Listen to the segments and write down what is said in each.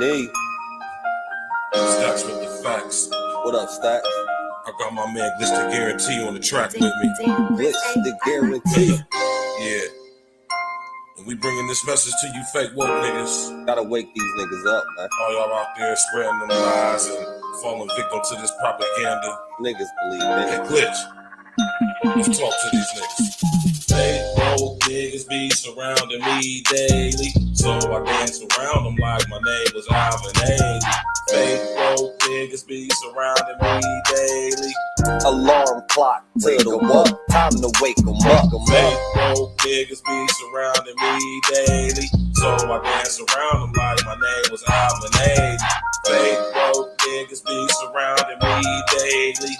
knee. Stacks with the facts. What up, Stacks? I got my man Glitch the Guarantee on the track with me. Glitch the Guarantee. Yeah. And we bringing this message to you fake woke niggas. Gotta wake these niggas up, man. All y'all out there spreading them lies and falling victim to this propaganda. Niggas believe it. Hey, Glitch. Let's talk to these niggas. Fake woke niggas be surrounding me daily, so I dance around them like my name was Alvin Ailey. Fake woke niggas be surrounding me daily. Alarm clock, take 'em up. Time to wake 'em up. Fake woke niggas be surrounding me daily, so I dance around them like my name was Alvin Ailey. Fake woke niggas be surrounding me daily.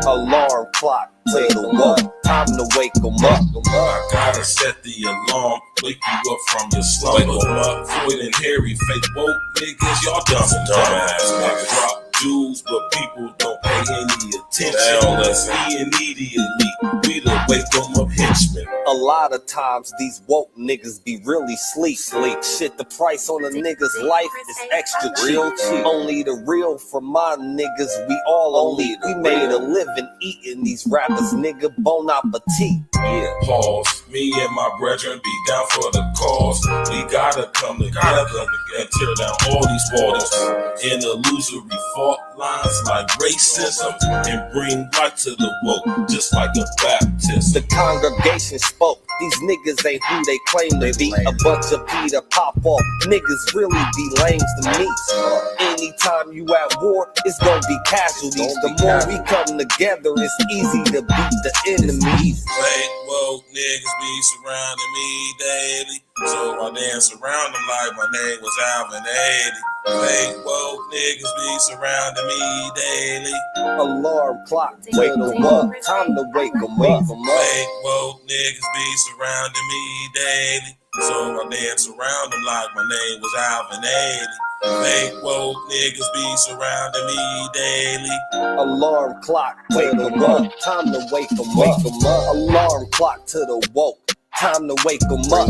Alarm clock, take 'em up. Time to wake 'em up. I gotta set the alarm, wake you up from your slumber. Wake 'em up, Floyd and Harry, fake woke niggas, y'all dumbass niggas. Drop jewels, but people don't pay any attention. Let's be immediately, we the wake 'em up henchmen. A lot of times these woke niggas be really sleep. Shit, the price on a nigga's life is extra cheap. Only the real for my niggas, we all elite. We made a living eating these rappers, nigga, bon appetit. Yeah. Pause. Me and my brethren be down for the cause. We gotta come together and tear down all these walls and illusory fault lines like racism and bring light to the woke, just like a baptism. The congregation spoke. These niggas ain't who they claim to be. A bunch of Peter pop-off niggas really be lames to me. Anytime you at war, it's gonna be casualties. The more we come together, it's easy to beat the enemies. Fake woke niggas be surrounding me daily, so I dance around them like my name was Alvin Ailey. Fake woke niggas be surrounding me daily. Alarm clock, wake 'em up. Time to wake 'em up. Fake woke niggas be surrounding me daily, so I dance around them like my name was Alvin Ailey. Fake woke niggas be surrounding me daily. Alarm clock, wake 'em up. Time to wake 'em up. Alarm clock to the woke. Time to wake 'em up.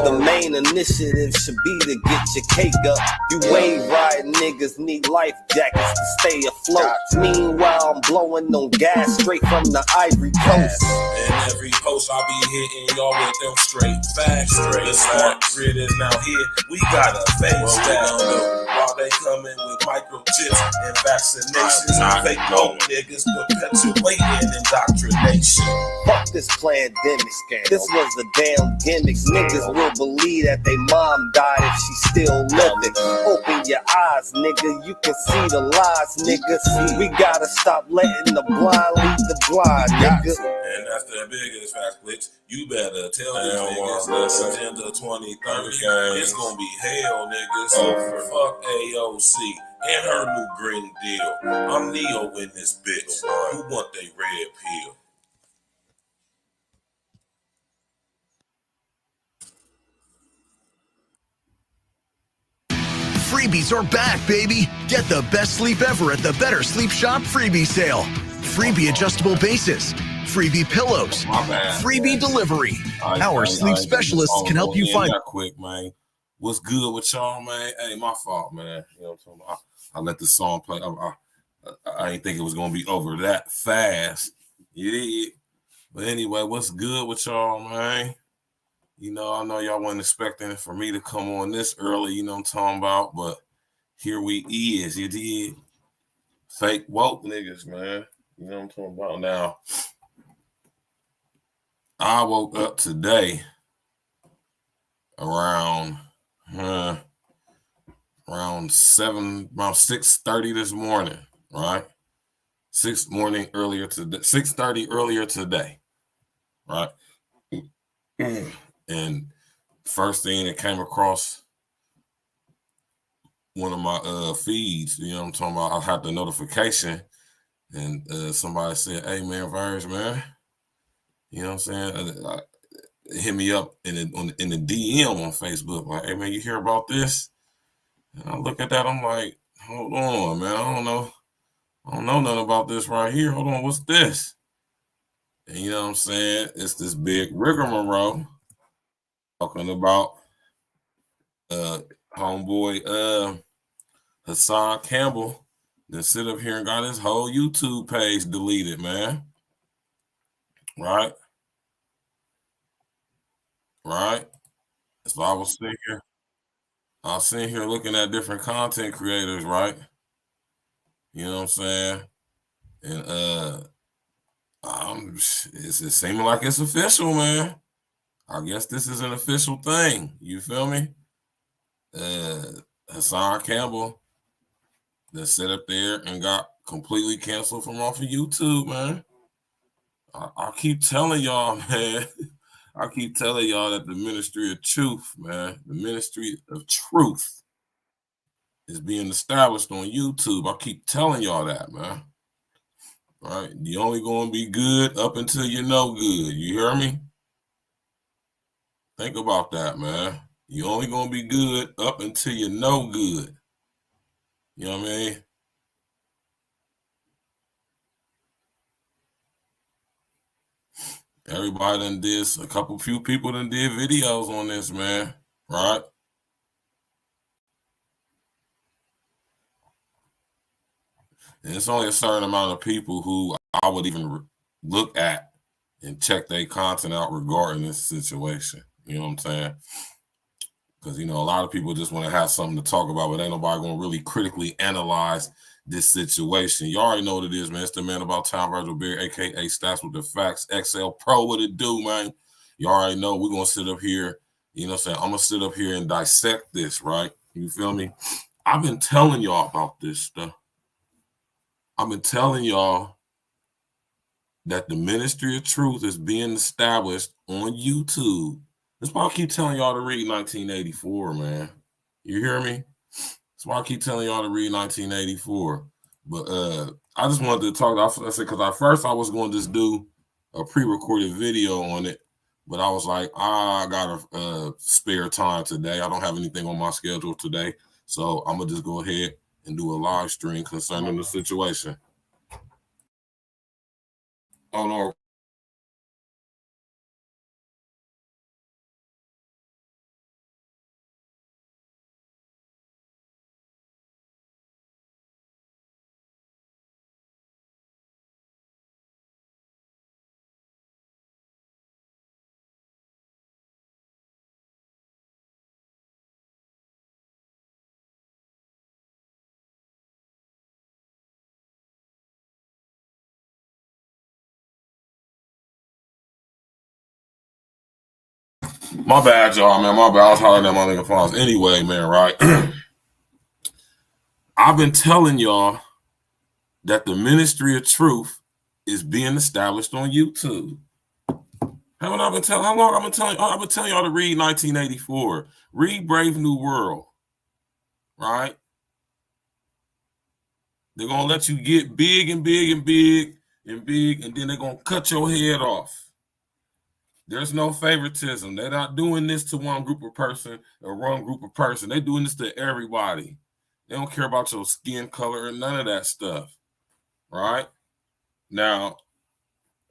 The main initiative should be to get your cake up. You wave riding niggas need life jackets to stay afloat. Meanwhile, I'm blowing on gas straight from the Ivory Coast. And every post I be hitting y'all with them straight facts. The smart grid is now here. We gotta face that. While they coming with microchips and vaccinations, fake woke niggas perpetuating indoctrination. Fuck this pandemic scam. This was a damn gimmick. Niggas will believe that they mom died if she still living. Open your eyes, nigga. You can see the lies, nigga. We gotta stop letting the blind lead the blind, nigga. And that's the biggest fact, Glitch. You better tell these niggas this Agenda 2030. It's gonna be hell, niggas. Fuck AOC and her new Green Deal. I'm Neo in this bitch. Who want they red pill? Freebies are back, baby! Get the best sleep ever at the Better Sleep Shop freebie sale. Freebie adjustable bases, freebie pillows, freebie delivery. Our sleep specialists can help you find. Quick, man. What's good with y'all, man? Hey, my fault, man. You know what I'm talking about? I let the song play. I didn't think it was gonna be over that fast. Yeah. But anyway, what's good with y'all, man? You know, I know y'all wasn't expecting for me to come on this early, you know what I'm talking about, but here we is, you did. Fake woke niggas, man. You know what I'm talking about now. I woke up today around 6:30 this morning, right? 6:30 earlier today, right? And first thing that came across one of my feeds, you know what I'm talking about, I had the notification and somebody said, hey man, Virgil, man, you know what I'm saying? Hit me up in the DM on Facebook, like, hey man, you hear about this? And I look at that, I'm like, hold on, man, I don't know nothing about this right here. Hold on, what's this? And you know what I'm saying? It's this big rigmarole talking about homeboy Hassan Campbell then sit up here and got his whole YouTube page deleted, man. Right? Right? So I was sitting here looking at different content creators, right? You know what I'm saying? And it's seeming like it's official, man. I guess this is an official thing. You feel me? Hassan Campbell that sat up there and got completely canceled from off of YouTube, man. I keep telling y'all, man. I keep telling y'all that the ministry of truth, man, the ministry of truth is being established on YouTube. I keep telling y'all that, man. All right, you only gonna be good up until you know good. You hear me? Think about that, man. You only gonna be good up until you know good. You know what I mean? Everybody done did, few people done did videos on this, man. Right? And it's only a certain amount of people who I would even look at and check their content out regarding this situation. You know what I'm saying? Because, you know, a lot of people just want to have something to talk about, but ain't nobody going to really critically analyze this situation. You already know what it is, man. It's the man about town, Virgil Bear, a.k.a. Stats with the Facts, XL Pro. What it do, man? You already know we're going to sit up here. You know what I'm saying? I'm going to sit up here and dissect this, right? You feel me? I've been telling y'all about this stuff. I've been telling y'all that the ministry of truth is being established on YouTube. That's why I keep telling y'all to read 1984, man. You hear me? That's why I keep telling y'all to read 1984. But I just wanted to talk. I said, because at first I was going to just do a pre-recorded video on it, but I was like, I got a spare time today. I don't have anything on my schedule today. So I'm going to just go ahead and do a live stream concerning the situation. Oh, no. My bad, y'all, man. My bad. I was hollering at my nigga phones. Anyway, man, right? I've been telling y'all that the ministry of truth is being established on YouTube. How long I've been telling y'all to read 1984. Read Brave New World. Right? They're gonna let you get big and big and big and big, and then they're gonna cut your head off. There's no favoritism. They're not doing this to one group of person or one group of person. They're doing this to everybody. They don't care about your skin color and none of that stuff. Right? Now,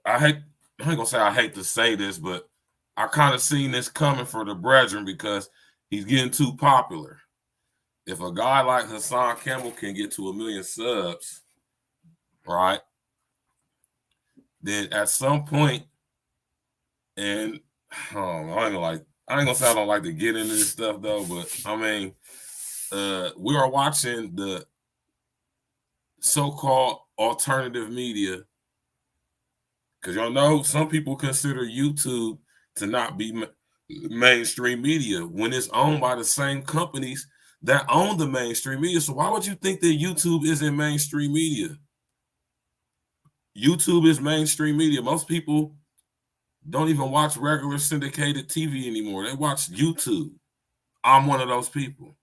I ain't gonna say I hate to say this, but I kind of seen this coming for the brethren because he's getting too popular. If a guy like Hassan Campbell can get to 1 million subs, right, then at some point, and I ain't gonna say I don't like to get into this stuff though, but I mean, we are watching the so-called alternative media, because y'all know some people consider YouTube to not be mainstream media when it's owned by the same companies that own the mainstream media. So why would you think that YouTube isn't mainstream media? YouTube is mainstream media. Most people don't even watch regular syndicated TV anymore. They watch YouTube. I'm one of those people,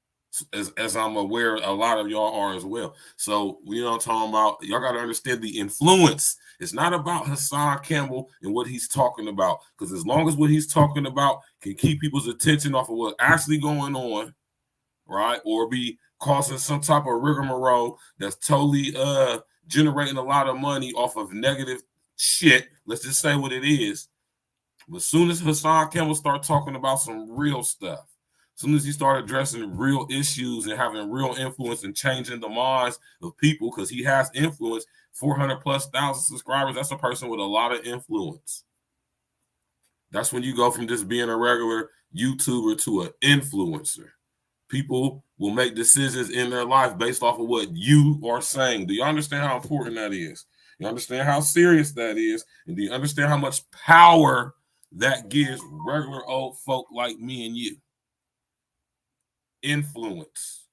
as I'm aware a lot of y'all are as well. So, you know what I'm talking about? Y'all got to understand the influence. It's not about Hassan Campbell and what he's talking about, because as long as what he's talking about can keep people's attention off of what's actually going on, right, or be causing some type of rigmarole that's totally generating a lot of money off of negative shit, let's just say what it is. But as soon as Hassan Campbell start talking about some real stuff, As soon as he started addressing real issues and having real influence and changing the minds of people, because he has influence, 400,000+ subscribers, that's a person with a lot of influence. That's when you go from just being a regular YouTuber to an influencer. People will make decisions in their life based off of what you are saying. Do you understand how important that is? You understand how serious that is? And do you understand how much power that gives regular old folk like me and you? Influence,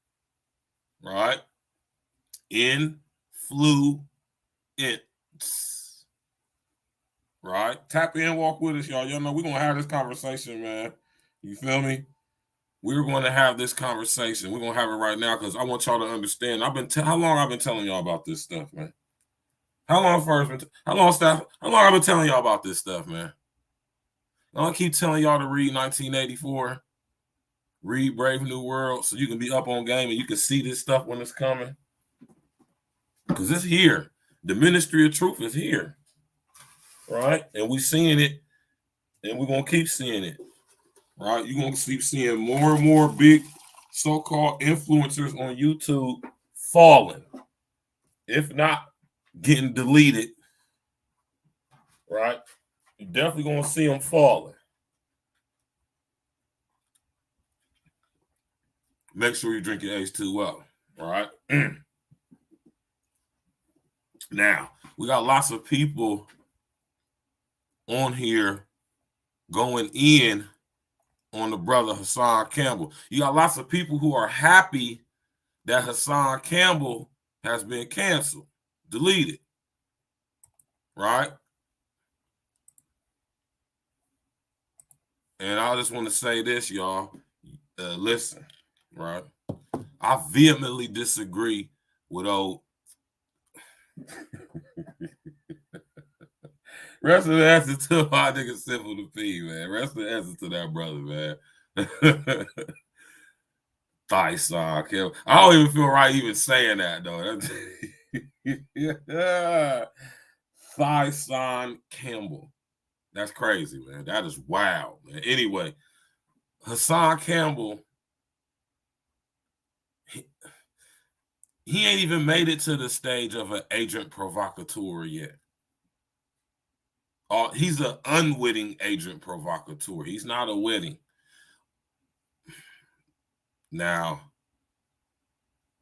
right? Influence, right? Tap in, walk with us, y'all. Y'all know we're going to have this conversation, man. You feel me? We're going to have this conversation. We're going to have it right now because I want y'all to understand. How long I've been telling y'all about this stuff, man? How long I've been telling y'all about this stuff, man? I keep telling y'all to read 1984, read Brave New World, so you can be up on game and you can see this stuff when it's coming. Because it's here. The ministry of truth is here. Right? And we're seeing it, and we're going to keep seeing it. Right? You're going to keep seeing more and more big so-called influencers on YouTube falling. If not, getting deleted. Right? You're definitely going to see them falling. Make sure you drink your H2O. All right? Now, we got lots of people on here going in on the brother Hassan Campbell. You got lots of people who are happy that Hassan Campbell has been canceled, deleted, right? And I just want to say this, y'all. Listen, right? I vehemently disagree with old rest of the answer to my nigga Simple to P, man. Rest of the answer to that brother, man. Tyson Campbell. I don't even feel right even saying that, though. Yeah. Tyson Campbell. That's crazy, man. That is wild, man. Anyway, Hassan Campbell, he ain't even made it to the stage of an agent provocateur yet. He's an unwitting agent provocateur. He's not a witting. Now,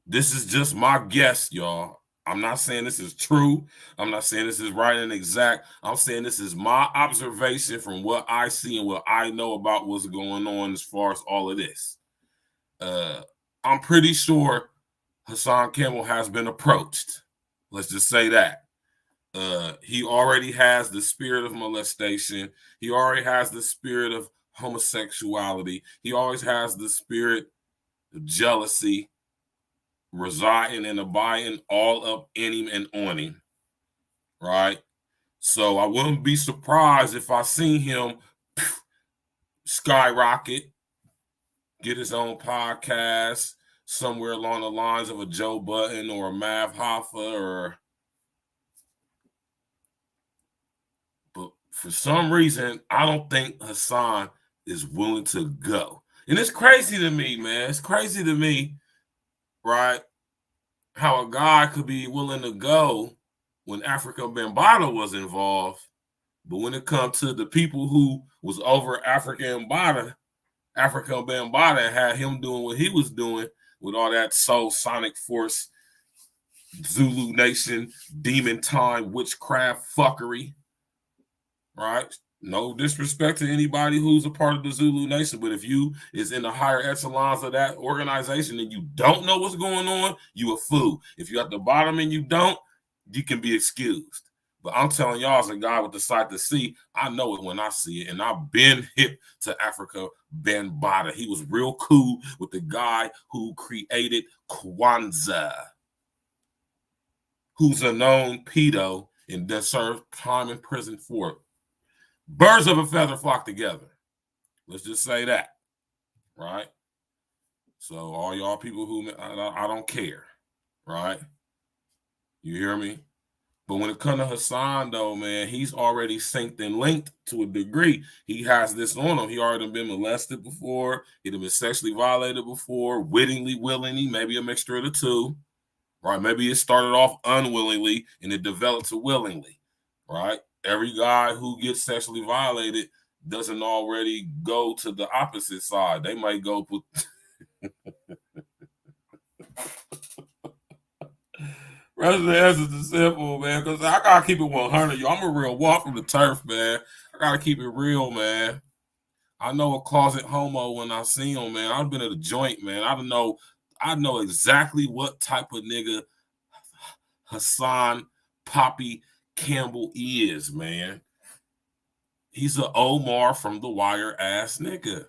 this is just my guess, y'all. I'm not saying this is true. I'm not saying this is right and exact. I'm saying this is my observation from what I see and what I know about what's going on as far as all of this. I'm pretty sure Hassan Campbell has been approached. Let's just say that. He already has the spirit of molestation. He already has the spirit of homosexuality. He always has the spirit of jealousy residing and abiding all up in him and on him, right? So I wouldn't be surprised if I seen him skyrocket, get his own podcast somewhere along the lines of a Joe Budden or a Mav Hoffa but for some reason, I don't think Hassan is willing to go. And it's crazy to me, man. It's crazy to me, right? How a guy could be willing to go when Africa Bambaataa was involved, but when it comes to the people who was over Africa Bambaataa had him doing what he was doing with all that Soul Sonic Force, Zulu Nation, Demon Time, witchcraft fuckery, right? No disrespect to anybody who's a part of the Zulu Nation, but if you is in the higher echelons of that organization and you don't know what's going on, you a fool. If you're at the bottom and you don't, you can be excused. But I'm telling y'all, as a guy with the sight to see, I know it when I see it. And I've been hip to Africa Bambaataa. He was real cool with the guy who created Kwanzaa, who's a known pedo and then served time in prison for it. Birds of a feather flock together. Let's just say that, right? So all y'all people who, I don't care, right? You hear me? But when it comes to Hassan, though, man, he's already synced and linked to a degree. He has this on him. He already been molested before. He'd have been sexually violated before, wittingly, willingly, maybe a mixture of the two, right? Maybe it started off unwillingly and it developed to willingly, right? Every guy who gets sexually violated doesn't already go to the opposite side. They might go put... Residence is simple, man, because I gotta keep it 100. Yo, I'm a real walk from the turf, man. I gotta keep it real, man. I know a closet homo when I see him, man. I've been at a joint, man. I know exactly what type of nigga Hassan Poppy Campbell is, man. He's an Omar from The Wire ass nigga.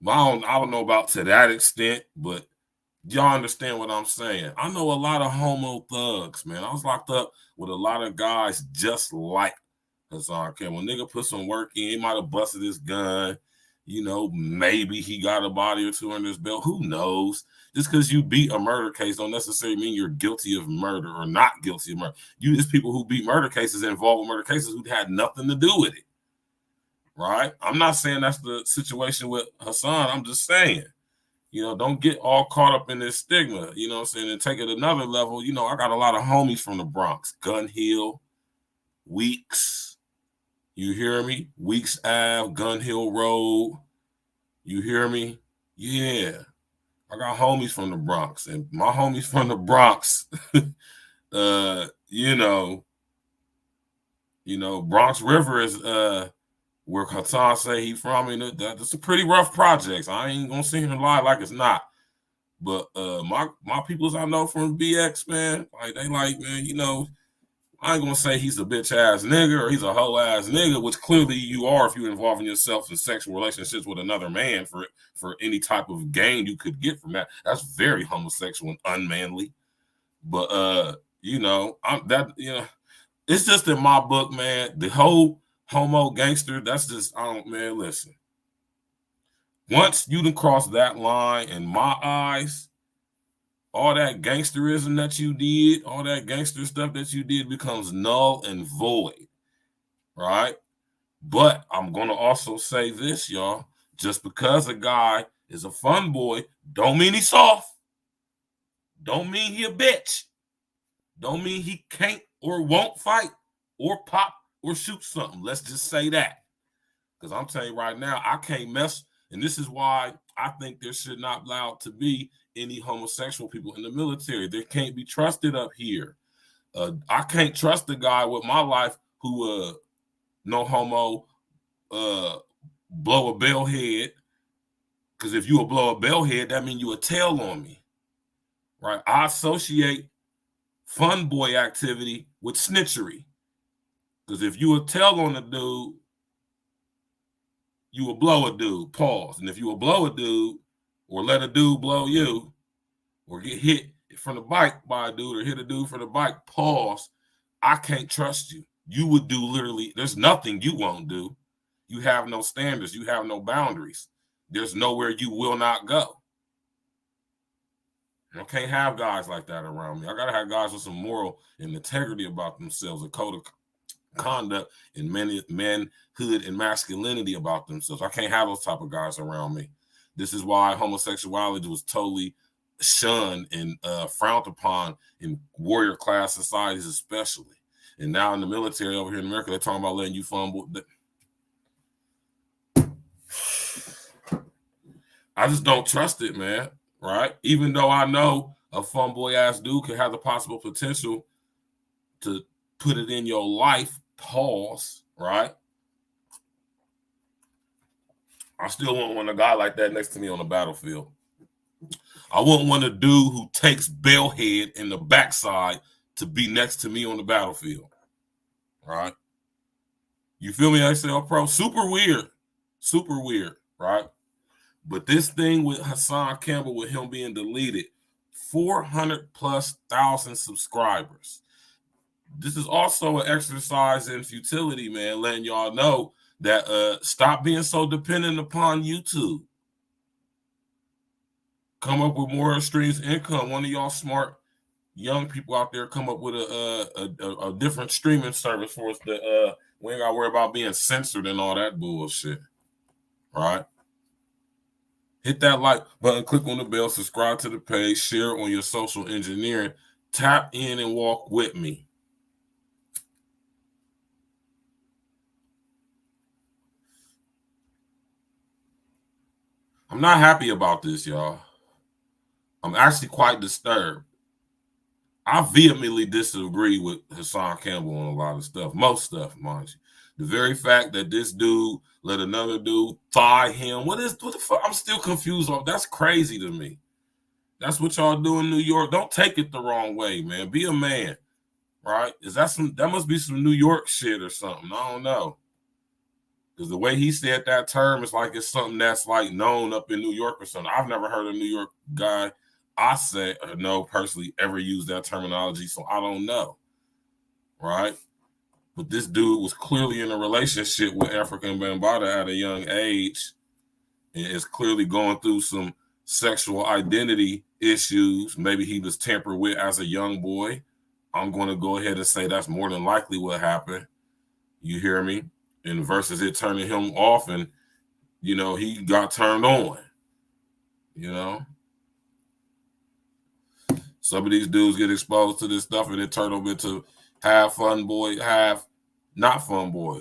I don't know about to that extent, but y'all understand what I'm saying. I know a lot of homo thugs, man. I was locked up with a lot of guys just like Hassan Campbell. When nigga put some work in, he might have busted his gun. You know, maybe he got a body or two under his belt. Who knows? Just because you beat a murder case don't necessarily mean you're guilty of murder or not guilty of murder. You just people who beat murder cases involved in murder cases who had nothing to do with it. Right? I'm not saying that's the situation with Hassan. I'm just saying, you know, don't get all caught up in this stigma, you know what I'm saying, and take it another level. You know, I got a lot of homies from the Bronx, Gun Hill, Weeks, you hear me? Weeks Ave, Gun Hill Road, you hear me? Yeah, I got homies from the Bronx, and my homies from the Bronx, you know, Bronx River is where Hassan say he from. I mean, that's a pretty rough projects. I ain't gonna sit here and lie like it's not. But my peoples I know from BX, man, like they like, man, you know, I ain't gonna say he's a bitch ass nigga or he's a hoe ass nigga, which clearly you are if you're involving yourself in sexual relationships with another man for any type of gain you could get from that. That's very homosexual and unmanly. But you know, it's just in my book, man, the whole homo gangster, that's just, man, listen. Once you done cross that line in my eyes, all that gangsterism that you did, all that gangster stuff that you did becomes null and void, right? But I'm going to also say this, y'all. Just because a guy is a fun boy, don't mean he's soft. Don't mean he a bitch. Don't mean he can't or won't fight or pop or shoot something. Let's just say that. Because I'm telling you right now, I can't mess. And this is why I think there should not be allowed to be any homosexual people in the military. They can't be trusted up here. I can't trust the guy with my life who, no homo, blow a bell head. Because if you will blow a bell head, that means you a tail on me. Right? I associate fun boy activity with snitchery. Because if you a tell on a dude, you will blow a dude, pause. And if you will blow a dude or let a dude blow you or get hit from the bike by a dude or hit a dude from the bike, pause, I can't trust you. You would do literally, there's nothing you won't do. You have no standards. You have no boundaries. There's nowhere you will not go. I can't have guys like that around me. I got to have guys with some moral and integrity about themselves, a code of conduct and manhood and masculinity about themselves. I can't have those type of guys around me. This is why homosexuality was totally shunned and frowned upon in warrior class societies especially. And now in the military over here in America, they're talking about letting you fumble. I just don't trust it, man, right? Even though I know a fun boy ass dude could have the possible potential to put it in your life, pause, right? I still wouldn't want a guy like that next to me on the battlefield. I wouldn't want a dude who takes bellhead in the backside to be next to me on the battlefield, right? You feel me, ACL Pro? Super weird, right? But this thing with Hassan Campbell, with him being deleted, 400,000+ subscribers. This is also an exercise in futility, man, letting y'all know that stop being so dependent upon YouTube. Come up with more streams of income. One of y'all smart young people out there come up with a different streaming service for us that we ain't got to worry about being censored and all that bullshit. Right? Hit that like button, click on the bell, subscribe to the page, share on your social engineering, tap in and walk with me. I'm not happy about this, y'all. I'm actually quite disturbed. I vehemently disagree with Hassan Campbell on a lot of stuff, most stuff, mind you. The very fact that this dude let another dude thigh him, what the fuck? I'm still confused. That's crazy to me. That's what y'all do in New York. Don't take it the wrong way, man. Be a man, right? That must be some New York shit or something. I don't know. Because the way he said that term is like it's something that's like known up in New York or something. I've never heard a New York guy personally ever use that terminology, so I don't know. Right? But this dude was clearly in a relationship with African Bambaataa at a young age and is clearly going through some sexual identity issues. Maybe he was tampered with as a young boy. I'm going to go ahead and say that's more than likely what happened. You hear me? And versus it turning him off and, he got turned on, Some of these dudes get exposed to this stuff and it turn them into half fun boy, half not fun boy.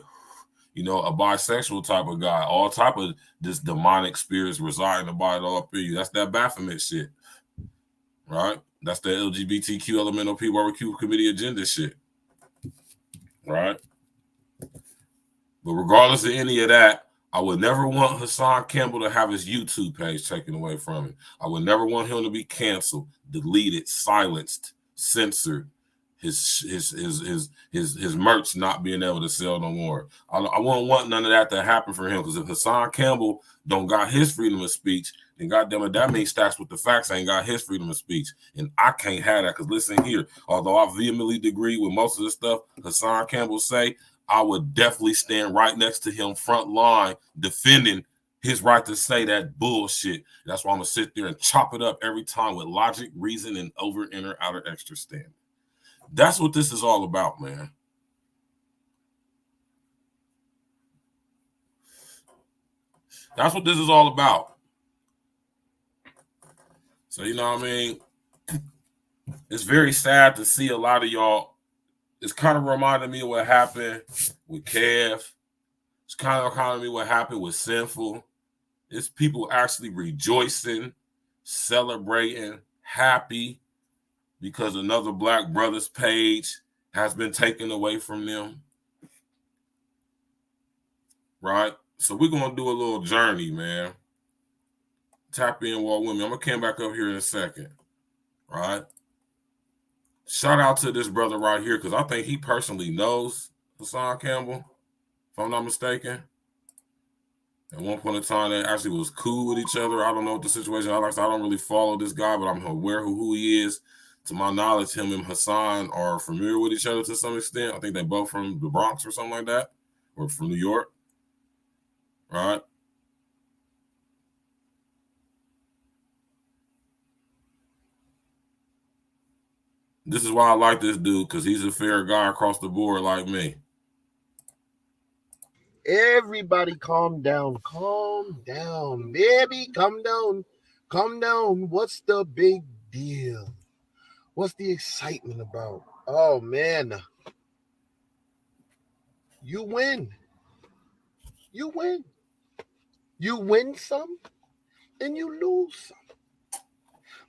A bisexual type of guy. All type of this demonic spirits residing about it all up in you. That's that Baphomet shit, right? That's the LGBTQ elemental P barbecue committee agenda shit, right? But regardless of any of that, I would never want Hassan Campbell to have his YouTube page taken away from him. I would never want him to be canceled, deleted, silenced, censored, his merch not being able to sell no more. I wouldn't want none of that to happen for him, because if Hassan Campbell don't got his freedom of speech, then goddamn it, that means Stacks with the Facts ain't got his freedom of speech. And I can't have that, because listen here, although I vehemently agree with most of the stuff Hassan Campbell say, I would definitely stand right next to him front line defending his right to say that bullshit. That's why I'm going to sit there and chop it up every time with logic, reason, and over, inner, outer, extra standing. That's what this is all about, man. That's what this is all about. So, you know what I mean? It's very sad to see a lot of y'all. It's kind of reminding me of what happened with Kev. It's kind of reminding me what happened with Sinful. It's people actually rejoicing, celebrating, happy because another Black brother's page has been taken away from them. Right? So we're going to do a little journey, man. Tap in, walk with me. I'm going to come back up here in a second. Right? Shout out to this brother right here, because I think he personally knows Hassan Campbell, if I'm not mistaken. At one point in time, they actually was cool with each other. I don't know what the situation is. I don't really follow this guy, but I'm aware of who he is. To my knowledge, him and Hassan are familiar with each other to some extent. I think they're both from the Bronx or something like that, or from New York. Right? This is why I like this dude, because he's a fair guy across the board like me. Everybody calm down, baby, calm down. What's the big deal? What's the excitement about? Oh, man. You win. You win some and you lose some.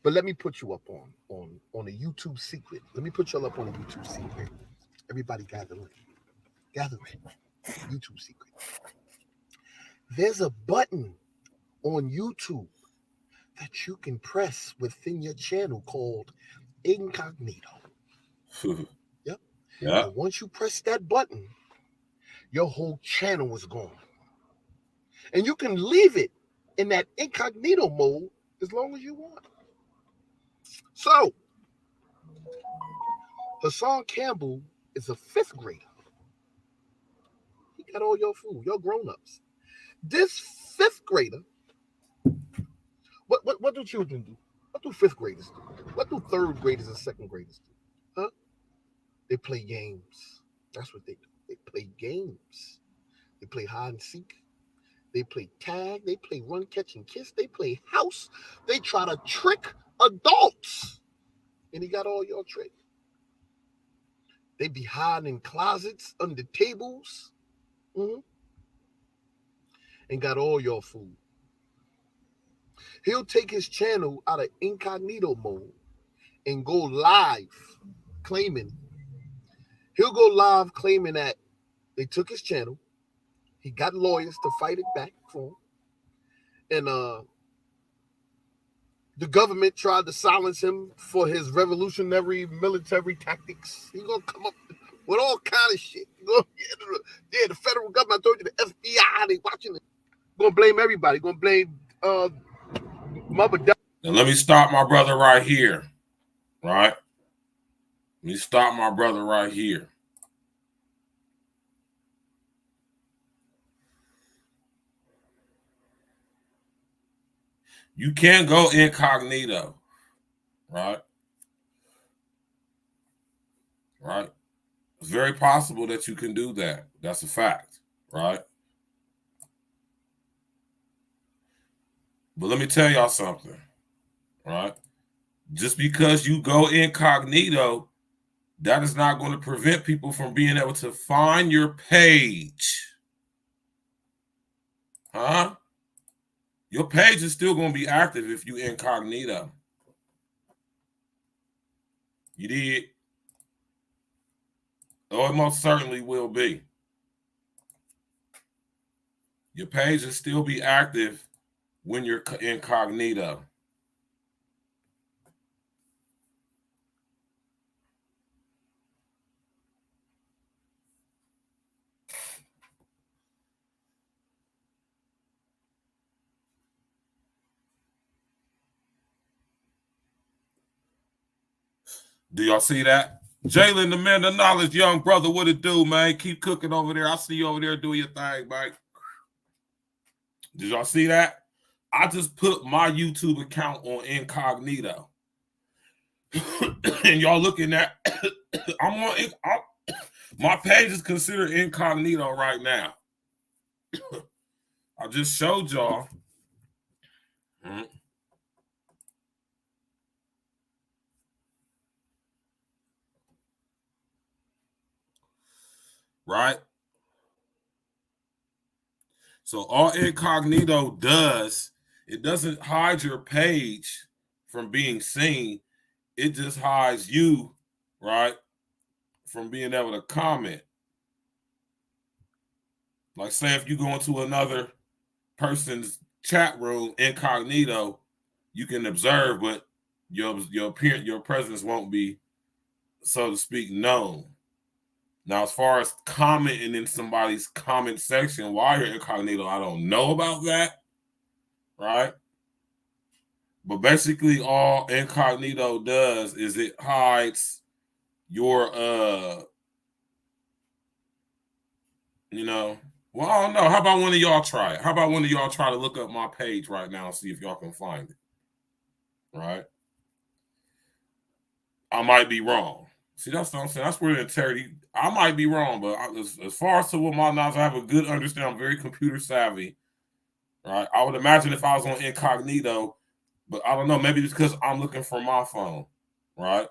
But let me put you up on a YouTube secret. Let me put you up on a YouTube secret. Everybody gather in. YouTube secret. There's a button on YouTube that you can press within your channel called incognito. Yep. Yeah. And once you press that button, your whole channel is gone. And you can leave it in that incognito mode as long as you want. So, Hassan Campbell is a 5th grader. He got all your food, your grown-ups. This 5th grader, what do children do? What do fifth graders do? What do third graders and second graders do? Huh? They play games. That's what they do. They play games. They play hide and seek. They play tag. They play run, catch, and kiss. They play house. They try to trick adults. And he got all your trick. They be hiding in closets, under tables, and got all your food. He'll take his channel out of incognito mode and go live claiming. He'll go live claiming that they took his channel. He got lawyers to fight it back for him. And the government tried to silence him for his revolutionary military tactics. He's going to come up with all kind of shit. Yeah, the federal government, I told you, the FBI, they watching it. Going to blame everybody. Going to blame Mother. And let me stop my brother right here, right? Let me stop my brother right here. You can't go incognito, right? Right? It's very possible that you can do that. That's a fact, right? But let me tell y'all something, right? Just because you go incognito, that is not going to prevent people from being able to find your page. Huh? Your page is still going to be active if you incognito. You did? Oh, it most certainly will be. Your page will still be active when you're incognito. Do y'all see that? Jalen, the man of knowledge, young brother, what it do, man? Keep cooking over there. I see you over there doing your thing, Mike. Did y'all see that? I just put my YouTube account on incognito. And y'all looking at, my page is considered incognito right now. I just showed y'all. Right? So all incognito does, it doesn't hide your page from being seen. It just hides you, right, from being able to comment. Like, say if you go into another person's chat room incognito, you can observe, but your presence won't be, so to speak, known. Now, as far as commenting in somebody's comment section while you're incognito, I don't know about that, right? But basically, all incognito does is it hides your, well, I don't know. How about one of y'all try it? How about one of y'all try to look up my page right now and see if y'all can find it, right? I might be wrong. See, that's what I'm saying. That's where the integrity, I might be wrong, but as far as to what my knowledge, I have a good understanding. I'm very computer savvy, right? I would imagine if I was on incognito, but I don't know, maybe it's because I'm looking for my phone, right?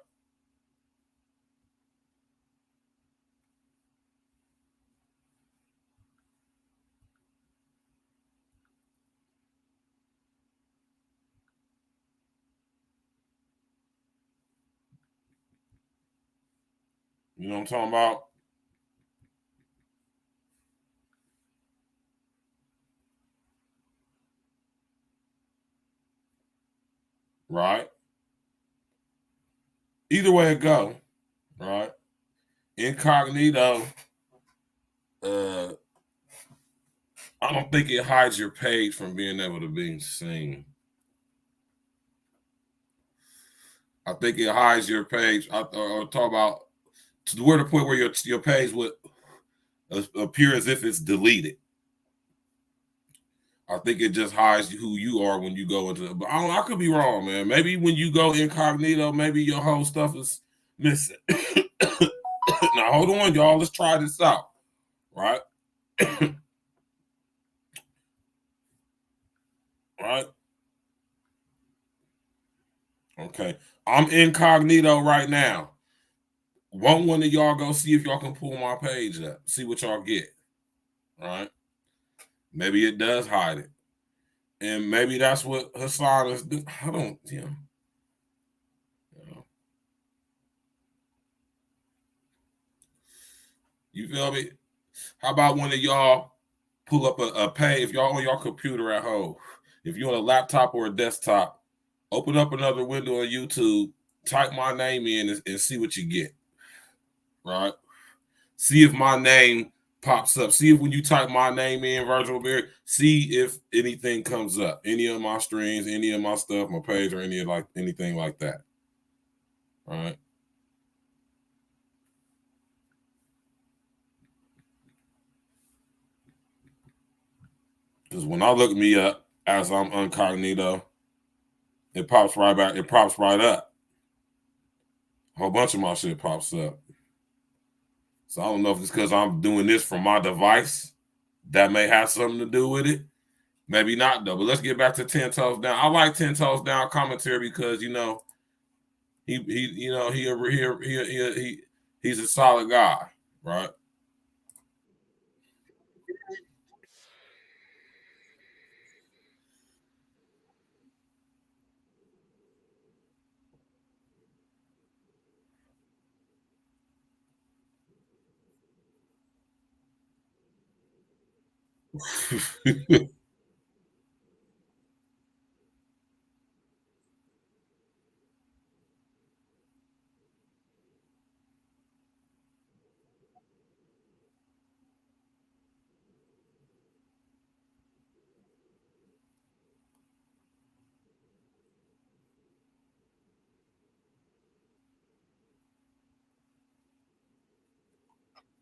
You know what I'm talking about? Right? Either way it go, right? Incognito, I don't think it hides your page from being able to be seen. I think it hides your page. Or talk about to where the point where your page would appear as if it's deleted. I think it just hides who you are when you go into. But I could be wrong, man. Maybe when you go incognito, maybe your whole stuff is missing. Now hold on, y'all. Let's try this out, right? Right. Okay. I'm incognito right now. Won't one of y'all go see if y'all can pull my page up? See what y'all get. All right. Maybe it does hide it. And maybe that's what Hassan is doing. I don't, You feel me? How about one of y'all pull up a page, if y'all on your computer at home, if you're on a laptop or a desktop, open up another window on YouTube, type my name in and see what you get. Right? See if my name pops up. See if when you type my name in, Virgil Berry, see if anything comes up. Any of my streams, any of my stuff, my page, or anything like that. All right. Because when I look me up as I'm incognito, it pops right back. It pops right up. A whole bunch of my shit pops up. So I don't know if it's because I'm doing this from my device. That may have something to do with it. Maybe not, though. But let's get back to 10 Toes Down. I like 10 Toes Down commentary because, he's a solid guy, right?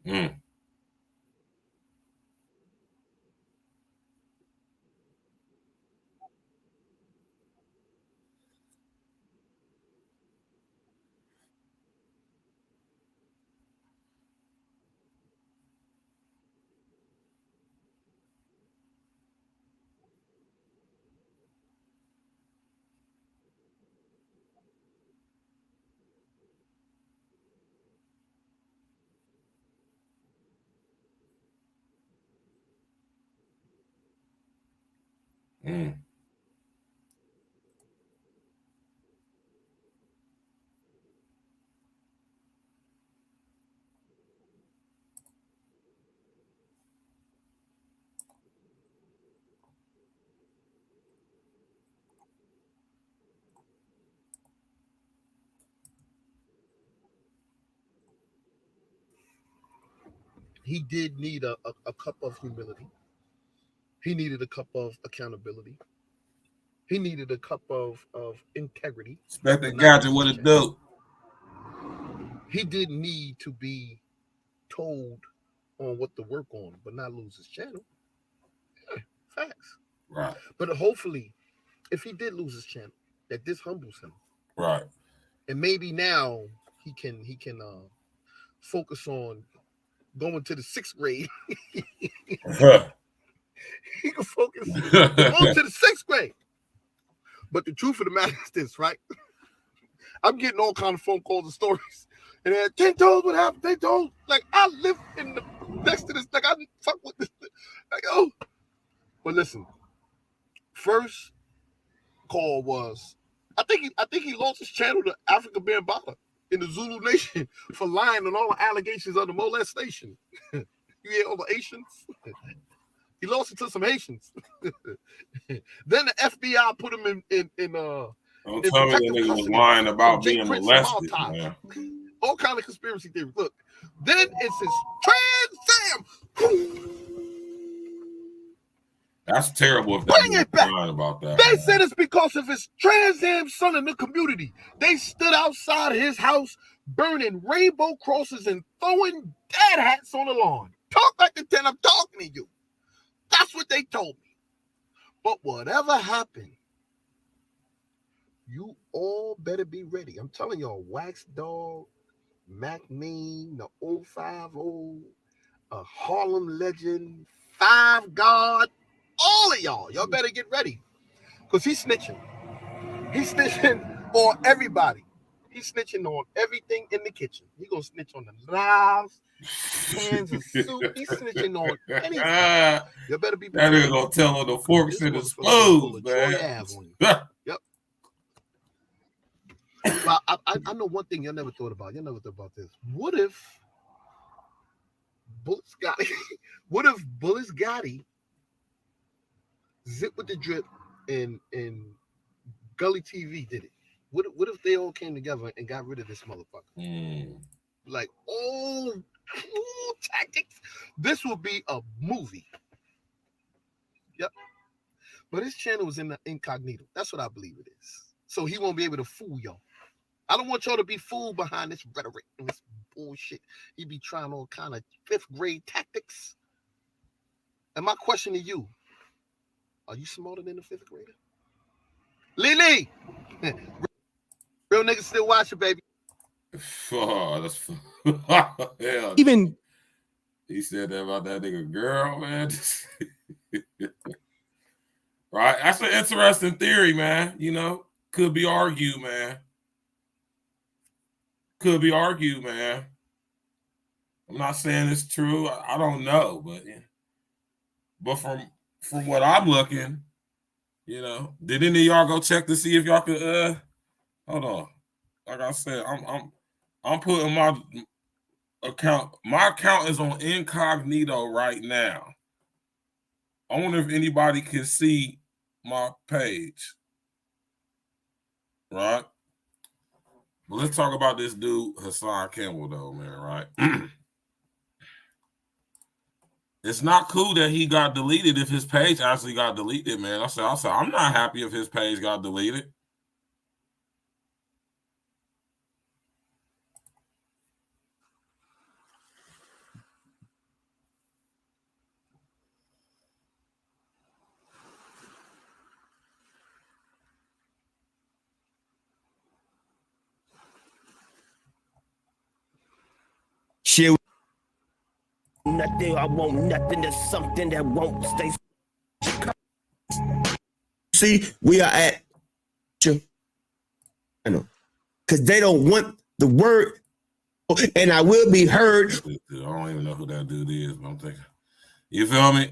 Mm. Mm. He did need a cup of humility. He needed a cup of accountability. He needed a cup of integrity. Inspector Gadget, what it do? He did need to be told on what to work on, but not lose his channel. Yeah, facts. Right. But hopefully, if he did lose his channel, that this humbles him. Right. And maybe now he can focus on going to the 6th grade. He can focus on going to the 6th grade. But the truth of the matter is this, right? I'm getting all kind of phone calls and stories. And then 10 Toes, what happened? 10 Toes, like I live in the next to this, like I fuck with this. Like, oh. But listen, first call was, I think he lost his channel to Africa Bambaataa in the Zulu Nation for lying on all the allegations of the molestation. You hear all the Haitians? He lost it to some Haitians. Then the FBI put him in don't tell me the nigga was lying about being molested. All kind of conspiracy theories. Look, then it's his Trans Sam. That's terrible if they're lying about that. They said it's because of his Trans Am son in the community. They stood outside his house burning rainbow crosses and throwing dad hats on the lawn. Talk like the 10, I'm talking to you. That's what they told me. But whatever happened, you all better be ready. I'm telling y'all, Wax Dog, Mac Mean, the 050, a Harlem Legend, Five God, all of y'all better get ready. Because he's snitching. He's snitching on everybody. He's snitching on everything in the kitchen. He's going to snitch on the knives, cans of soup. He's snitching on anything. You better be prepared. That ain't going to tell on the forks and the spoons, man. Yep. Well, I know one thing y'all never thought about. Y'all never thought about this. What if Bullets Gotti Zip with the Drip and Gully TV did it? What if they all came together and got rid of this motherfucker? Like, tactics. This will be a movie. Yep. But his channel is in the incognito. That's what I believe it is. So he won't be able to fool y'all. I don't want y'all to be fooled behind this rhetoric and this bullshit. He be trying all kind of 5th grade tactics. And my question to you, are you smarter than a 5th grader? Lily! Real niggas still watching, baby. Oh, that's hell. Even he said that about that nigga girl, man. Right? That's an interesting theory, man. You know, could be argued, man. Could be argued, man. I'm not saying it's true. I don't know, but from what I'm looking, you know, did any of y'all go check to see if y'all could hold on. Like I said, I'm putting my account. My account is on incognito right now. I wonder if anybody can see my page. Right? Well, let's talk about this dude, Hassan Campbell, though, man, right? It's not cool that he got deleted if his page actually got deleted, man. I said, I'm not happy if his page got deleted. Shit. Nothing, I want nothing. There's something that won't stay. See, we are at, I know, because they don't want the word, and I will be heard. I don't even know who that dude is, but I'm thinking, you feel me?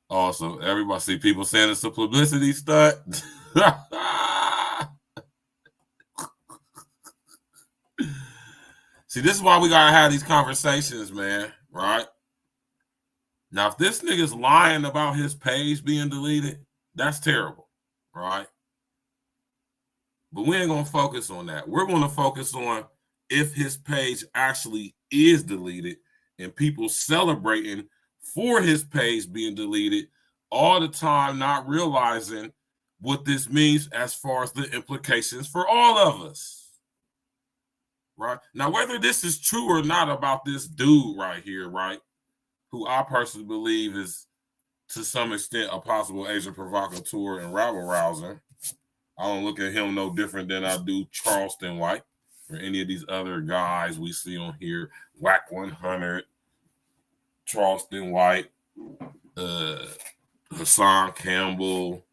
Also, everybody see people saying it's a publicity stunt. See, this is why we gotta have these conversations, man, right? Now, if this nigga's lying about his page being deleted, that's terrible, right? But we ain't gonna focus on that. We're gonna focus on if his page actually is deleted and people celebrating for his page being deleted all the time, not realizing what this means as far as the implications for all of us. Right now, whether this is true or not about this dude right here, right, who I personally believe is to some extent a possible agent provocateur and rabble rouser, I don't look at him no different than I do Charleston White or any of these other guys we see on here, Whack 100, Charleston White, Hassan Campbell,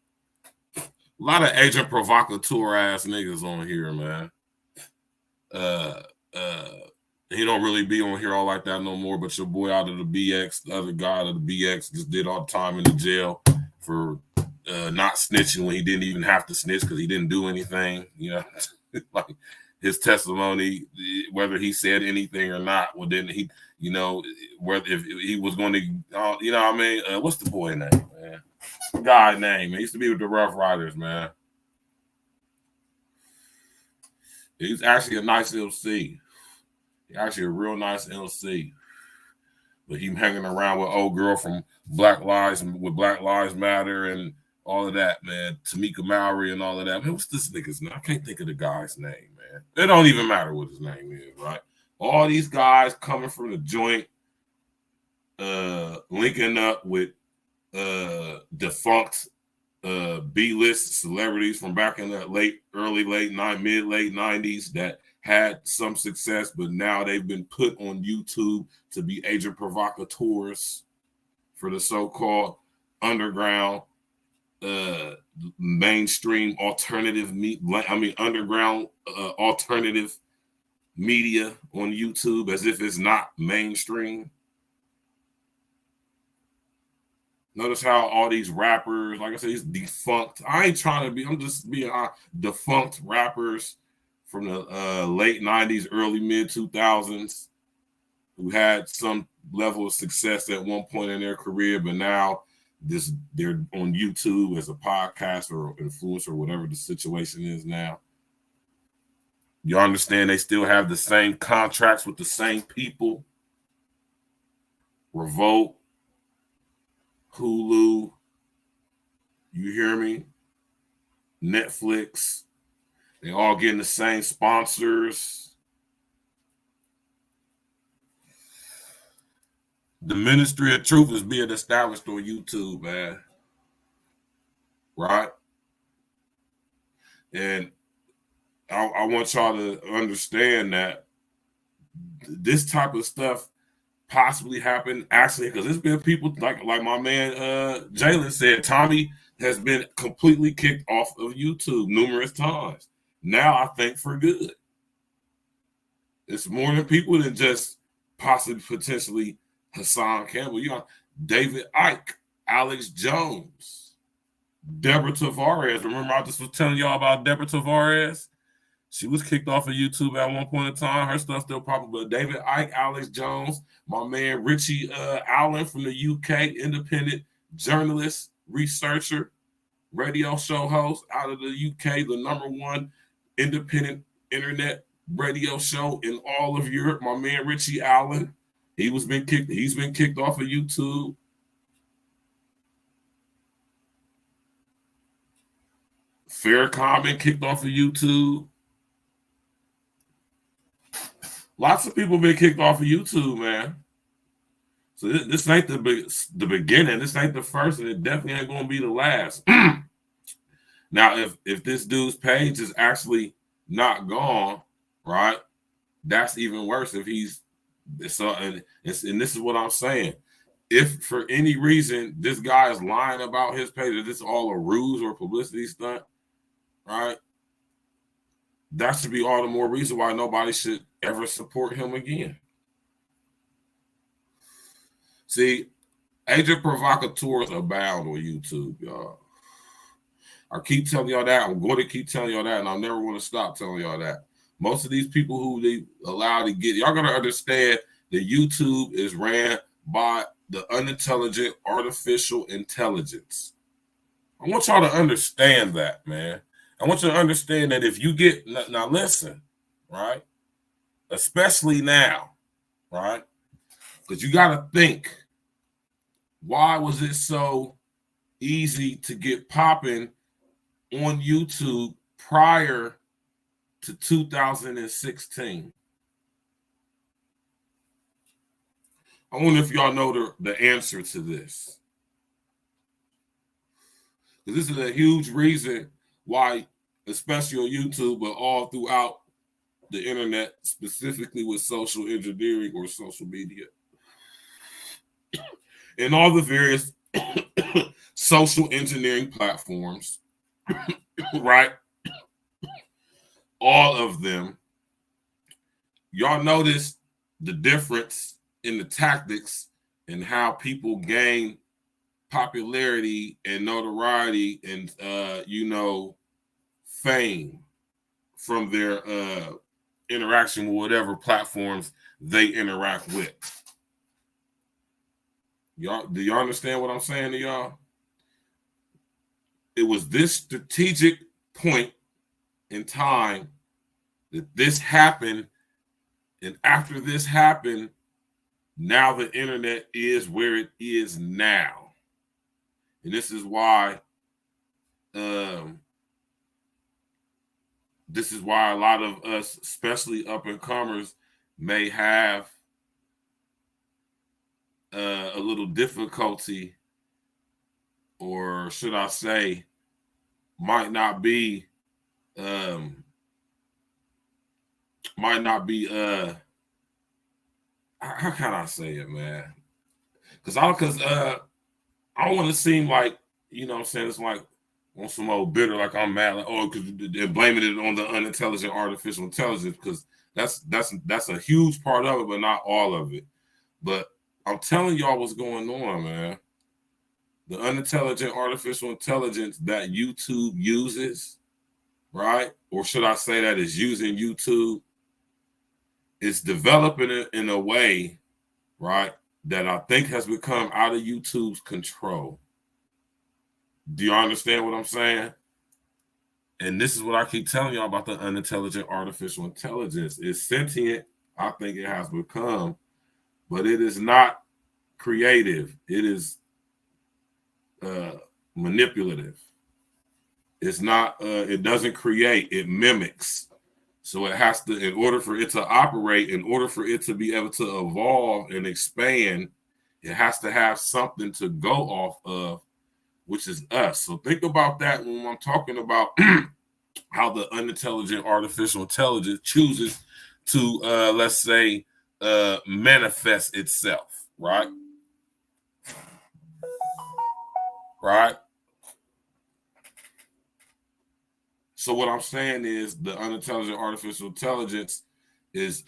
a lot of agent provocateur ass niggas on here, man. He don't really be on here all like that no more, but your boy out of the BX, the other guy out of the BX, just did all the time in the jail for not snitching when he didn't even have to snitch because he didn't do anything. You know, like his testimony, whether he said anything or not, well, then he, you know, whether if he was going to, you know what I mean? What's the boy name, man? Guy name, man. He used to be with the Rough Riders, man. He's actually a nice LC. He's actually a real nice LC. But him hanging around with old girl from Black Lives Matter and all of that, man. Tamika Mallory and all of that. Man, what's this nigga's name? I can't think of the guy's name, man. It don't even matter what his name is, right? All these guys coming from the joint, linking up with defunct B-list celebrities from back in the mid late 90s that had some success, but now they've been put on YouTube to be agent provocateurs for the so-called underground mainstream alternative underground alternative media on YouTube, as if it's not mainstream. Notice how all these rappers, like I said, these defunct, I'm just being defunct rappers from the late 90s, early mid 2000s, who had some level of success at one point in their career, but now they're on YouTube as a podcaster or influencer, or whatever the situation is now. You understand they still have the same contracts with the same people. Revolt, Hulu, you hear me? Netflix, they all getting the same sponsors. The ministry of truth is being established on YouTube, man. Right? And I want y'all to understand that this type of stuff possibly happened actually, because there's been people like my man Jalen said, Tommy has been completely kicked off of YouTube numerous times. Now I think for good. It's more than people than just possibly potentially Hassan Campbell. You got David Icke, Alex Jones, Deborah Tavares. Remember I just was telling y'all about Deborah Tavares? She was kicked off of YouTube at one point in time. Her stuff still popular. But David Icke, Alex Jones, my man Richie Allen from the UK, independent journalist, researcher, radio show host out of the UK, the #1 independent internet radio show in all of Europe. My man Richie Allen, he's been kicked off of YouTube. Farrakhan been kicked off of YouTube. Lots of people been kicked off of YouTube, man. So this ain't the beginning. This ain't the first, and it definitely ain't going to be the last. Now, if this dude's page is actually not gone, right, that's even worse. If he's so, and this is what I'm saying. If for any reason this guy is lying about his page, if this is all a ruse or publicity stunt, right, that should be all the more reason why nobody should ever support him again. See, agent provocateurs abound on YouTube, y'all. I keep telling y'all that. I'm going to keep telling y'all that, and I'm never going to stop telling y'all that. Most of these people who they allow to get, y'all got to understand that YouTube is ran by the unintelligent artificial intelligence. I want y'all to understand that, man. I want you to understand that if you get, now listen, right? Especially now, right? Because you got to think, why was it so easy to get popping on YouTube prior to 2016? I wonder if y'all know the answer to this. Because this is a huge reason why, especially on YouTube, but all throughout the internet, specifically with social engineering or social media, and all the various social engineering platforms, right? All of them. Y'all notice the difference in the tactics and how people gain popularity and notoriety and fame from their interaction with whatever platforms they interact with. Y'all, do y'all understand what I'm saying to y'all? It was this strategic point in time that this happened, and after this happened, now the internet is where it is now. And this is why a lot of us, especially up and comers, may have a little difficulty, or should I say, might not be how can I say it, man? Because I don't want to seem like, you know what I'm saying, it's like on some old bitter, like I'm mad, like, oh, because they're blaming it on the unintelligent artificial intelligence, because that's a huge part of it, but not all of it. But I'm telling y'all what's going on, man. The unintelligent artificial intelligence that YouTube uses, right? Or should I say that is using YouTube, is developing it in a way, right, that I think has become out of YouTube's control. Do you understand what I'm saying? And this is what I keep telling y'all about the unintelligent artificial intelligence. It's sentient, I think it has become, but it is not creative. It is manipulative. It's not, it doesn't create, it mimics. So it has to, in order for it to operate, in order for it to be able to evolve and expand, it has to have something to go off of, which is us. So think about that when I'm talking about how the unintelligent artificial intelligence chooses to, let's say, manifest itself, right? Right? So what I'm saying is the unintelligent artificial intelligence is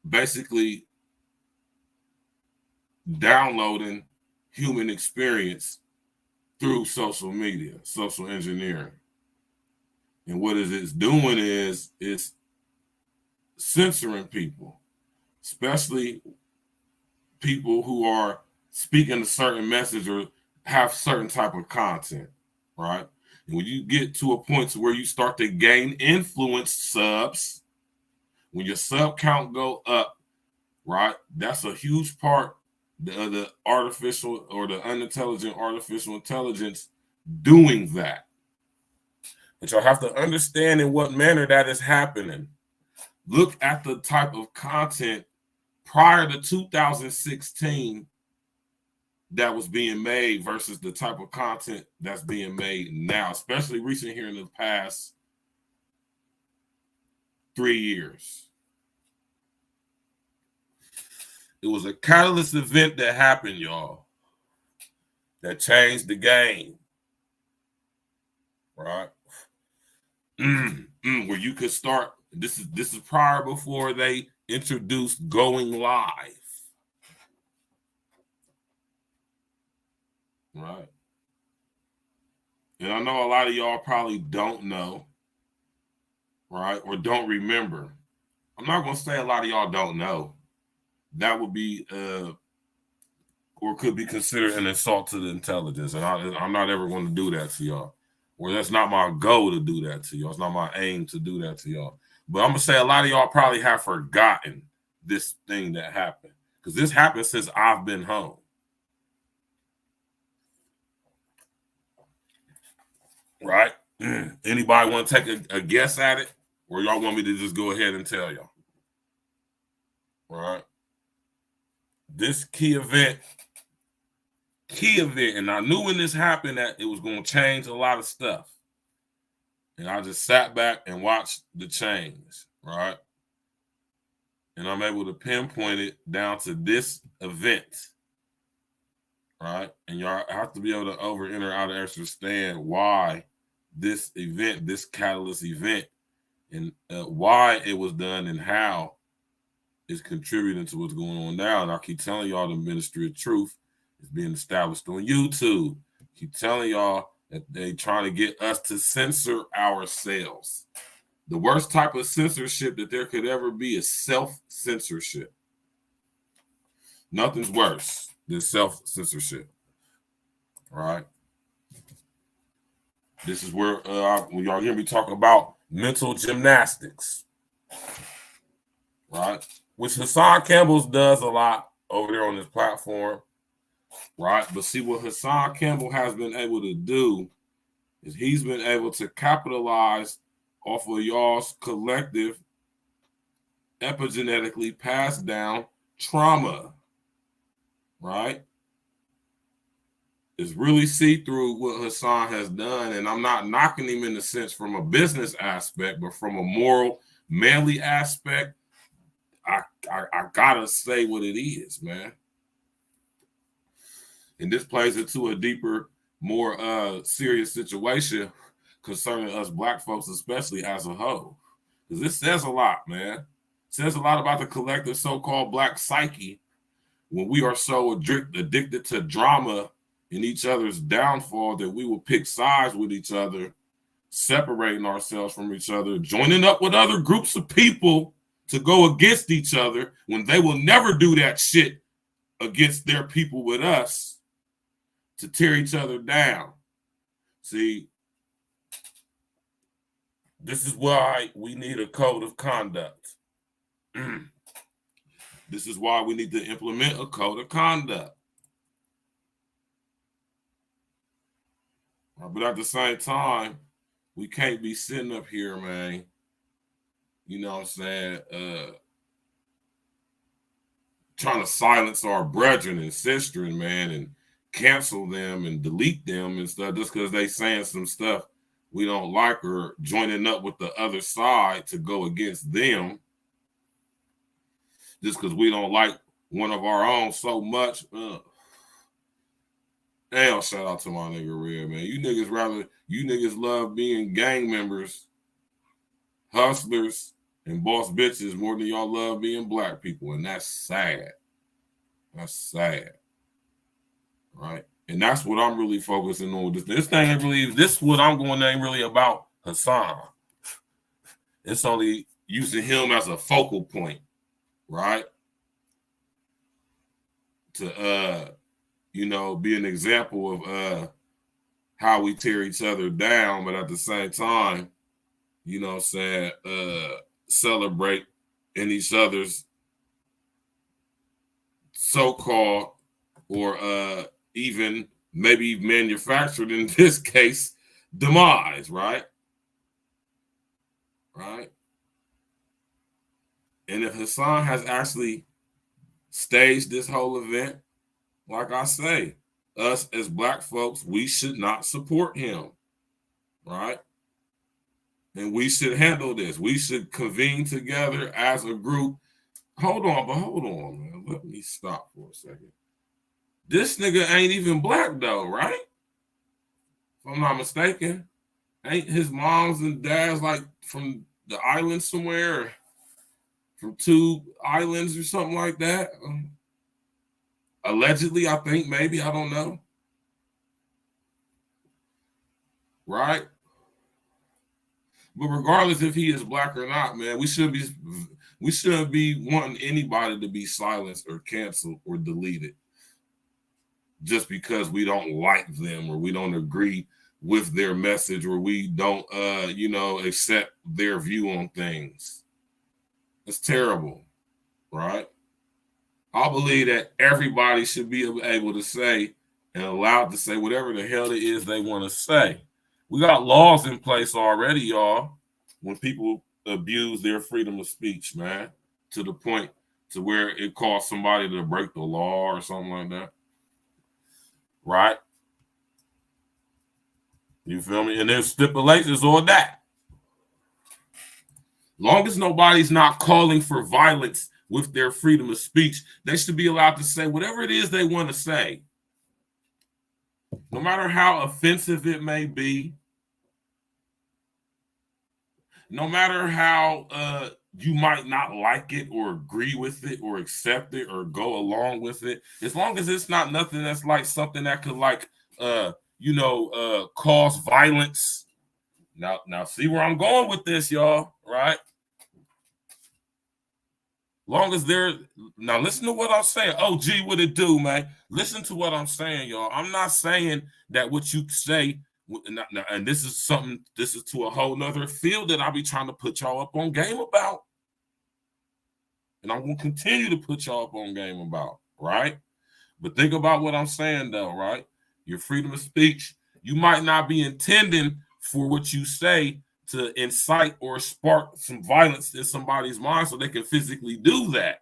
basically downloading human experience through social media, social engineering. And what it's doing is it's censoring people, especially people who are speaking a certain message or have certain type of content, right? And when you get to a point to where you start to gain influence subs, when your sub count go up, right, that's a huge part of the artificial or the unintelligent artificial intelligence doing that. But y'all have to understand in what manner that is happening. Look at the type of content prior to 2016 that was being made versus the type of content that's being made now, especially recent here in the past 3 years. It was a catalyst event that happened, y'all, that changed the game, right? Where you could start, this is prior before they introduced going live. Right. And I know a lot of y'all probably don't know, right, or don't remember. I'm not going to say a lot of y'all don't know. That would be, or could be considered an insult to the intelligence. And I'm not ever going to do that to y'all. Or that's not my goal to do that to y'all. It's not my aim to do that to y'all. But I'm going to say a lot of y'all probably have forgotten this thing that happened. Because this happened since I've been home. Right? Anybody want to take a guess at it? Or y'all want me to just go ahead and tell y'all? Right? This key event, and I knew when this happened that it was going to change a lot of stuff. And I just sat back and watched the change, right? And I'm able to pinpoint it down to this event, right? And y'all have to be able to enter out and understand why this event, this catalyst event, and why it was done and how it's contributing to what's going on now. And I keep telling y'all the ministry of truth is being established on YouTube. Keep telling y'all that they trying to get us to censor ourselves. The worst type of censorship that there could ever be is self-censorship. Nothing's worse than self-censorship, right? This is where when y'all hear me talk about mental gymnastics, right? Which Hassan Campbell does a lot over there on this platform, right? But see, what Hassan Campbell has been able to do is he's been able to capitalize off of y'all's collective epigenetically passed down trauma. right? It's really see-through what Hassan has done, and I'm not knocking him in the sense from a business aspect, but from a moral, manly aspect, I gotta say what it is, man. And this plays into a deeper, more serious situation concerning us black folks, especially as a whole. Because this says a lot, man. It says a lot about the collective so-called black psyche when we are so addicted to drama in each other's downfall that we will pick sides with each other, separating ourselves from each other, joining up with other groups of people to go against each other when they will never do that shit against their people with us to tear each other down. See, this is why we need a code of conduct. This is why we need to implement a code of conduct. But at the same time, we can't be sitting up here, man, you know what I'm saying, trying to silence our brethren and sisters, man, and cancel them and delete them and stuff just because they saying some stuff we don't like or joining up with the other side to go against them just because we don't like one of our own so much. Damn, shout out to my nigga Red, man. You niggas love being gang members, hustlers, and boss bitches more than y'all love being black people, and that's sad. That's sad, right? And that's what I'm really focusing on. This thing ain't really, this what I'm going ain't really about Hassan. It's only using him as a focal point, right? To you know, be an example of how we tear each other down, but at the same time, you know what I'm saying, celebrate in each other's so-called or even maybe manufactured, in this case, demise, right? Right? And if Hassan has actually staged this whole event, like I say, us as black folks, we should not support him, right? And we should handle this. We should convene together as a group. Hold on, man. Let me stop for a second. This nigga ain't even black though, right? If I'm not mistaken. Ain't his moms and dads like from the island somewhere, or from 2 islands or something like that? Allegedly, I think, maybe, I don't know. Right? But regardless if he is black or not, man, we shouldn't be wanting anybody to be silenced or canceled or deleted just because we don't like them or we don't agree with their message or we don't you know, accept their view on things. It's terrible, right? I believe that everybody should be able to say and allowed to say whatever the hell it is they want to say. We got laws in place already, y'all, when people abuse their freedom of speech, man, to the point to where it caused somebody to break the law or something like that. Right? You feel me? And there's stipulations on that. Long as nobody's not calling for violence with their freedom of speech, they should be allowed to say whatever it is they want to say. No matter how offensive it may be, no matter how you might not like it or agree with it or accept it or go along with it, as long as it's not nothing that's like something that could like you know, cause violence. Now see where I'm going with this, y'all, right? Long as they're, now listen to what I'm saying. Oh, gee, what it do, man? Listen to what I'm saying, y'all. I'm not saying that what you say, and this is something, this is to a whole nother field that I'll be trying to put y'all up on game about. And I'm going to continue to put y'all up on game about, right? But think about what I'm saying, though, right? Your freedom of speech, you might not be intending for what you say to incite or spark some violence in somebody's mind so they can physically do that.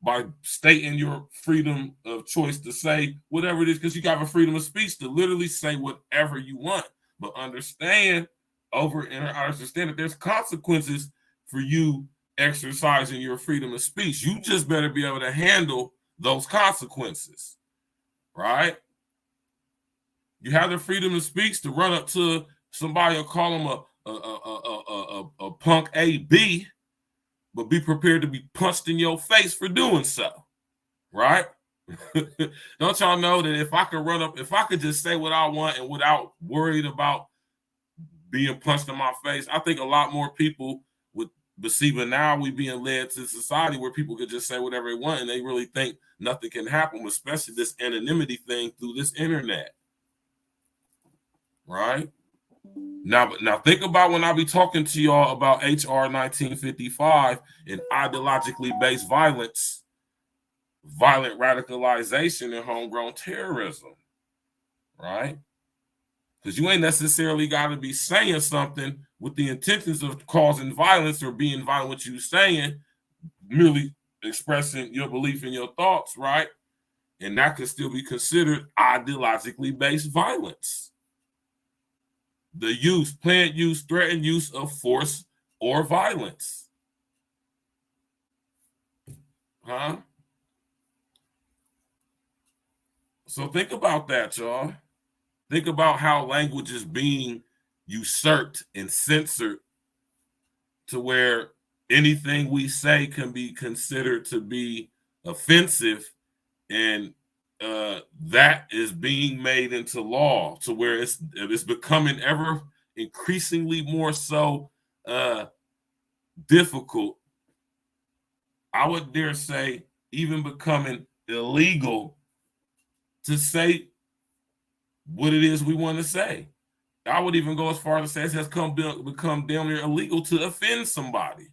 by stating your freedom of choice to say whatever it is, because you got a freedom of speech to literally say whatever you want. But understand that there's consequences for you exercising your freedom of speech. You just better be able to handle those consequences, right? You have the freedom of speech to run up to somebody or call them a punk AB, but be prepared to be punched in your face for doing so, right? Don't y'all know that if I could just say what I want and without worried about being punched in my face, I think a lot more people would. But see, but now we being led to society where people could just say whatever they want and they really think nothing can happen, especially this anonymity thing through this internet, right? Now think about when I be talking to y'all about HR 1955 and ideologically based violence, violent radicalization, and homegrown terrorism, right? Because you ain't necessarily got to be saying something with the intentions of causing violence or being violent what you saying, merely expressing your belief in your thoughts, right? And that could still be considered ideologically based violence. The use, planned use, threatened use of force or violence. Huh? So think about that, y'all. Think about how language is being usurped and censored to where anything we say can be considered to be offensive, and that is being made into law to where it's becoming ever increasingly more so difficult. I would dare say even becoming illegal to say what it is we want to say. I would even go as far as to say it has become damn near illegal to offend somebody.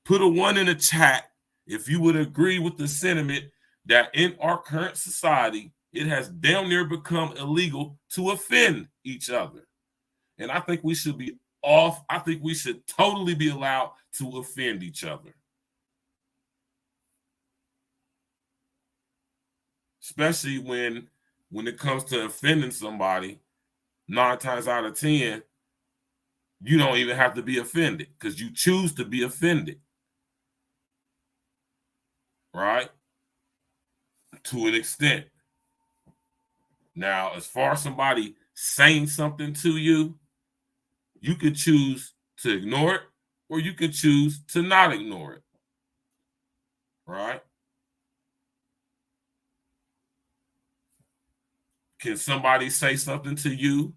Put a 1 in the chat if you would agree with the sentiment that in our current society, it has damn near become illegal to offend each other. And I think we should be off. I think we should totally be allowed to offend each other. Especially when it comes to offending somebody, 9 times out of 10, you don't even have to be offended because you choose to be offended. Right? To an extent. Now, as far as somebody saying something to you, you could choose to ignore it or you could choose to not ignore it. Right? Can somebody say something to you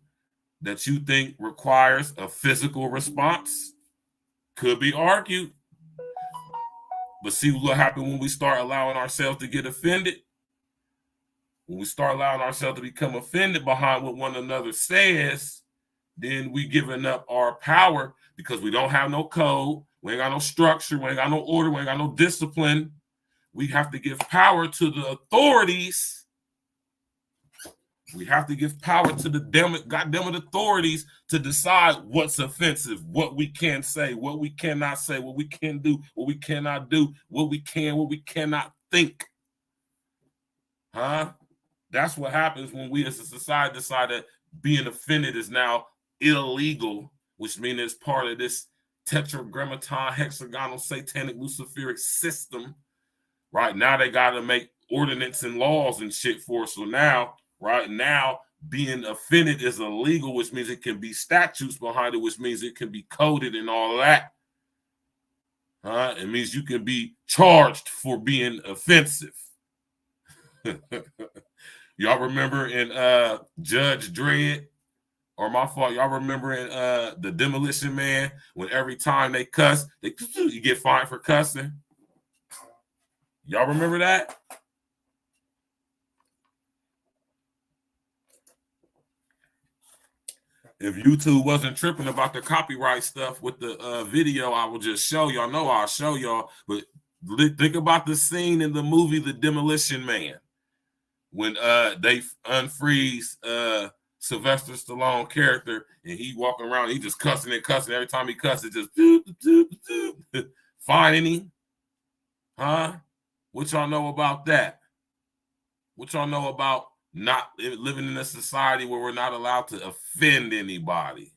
that you think requires a physical response? Could be argued. But see what happens when we start allowing ourselves to get offended? When we start allowing ourselves to become offended behind what one another says, then we giving up our power because we don't have no code, we ain't got no structure, we ain't got no order, we ain't got no discipline. We have to give power to the authorities. We have to give power to the goddamn authorities to decide what's offensive, what we can say, what we cannot say, what we can do, what we cannot do, what we can, what we cannot think. Huh? That's what happens when we as a society decide that being offended is now illegal, which means it's part of this tetragrammaton, hexagonal, satanic, luciferic system. Right now, they got to make ordinance and laws and shit for us. So now, right now, being offended is illegal, which means it can be statutes behind it, which means it can be coded and all of that. It means you can be charged for being offensive. Y'all remember in Judge Dredd, or my fault, y'all remember in the Demolition Man, when every time they cuss, you get fined for cussing? Y'all remember that? If YouTube wasn't tripping about the copyright stuff with the video, I would just show y'all. No, I'll show y'all. But think about the scene in the movie The Demolition Man when they unfreeze Sylvester Stallone character and he walking around, he just cussing and cussing. Every time he cusses, just finding him. Huh? What y'all know about that? What y'all know about not living in a society where we're not allowed to offend anybody?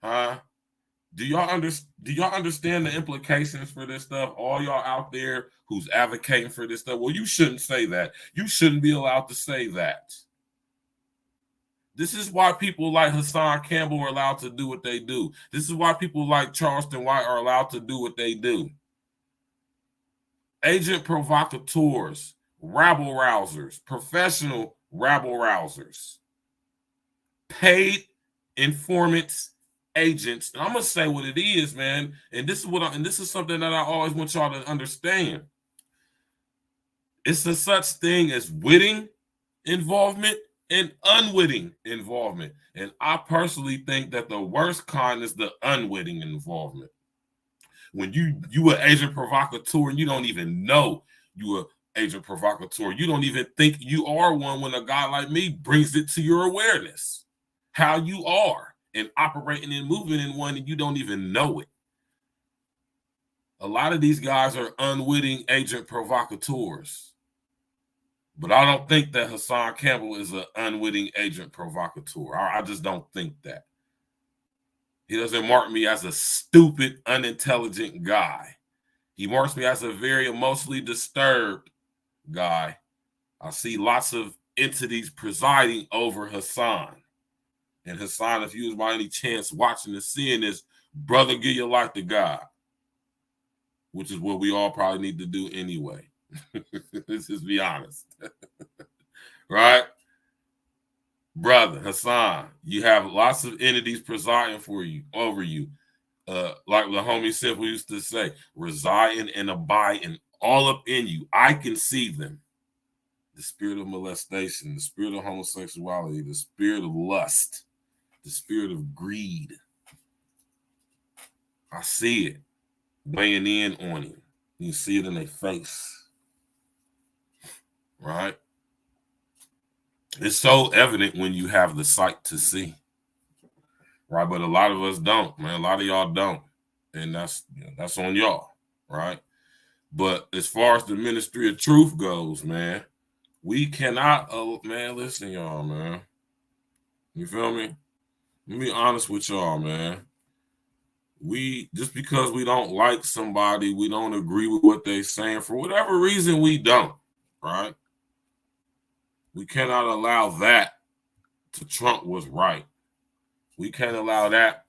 Huh? Do y'all understand the implications for this stuff? All y'all out there who's advocating for this stuff, well, you shouldn't say that. You shouldn't be allowed to say that. This is why people like Hassan Campbell are allowed to do what they do. This is why people like Charleston White are allowed to do what they do. Agent provocateurs, rabble rousers, professional rabble rousers, paid informants, agents. And I'm gonna say what it is, man. And this is something that I always want y'all to understand. It's a such thing as witting involvement and unwitting involvement. And I personally think that the worst kind is the unwitting involvement. When you an agent provocateur and you don't even know you an agent provocateur. You don't even think you are one when a guy like me brings it to your awareness. How you are and operating and moving in one and you don't even know it. A lot of these guys are unwitting agent provocateurs. But I don't think that Hassan Campbell is an unwitting agent provocateur. I just don't think that. He doesn't mark me as a stupid, unintelligent guy. He marks me as a very emotionally disturbed guy. I see lots of entities presiding over Hassan. And Hassan, if you was by any chance watching and seeing this, brother, give your life to God. Which is what we all probably need to do anyway. Let's just be honest. Right? Brother Hassan, you have lots of entities presiding over you. Like the homie Simple used to say, residing and abiding all up in you. I can see them. The spirit of molestation, the spirit of homosexuality, the spirit of lust, the spirit of greed. I see it weighing in on you. You see it in their face. Right? It's so evident when you have the sight to see. Right? But a lot of us don't, man. A lot of y'all don't. And that's on y'all. Right? But as far as the ministry of truth goes, man, we cannot, man, listen, y'all, man. You feel me? Let me be honest with y'all, man. Just because we don't like somebody, we don't agree with what they're saying, for whatever reason we don't, right? We cannot allow that to trump what's right. We can't allow that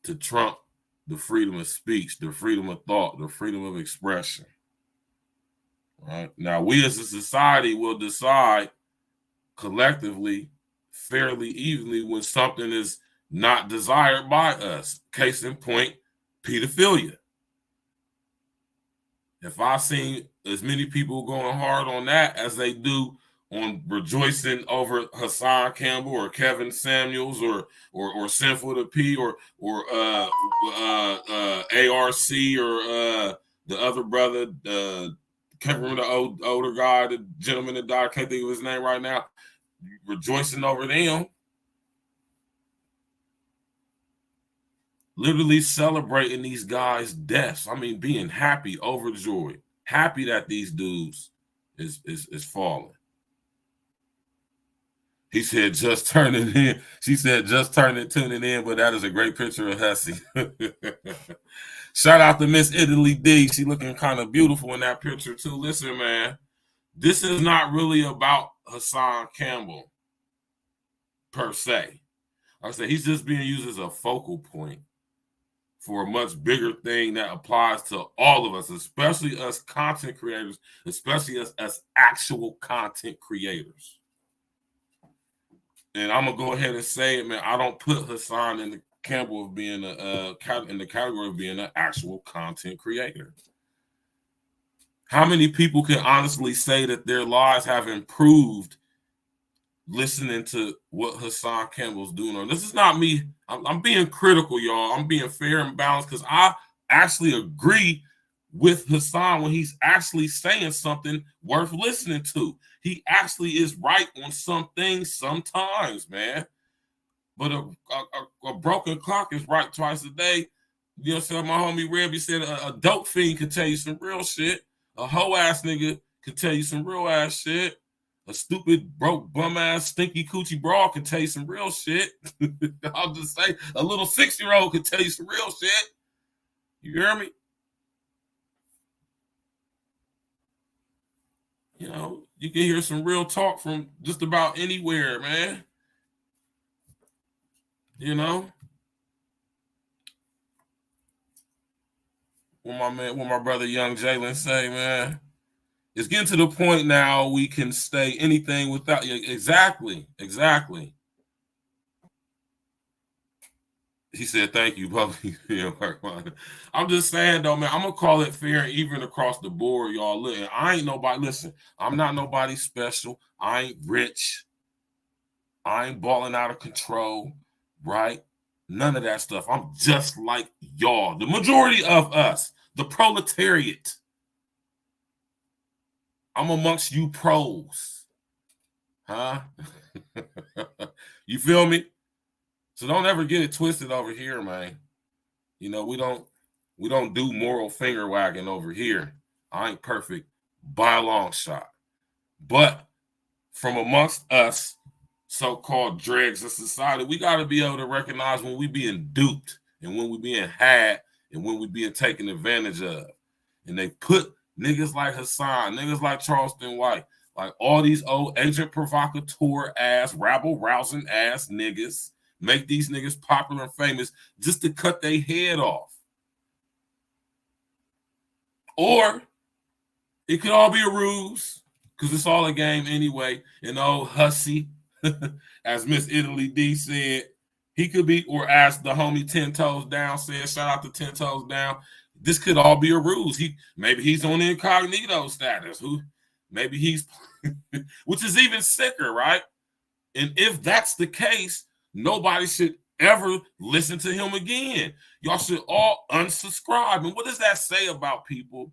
to trump the freedom of speech, the freedom of thought, the freedom of expression. Right? Now, we as a society will decide collectively, fairly evenly, when something is not desired by us. Case in point, pedophilia. If I see as many people going hard on that as they do on rejoicing over Hassan Campbell or Kevin Samuels or Sinful to P or ARC or the other brother, can't remember the older guy, the gentleman that died, I can't think of his name right now, rejoicing over them. Literally celebrating these guys' deaths. I mean, being happy, overjoyed, happy that these dudes is falling. He said, just turning in. She said, just tuning in, but that is a great picture of Hussy. Shout out to Miss Italy D. She looking kind of beautiful in that picture too. Listen, man, this is not really about Hassan Campbell per se. Like I said, he's just being used as a focal point for a much bigger thing that applies to all of us, especially us content creators, especially us as actual content creators. And I'm gonna go ahead and say it, man. I don't put Hassan in the Campbell of being in the category of being an actual content creator. How many people can honestly say that their lives have improved listening to what Hassan Campbell's doing? This is not me. I'm being critical, y'all. I'm being fair and balanced because I actually agree with Hassan when he's actually saying something worth listening to. He actually is right on some things sometimes, man. But a broken clock is right twice a day. You know what I'm saying? My homie Rebby said a dope fiend could tell you some real shit. A hoe ass nigga could tell you some real ass shit. A stupid, broke, bum ass, stinky coochie broad can tell you some real shit. I'll just say a little 6-year-old could tell you some real shit. You hear me? You know, you can hear some real talk from just about anywhere, man. You know? What my brother Young Jalen say, man, it's getting to the point now we can say anything without you. Exactly. He said, thank you, Bubby. I'm just saying, though, man, I'm going to call it fair and even across the board, y'all. Look, I ain't nobody. Listen, I'm not nobody special. I ain't rich. I ain't balling out of control, right? None of that stuff. I'm just like y'all. The majority of us, the proletariat. I'm amongst you pros. Huh? You feel me? So don't ever get it twisted over here, man. You know, we don't do moral finger wagging over here. I ain't perfect by a long shot. But from amongst us so-called dregs of society, we got to be able to recognize when we being duped and when we being had and when we being taken advantage of. And they put niggas like Hassan, niggas like Charleston White, like all these old agent provocateur ass, rabble rousing ass niggas, make these niggas popular and famous just to cut their head off. Or it could all be a ruse because it's all a game anyway. And old Hussy, as Miss Italy D said, he could be, or as the homie 10 Toes Down said, shout out to 10 Toes Down, this could all be a ruse. Maybe he's on incognito status. Maybe he's, which is even sicker, right? And if that's the case, nobody should ever listen to him again. Y'all should all unsubscribe. And what does that say about people,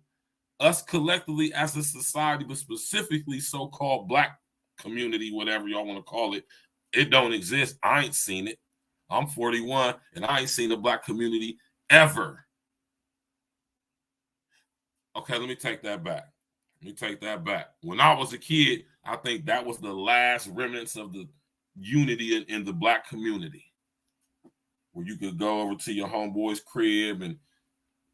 us collectively as a society, but specifically so-called black community, whatever y'all want to call it? It don't exist. I ain't seen it. I'm 41, and I ain't seen the black community ever. Okay, let me take that back. When I was a kid, I think that was the last remnants of the unity in the black community, where you could go over to your homeboy's crib and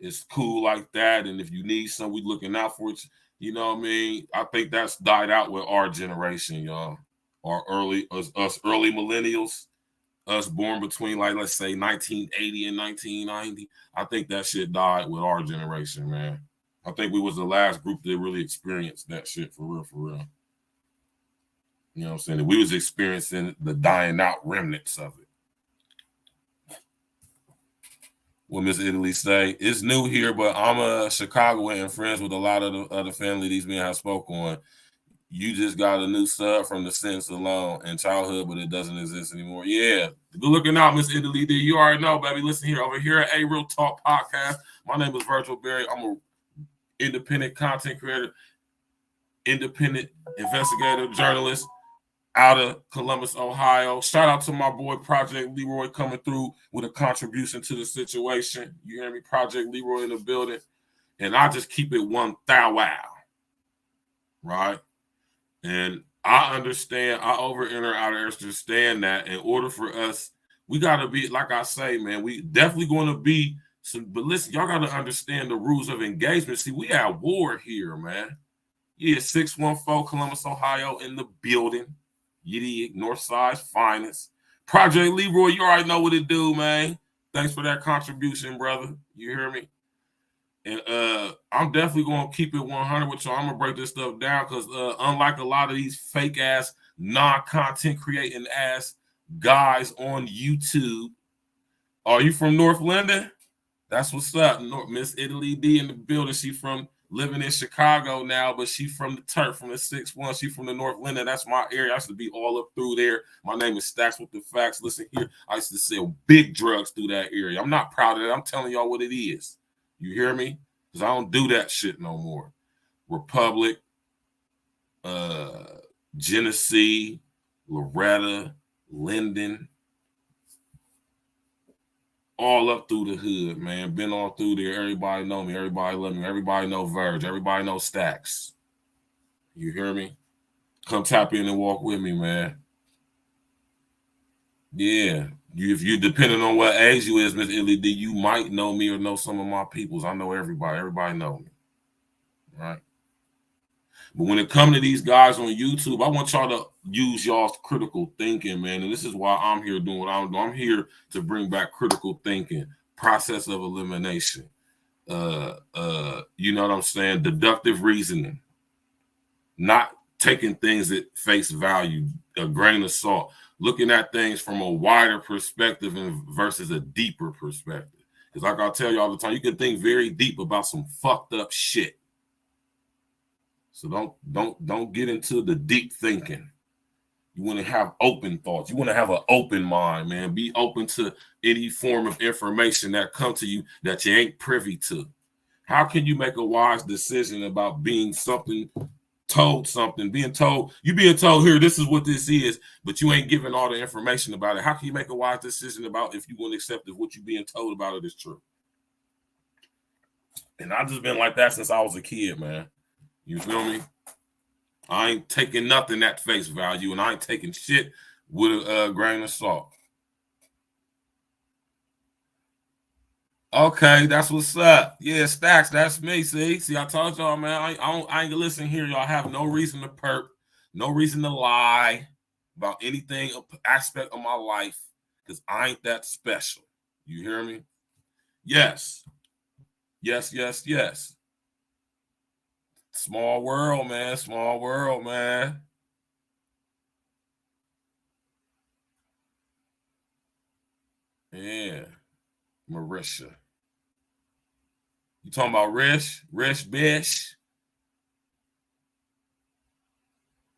it's cool like that. And if you need something, we looking out for it. You know what I mean? I think that's died out with our generation, y'all. Us early millennials, us born between, like, let's say 1980 and 1990. I think that shit died with our generation, man. I think we was the last group that really experienced that shit for real, for real. You know what I'm saying? We was experiencing the dying out remnants of it. What Miss Italy say, it's new here, but I'm a Chicagoan and friends with a lot of the other family these men have spoke on. You just got a new sub from the sentence alone and childhood, but it doesn't exist anymore. Yeah, good looking out, Miss Italy. You already know, baby. Listen here, over here at A Real Talk Podcast. My name is Virgil Berry. I'm a independent content creator, independent investigator, journalist out of Columbus, Ohio. Shout out to my boy Project Leroy coming through with a contribution to the situation. You hear me? Project Leroy in the building. And I just keep it 1,000, right? And I understand, I over-enter, out-understand that in order for us, we got to be, like I say, man, we definitely going to be but listen, y'all got to understand the rules of engagement. See, we at war here, man. Yeah, 614 Columbus, Ohio in the building. Yiddy, Northside's finest. Project Leroy, you already know what it do, man. Thanks for that contribution, brother. You hear me? And I'm definitely going to keep it 100 with y'all. I'm going to break this stuff down because unlike a lot of these fake-ass, non-content creating ass guys on YouTube, are you from North Linden? That's what's up. Miss Italy D in the building. She from living in Chicago now, but she from the turf, from the 6-1. She from the North Linden. That's my area. I used to be all up through there. My name is Stacks with the Facts. Listen here. I used to sell big drugs through that area. I'm not proud of that. I'm telling y'all what it is. You hear me? Because I don't do that shit no more. Republic, Genesee, Loretta, Linden, all up through the hood, man. Been all through there. Everybody know me. Everybody love me. Everybody know Virgil. Everybody know Stacks. You hear me? Come tap in and walk with me, man. Yeah. If you're depending on what age you is, Miss LED, you might know me or know some of my peoples. I know everybody. Everybody know me. Right? But when it comes to these guys on YouTube, I want y'all to use y'all's critical thinking, man. And this is why I'm here doing what I'm doing. I'm here to bring back critical thinking, process of elimination. You know what I'm saying? Deductive reasoning. Not taking things at face value, a grain of salt. Looking at things from a wider perspective and versus a deeper perspective. Because like I tell you all the time, you can think very deep about some fucked up shit. So don't get into the deep thinking. You want to have open thoughts. You want to have an open mind, man. Be open to any form of information that comes to you that you ain't privy to. How can you make a wise decision about being told you being told here, this is what this is, but you ain't giving all the information about it? How can you make a wise decision about if you want to accept if what you being told about it is true? And I've just been like that since I was a kid, man. You feel me? I ain't taking nothing at face value, and I ain't taking shit with a grain of salt. Okay, that's what's up. Yeah, Stacks, that's me. See, I told y'all, man. I ain't gonna listen here. Y'all have no reason to perp, no reason to lie about anything aspect of my life, because I ain't that special. You hear me? Yes. Small world, man. Small world, man. Yeah. Marisha. You talking about Rish Bish?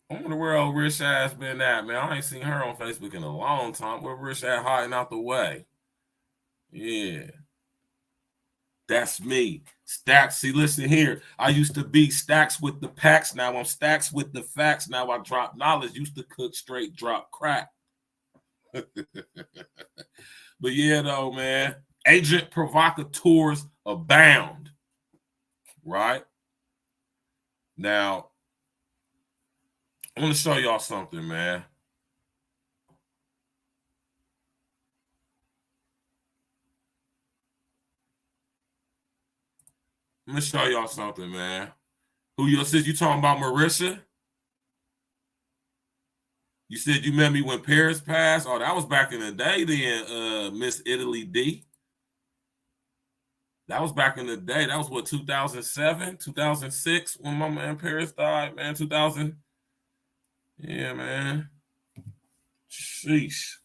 I wonder where old Rish ass been at, man. I ain't seen her on Facebook in a long time. Where Rish at hiding out the way? Yeah. That's me. Stacks. See, listen here. I used to be Stacks with the packs. Now I'm Stacks with the facts. Now I drop knowledge. Used to cook straight, drop crack. But yeah, though, man. Agent provocateurs abound. Right? Now, I want to show y'all something, man. Let me show y'all something, man. Who you said you talking about, Marisha? You said you met me when Paris passed? Oh, that was back in the day then, Miss Italy D. That was back in the day. That was what, 2007, 2006 when my man Paris died, man. 2000. Yeah, man. Sheesh.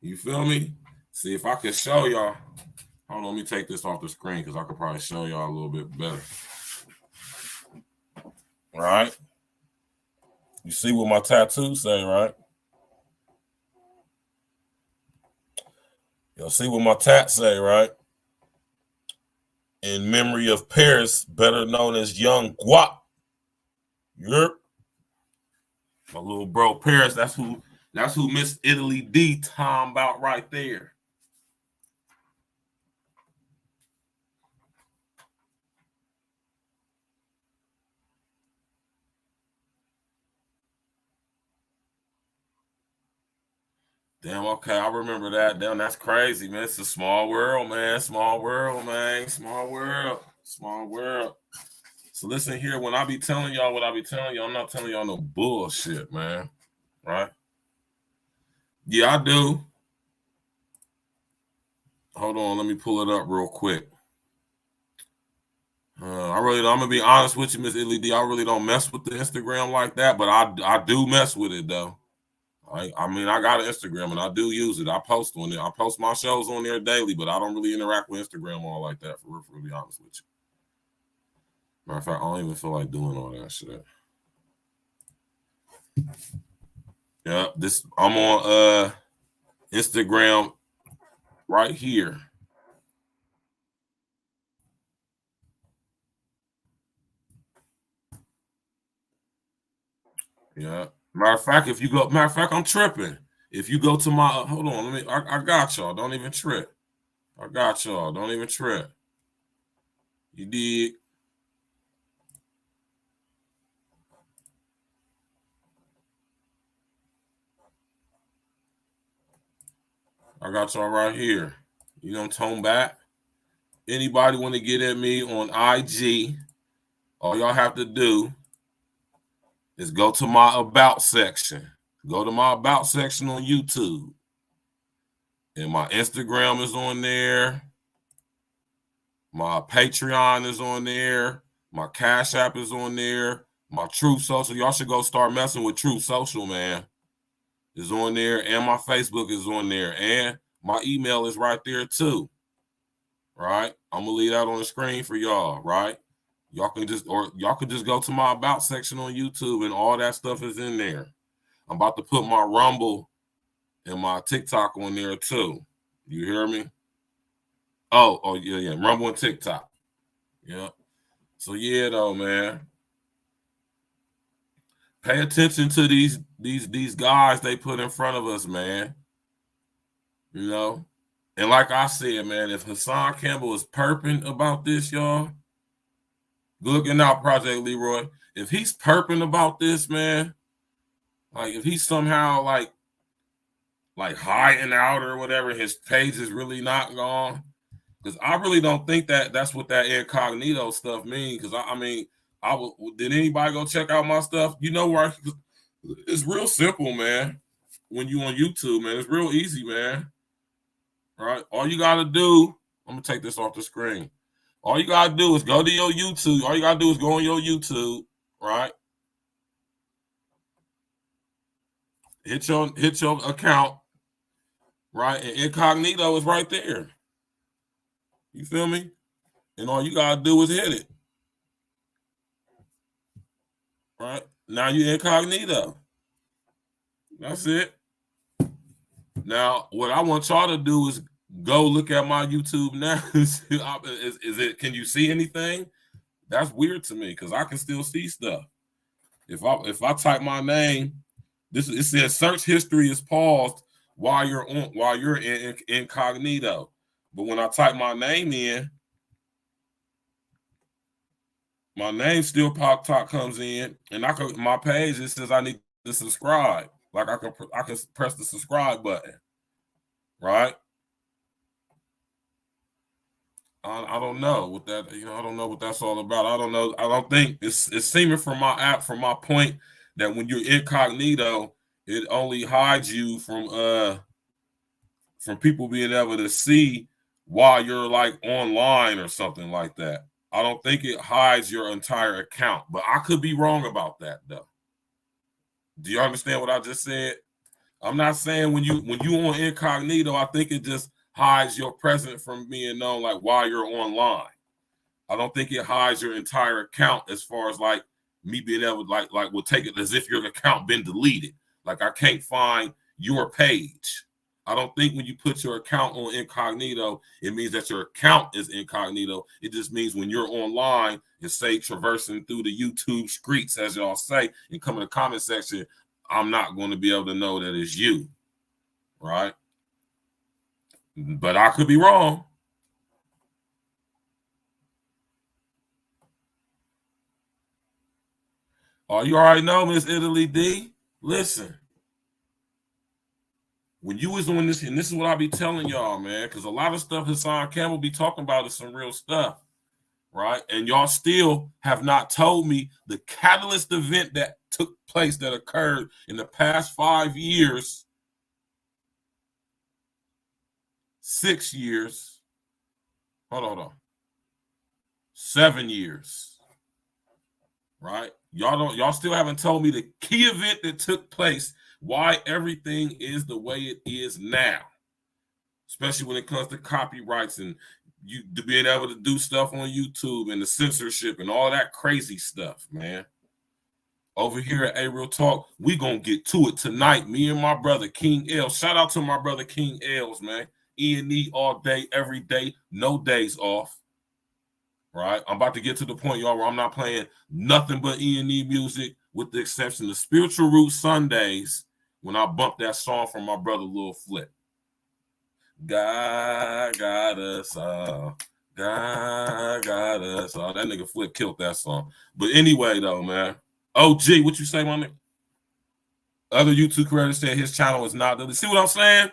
You feel me? See if I can show y'all. Hold on, let me take this off the screen because I could probably show y'all a little bit better. All right. You see what my tattoos say, right? You'll see what my tat say, right? In memory of Paris, better known as Young Guap. Yep. My little bro Paris, that's who Miss Italy D talking about right there. Damn, okay, I remember that. Damn, that's crazy, man. It's a small world, man. Small world, man. Small world. Small world. So listen here, when I be telling y'all what I be telling y'all, I'm not telling y'all no bullshit, man. Right? Yeah, I do. Hold on, let me pull it up real quick. I'm gonna be honest with you, Miss LED. I really don't mess with the Instagram like that, but I do mess with it though. I mean, I got an Instagram and I do use it. I post on it. I post my shows on there daily, but I don't really interact with Instagram all like that, for to be honest with you. Matter of fact, I don't even feel like doing all that shit. Yeah, I'm on Instagram right here. Yeah. Matter of fact, I'm tripping. If you go to my, hold on, I got y'all. Don't even trip. I got y'all. Don't even trip. You dig? I got y'all right here. You know, tone back. Anybody want to get at me on IG, all y'all have to do is go to my about section. Go to my about section on YouTube. And my Instagram is on there. My Patreon is on there. My Cash App is on there. My Truth Social. Y'all should go start messing with Truth Social, man. Is on there. And my Facebook is on there. And my email is right there too. Right? I'm gonna leave that on the screen for y'all, right? Y'all can just go to my about section on YouTube and all that stuff is in there. I'm about to put my Rumble and my TikTok on there too. You hear me? Oh yeah, Rumble and TikTok. Yeah. So yeah, though, man. Pay attention to these guys they put in front of us, man. You know? And like I said, man, if Hassan Campbell is perping about this, y'all, looking out, Project Leroy. If he's perping about this, man, like if he's somehow like hiding out or whatever, his page is really not gone. Because I really don't think that's what that incognito stuff means. Because I mean, did anybody go check out my stuff? You know where? It's real simple, man. When you on YouTube, man, it's real easy, man. All right, all you gotta do. I'm gonna take this off the screen. All you gotta do is go to your YouTube. All you gotta do is go on your YouTube, right? Hit your account, right? And incognito is right there. You feel me? And all you gotta do is hit it. Right? Now you incognito. That's it. Now, what I want y'all to do is go look at my YouTube now. Is it? Can you see anything? That's weird to me because I can still see stuff. If I type my name, it says search history is paused while you're in incognito. But when I type my name in, my name still comes in, and my page it says I need to subscribe. Like I can press the subscribe button, right? I don't know what that I don't know what that's all about. I don't know. I don't think it's seeming from my point that when you're incognito, it only hides you from people being able to see while you're like online or something like that. I don't think it hides your entire account, but I could be wrong about that though. Do you understand what I just said? I'm not saying when you on incognito, I think it just hides your presence from being known like while you're online. I don't think it hides your entire account as far as like me being able to like we'll take it as if your account been deleted. Like I can't find your page. I don't think when you put your account on incognito, it means that your account is incognito. It just means when you're online and say traversing through the YouTube streets, as y'all say, and come in the comment section, I'm not going to be able to know that it's you, right? But I could be wrong. Oh, you already know, Miss Italy D. Listen. When you was on this, and this is what I be telling y'all, man, because a lot of stuff Hassan Campbell be talking about is some real stuff, right? And y'all still have not told me the catalyst event that took place, that occurred in the past 5 years, 6 years, hold on, 7 years, right? Y'all still haven't told me the key event that took place, why everything is the way it is now, especially when it comes to copyrights and you being able to do stuff on YouTube and the censorship and all that crazy stuff, man. Over here at A Real Talk, we gonna get to it tonight. Me and my brother King L. Shout out to my brother King L's, man. E&E all day, every day, no days off. Right? I'm about to get to the point, y'all, where I'm not playing nothing but E&E music, with the exception of Spiritual Roots Sundays, when I bumped that song from my brother Lil Flip. God got us all. God got us all. That nigga Flip killed that song. But anyway, though, man. OG, what you say, my nigga? Other YouTube creators said his channel is not. See what I'm saying?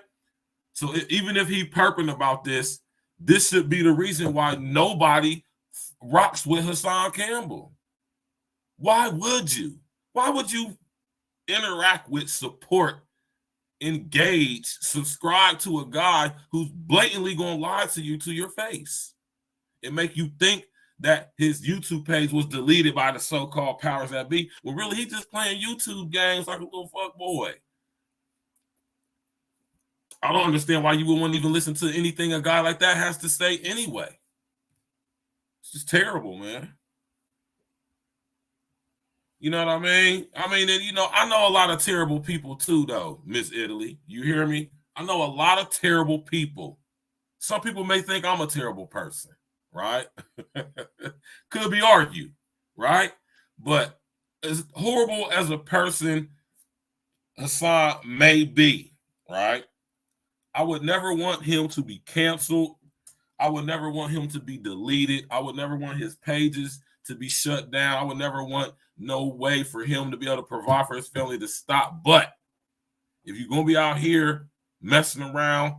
So even if he perping about this, this should be the reason why nobody rocks with Hassan Campbell. Why would you? Why would you interact with, support, engage, subscribe to a guy who's blatantly going to lie to you to your face and make you think that his YouTube page was deleted by the so-called powers that be, when really he's just playing YouTube games like a little fuck boy? I don't understand why you would want to even listen to anything a guy like that has to say anyway. It's just terrible, man. You know what I mean? And, you know, I know a lot of terrible people too, though, Miss Italy. You hear me? I know a lot of terrible people. Some people may think I'm a terrible person, right? Could be argued, right? But as horrible as a person Hassan may be, right? I would never want him to be canceled. I would never want him to be deleted. I would never want his pages to be shut down. I would never want no way for him to be able to provide for his family to stop. But if you're going to be out here messing around,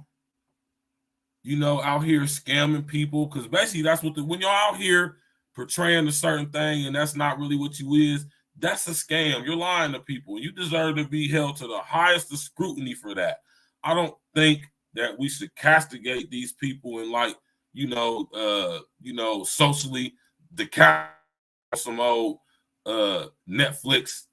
you know, out here scamming people, because basically that's what when you're out here portraying a certain thing and that's not really what you is, that's a scam. You're lying to people. You deserve to be held to the highest of scrutiny for that. I don't think that we should castigate these people and, like, socially decap some old Netflix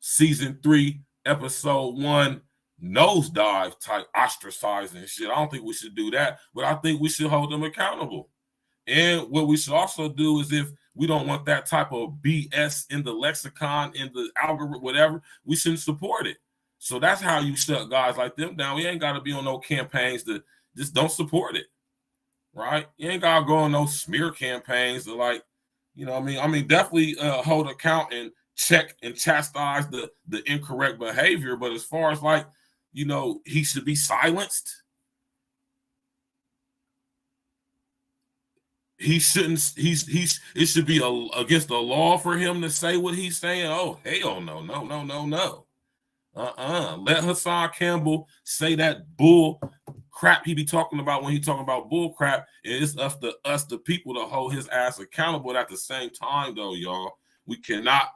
season 3 episode 1 nosedive type ostracizing shit. I don't think we should do that, but I think we should hold them accountable. And what we should also do is, if we don't want that type of BS in the lexicon, in the algorithm, whatever, we shouldn't support it. So that's how you shut guys like them down. We ain't got to be on no campaigns to just don't support it, right? You ain't got to go on no smear campaigns to, like, you know what I mean? Definitely hold account and check and chastise the incorrect behavior. But as far as, like, you know, he should be silenced. He shouldn't. It should be against the law for him to say what he's saying. Oh, hell no. Let Hassan Campbell say that bull crap he be talking about when he talking about bull crap. And it's us the people, to hold his ass accountable. But at the same time, though, y'all, we cannot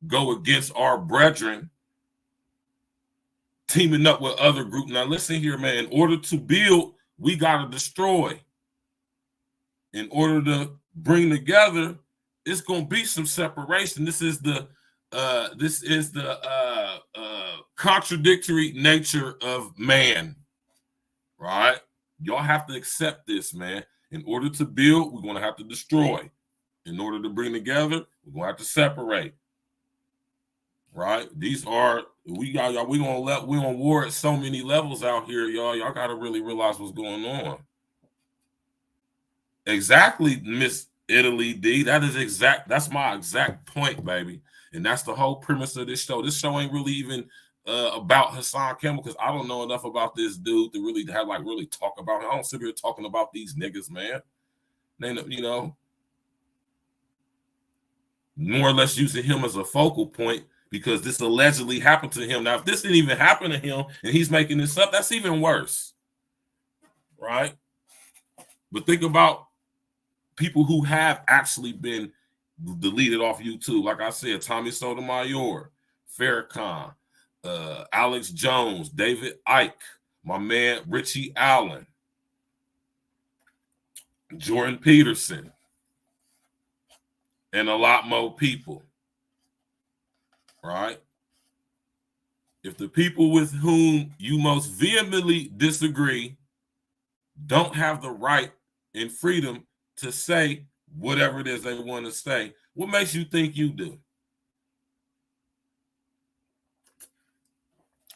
go against our brethren teaming up with other groups. Now, listen here, man. In order to build, we got to destroy. In order to bring together, it's going to be some separation. This is the contradictory nature of man, right? Y'all have to accept this, man. In order to build, we're going to have to destroy. In order to bring together, we're going to have to separate, right? These are, we're on war at so many levels out here, y'all. Y'all got to really realize what's going on. Exactly, Miss Italy D. That's my exact point, baby. And that's the whole premise of this show. This show ain't really even about Hassan Campbell, because I don't know enough about this dude to really have, like, really talk about him. I don't sit here talking about these niggas, man. They, you know, more or less using him as a focal point because this allegedly happened to him. Now, if this didn't even happen to him and he's making this up, that's even worse, right? But think about people who have actually been deleted off YouTube. Like I said, Tommy Sotomayor, Farrakhan, Alex Jones, David Icke, my man Richie Allen, Jordan Peterson, and a lot more people, right? If the people with whom you most vehemently disagree don't have the right and freedom to say whatever it is they want to say, what makes you think you do?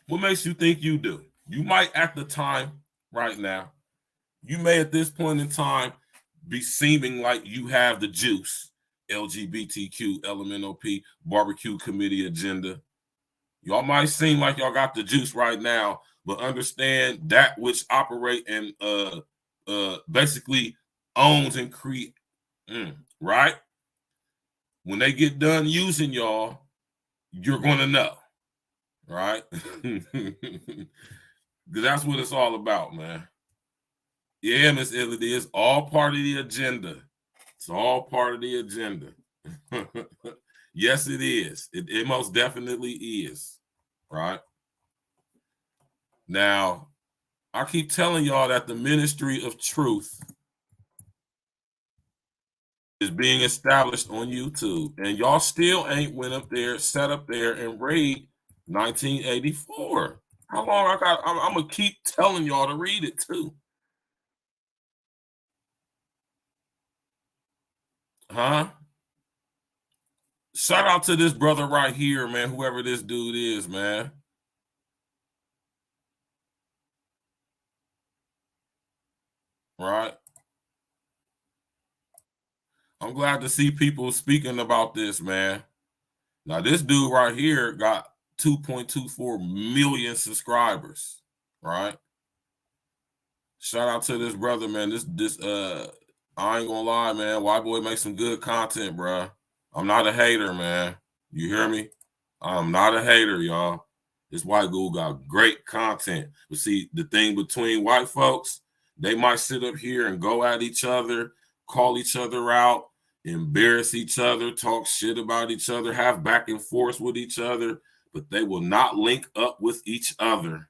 What makes you think you do? You might, at the time, right now, you may at this point in time be seeming like you have the juice, LGBTQ, LMNOP, barbecue committee agenda, Y'all might seem like y'all got the juice right now, but understand that which operate and basically owns and create, right? When they get done using y'all, you're gonna know, right? That's what it's all about, man. Yeah, Miss Italy, it's all part of the agenda. It's all part of the agenda. Yes, it is. It most definitely is, right? Now, I keep telling y'all that the ministry of truth is being established on YouTube, and y'all still ain't went up there, sat up there, and read 1984. How long I got? I'm gonna keep telling y'all to read it too. Huh? Shout out to this brother right here, man, whoever this dude is, man. Right? I'm glad to see people speaking about this, man. Now, this dude right here got 2.24 million subscribers, right? Shout out to this brother, man. This I ain't gonna lie, man. White boy makes some good content, bro. I'm not a hater, man. You hear me? I'm not a hater, y'all. This white dude got great content. But see, the thing between white folks, they might sit up here and go at each other, call each other out, embarrass each other, talk shit about each other, have back and forth with each other, but they will not link up with each other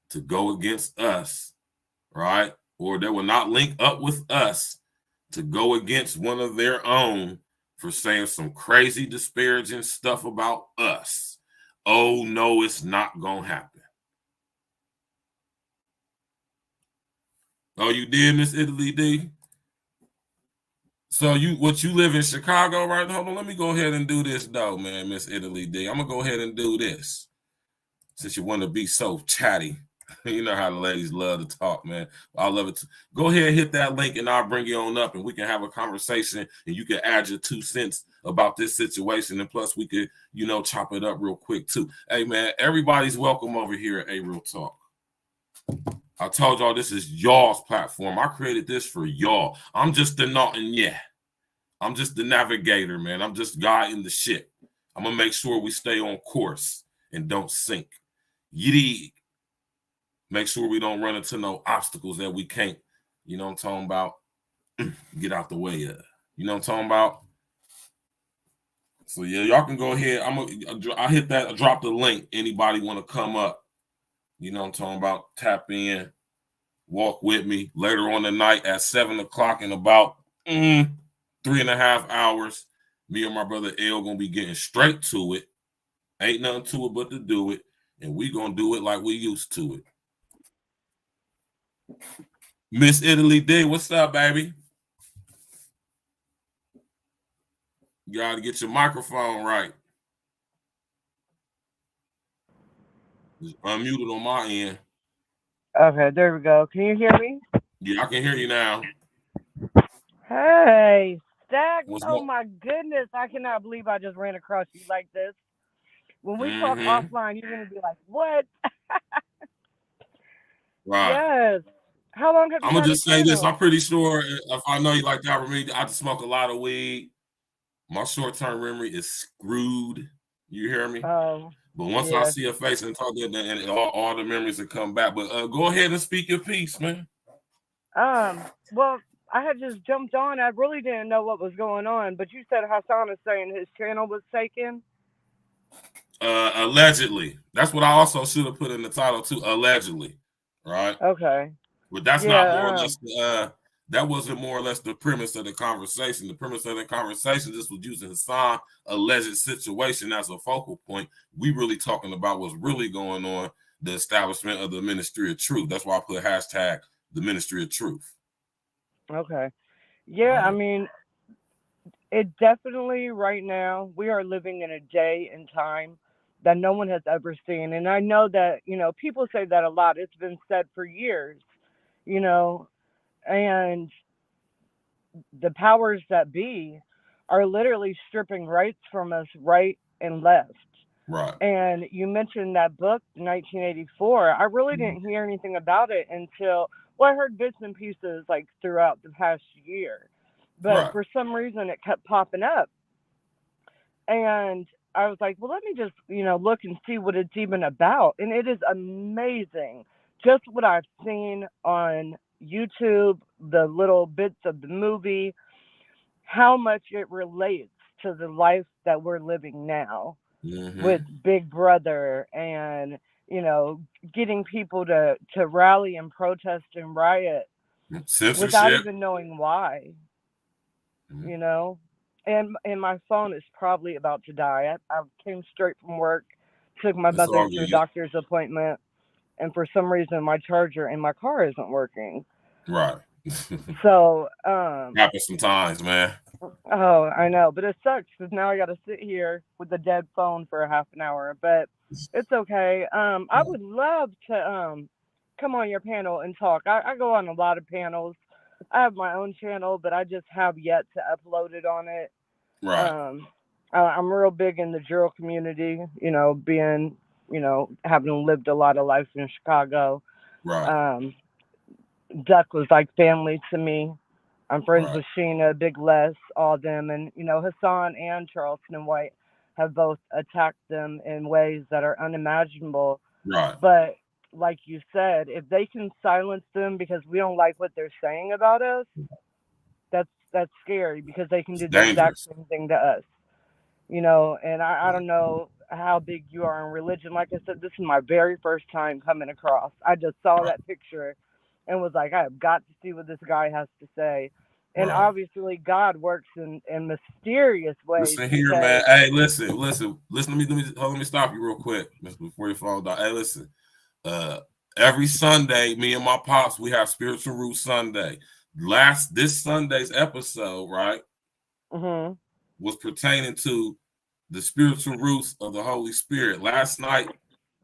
to go against us, right? Or they will not link up with us to go against one of their own for saying some crazy disparaging stuff about us. Oh, no, it's not going to happen. Oh, you did, Miss Italy D? So you live in Chicago, right? Hold on, let me go ahead and do this, though, man, Miss Italy D. I'm going to go ahead and do this since you want to be so chatty. You know how the ladies love to talk, man. I love it too. Go ahead and hit that link and I'll bring you on up and we can have a conversation and you can add your 2 cents about this situation. And plus we could, chop it up real quick too. Hey, man, everybody's welcome over here at A Real Talk. I told y'all this is y'all's platform. I created this for y'all. I'm just the I'm just the navigator, man. I'm just guiding the ship. I'm going to make sure we stay on course and don't sink. Yee. Make sure we don't run into no obstacles that we can't, you know what I'm talking about, get out the way of. You know what I'm talking about? So, yeah, y'all can go ahead. I hit that, I drop the link. Anybody want to come up, you know what I'm talking about, tap in, walk with me later on tonight at 7 o'clock in about 3.5 hours. Me and my brother L going to be getting straight to it. Ain't nothing to it but to do it. And we going to do it like we used to it. Miss Italy D, what's up, baby? You got to get your microphone right. It's unmuted on my end. Okay, there we go. Can you hear me? Yeah, I can hear you now. Hey, Stack. Oh, my goodness. I cannot believe I just ran across you like this. When we talk offline, you're going to be like, what? Right. Yes. How long have you I'm going to just say this. I'm pretty sure if I know you like that with me, I just smoke a lot of weed. My short-term memory is screwed. You hear me? Oh. But once I see a face and talk, and all the memories will come back. But go ahead and speak your piece, man. Well, I had just jumped on. I really didn't know what was going on. But you said Hassan is saying his channel was taken? Allegedly. That's what I also should have put in the title, too. Allegedly. Right? Okay. But that's not more or less that wasn't more or less the premise of the conversation. The premise of the conversation, this was using Hassan alleged situation as a focal point. We really talking about what's really going on, the establishment of the Ministry of Truth. That's why I put hashtag the Ministry of Truth. Okay. Yeah, I mean, it definitely right now, we are living in a day and time that no one has ever seen. And I know that, people say that a lot. It's been said for years, and the powers that be are literally stripping rights from us right and left. Right. And you mentioned that book, 1984. I really didn't hear anything about it until, well, I heard bits and pieces like throughout the past year, but for some reason it kept popping up. And I was like, well, let me just, look and see what it's even about. And it is amazing. Just what I've seen on YouTube, the little bits of the movie, how much it relates to the life that we're living now with Big Brother and, getting people to rally and protest and riot without even knowing why, And my phone is probably about to die. I came straight from work, took my mother to a doctor's appointment, and for some reason my charger in my car isn't working. Right. So happens sometimes, man. Oh, I know, but it sucks because now I got to sit here with a dead phone for a half an hour. But it's okay. I would love to come on your panel and talk. I go on a lot of panels. I have my own channel, but I just have yet to upload it on it. Right. I'm real big in the drill community. Being having lived a lot of life in Chicago. Right. Duck was like family to me. I'm friends with Sheena, Big Les, all them, and Hassan and Charleston and White have both attacked them in ways that are unimaginable. Right. But like you said, if they can silence them because we don't like what they're saying about us, that's scary because they can do the exact same thing to us. And I don't know how big you are in religion. Like I said, this is my very first time coming across. I just saw that picture and was like, I have got to see what this guy has to say. And obviously God works in mysterious ways. Listen here, man. Hey, listen. Let me stop you real quick before you fall down. Hey, listen. Every Sunday, me and my pops, we have Spiritual Roots Sunday. This Sunday's episode, right, was pertaining to the spiritual roots of the Holy Spirit. Last night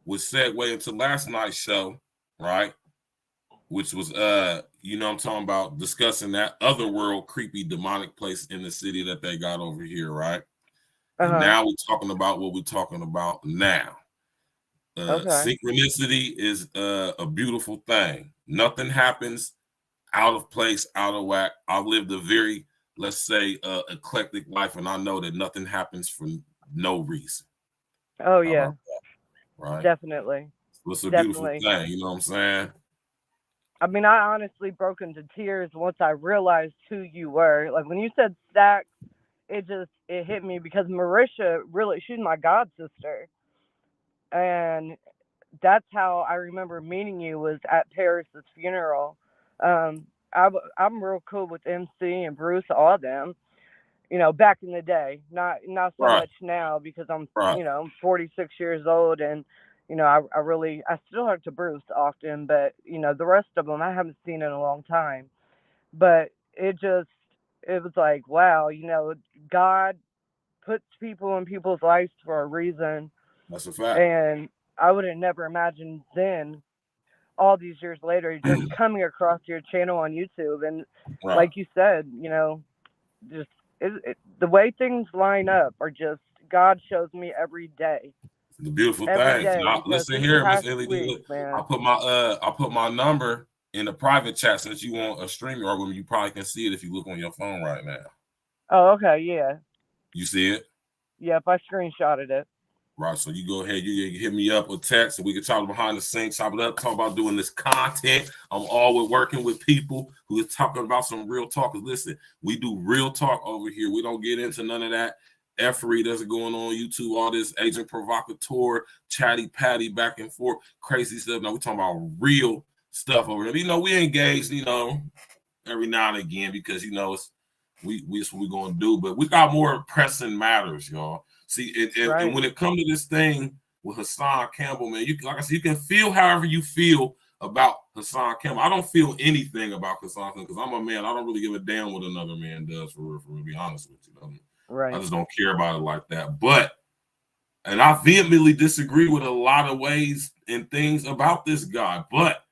was segue into last night's show, right? Which was I'm talking about, discussing that other world creepy demonic place in the city that they got over here, right? And now we're talking about what we're talking about now. Synchronicity is a beautiful thing. Nothing happens out of place, out of whack. I've lived a very, let's say, eclectic life, and I know that nothing happens for no reason. Oh yeah, right? Definitely. It's a beautiful thing. You know what I'm saying? I mean, I honestly broke into tears once I realized who you were. Like when you said Stacks, it hit me because Marisha, really, she's my god sister, and that's how I remember meeting you, was at Paris's funeral. I'm real cool with MC and Bruce, all of them. Back in the day, not so much now because I'm 46 years old, and I still talk to Bruce often, but the rest of them I haven't seen in a long time. But it was like, wow, God puts people in people's lives for a reason. That's a fact. And I would have never imagined then, all these years later, just coming across your channel on YouTube, and like you said, just the way things line up are just, God shows me every day. The beautiful thing. Listen here, Miss LED. I put my number in the private chat since you want a streaming, or you probably can see it if you look on your phone right now. Oh, okay, yeah. You see it? Yeah, if I screenshotted it. Right, so you go ahead, you hit me up with text, and we can talk behind the scenes, chop it up, talk about doing this content. I'm always working with people who are talking about some real talk. Listen, we do real talk over here. We don't get into none of that effery that's going on YouTube, all this agent provocateur, chatty patty, back and forth, crazy stuff. No, we're talking about real stuff over here. We engage, every now and again, because it's what we're gonna do, but we got more pressing matters, y'all. See, and when it comes to this thing with Hassan Campbell, man, like I said, you can feel however you feel about Hassan Campbell. I don't feel anything about Hassan Campbell because I'm a man. I don't really give a damn what another man does, for real, to be honest with you. I just don't care about it like that. And I vehemently disagree with a lot of ways and things about this guy. But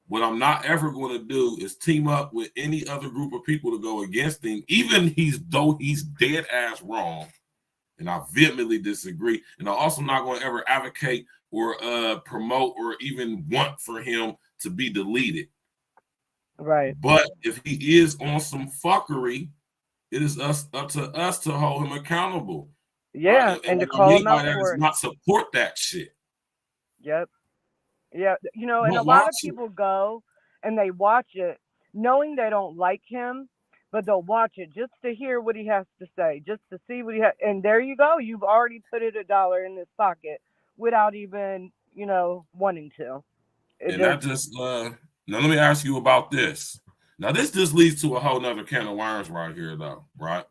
what I'm not ever going to do is team up with any other group of people to go against him, even though he's dead ass wrong. and I vehemently disagree. And I'm also not going to ever advocate or promote or even want for him to be deleted. Right. But if he is on some fuckery, it is up to us to hold him accountable. Yeah, and to call him out for it. Not support that shit. Yep. Yeah, you know, and a lot of people go and they watch it knowing they don't like him, but they'll watch it just to hear what he has to say, just to see what he has. And there you go. You've already put it $1 in his pocket without even, you know, wanting to. Now let me ask you about this. Now this just leads to a whole nother can of worms right here, though, right?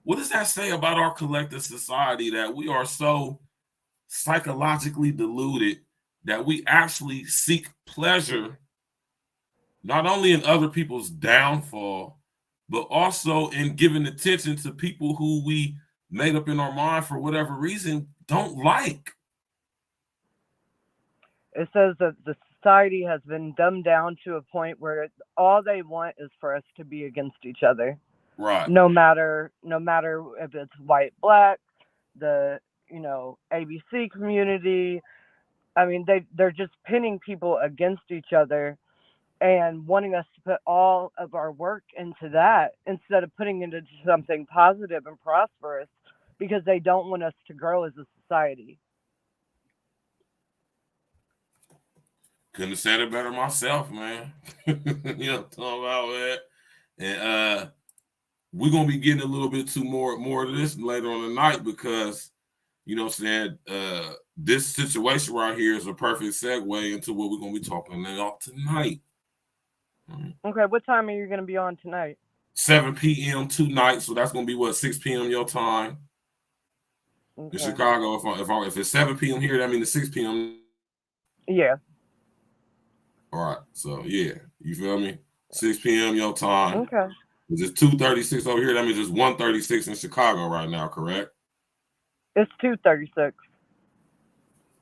What does that say about our collective society that we are so psychologically deluded that we actually seek pleasure not only in other people's downfall, but also in giving attention to people who we made up in our mind for whatever reason don't like? It says that the society has been dumbed down to a point where all they want is for us to be against each other. Right. No matter if it's white, black, the, you know, ABC community. I mean, they're just pinning people against each other and wanting us to put all of our work into that instead of putting it into something positive and prosperous, because they don't want us to grow as a society. Couldn't have said it better myself, man. You know what I'm talking about, man? And we're gonna be getting a little bit more of this later on tonight, because you know what I'm saying, this situation right here is a perfect segue into what we're gonna be talking about tonight. Okay, what time are you gonna be on tonight? 7 p.m. tonight, so that's gonna be what, 6 p.m. your time in Chicago. If it's 7 p.m. here, that means it's 6 p.m. Yeah. All right, so yeah, you feel me? 6 p.m. your time. Okay. It's 2:36 over here. That means it's 1:36 in Chicago right now, correct? It's 2:36.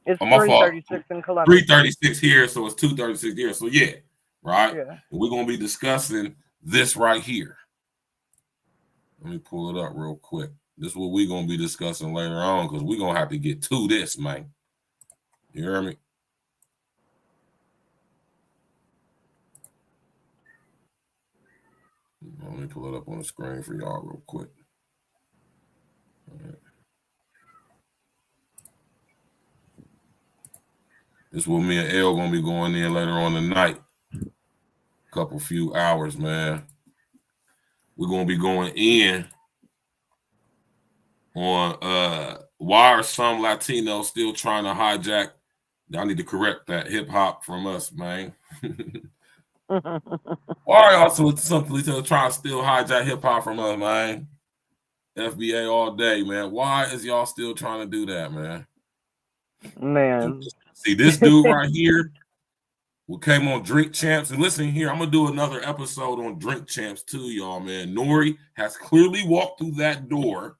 It's 3:36 in Columbus. 3:36 here, so it's 2:36 here. So yeah, right? Yeah. And we're gonna be discussing this right here. Let me pull it up real quick. This is what we're gonna be discussing later on, because we're gonna have to get to this, man. You hear me? Let me pull it up on the screen for y'all real quick. All right. This is what me and L gonna be going in later on tonight. Few hours, man. We're gonna be going in on why are some Latinos still trying to hijack? Y'all need to correct that hip hop from us, man. Why are y'all simply trying to still hijack hip hop from us, man? FBA all day, man. Why is y'all still trying to do that, man? Man. See, this dude right here who came on Drink Champs. And listen here, I'm going to do another episode on Drink Champs too, y'all, man. Nori has clearly walked through that door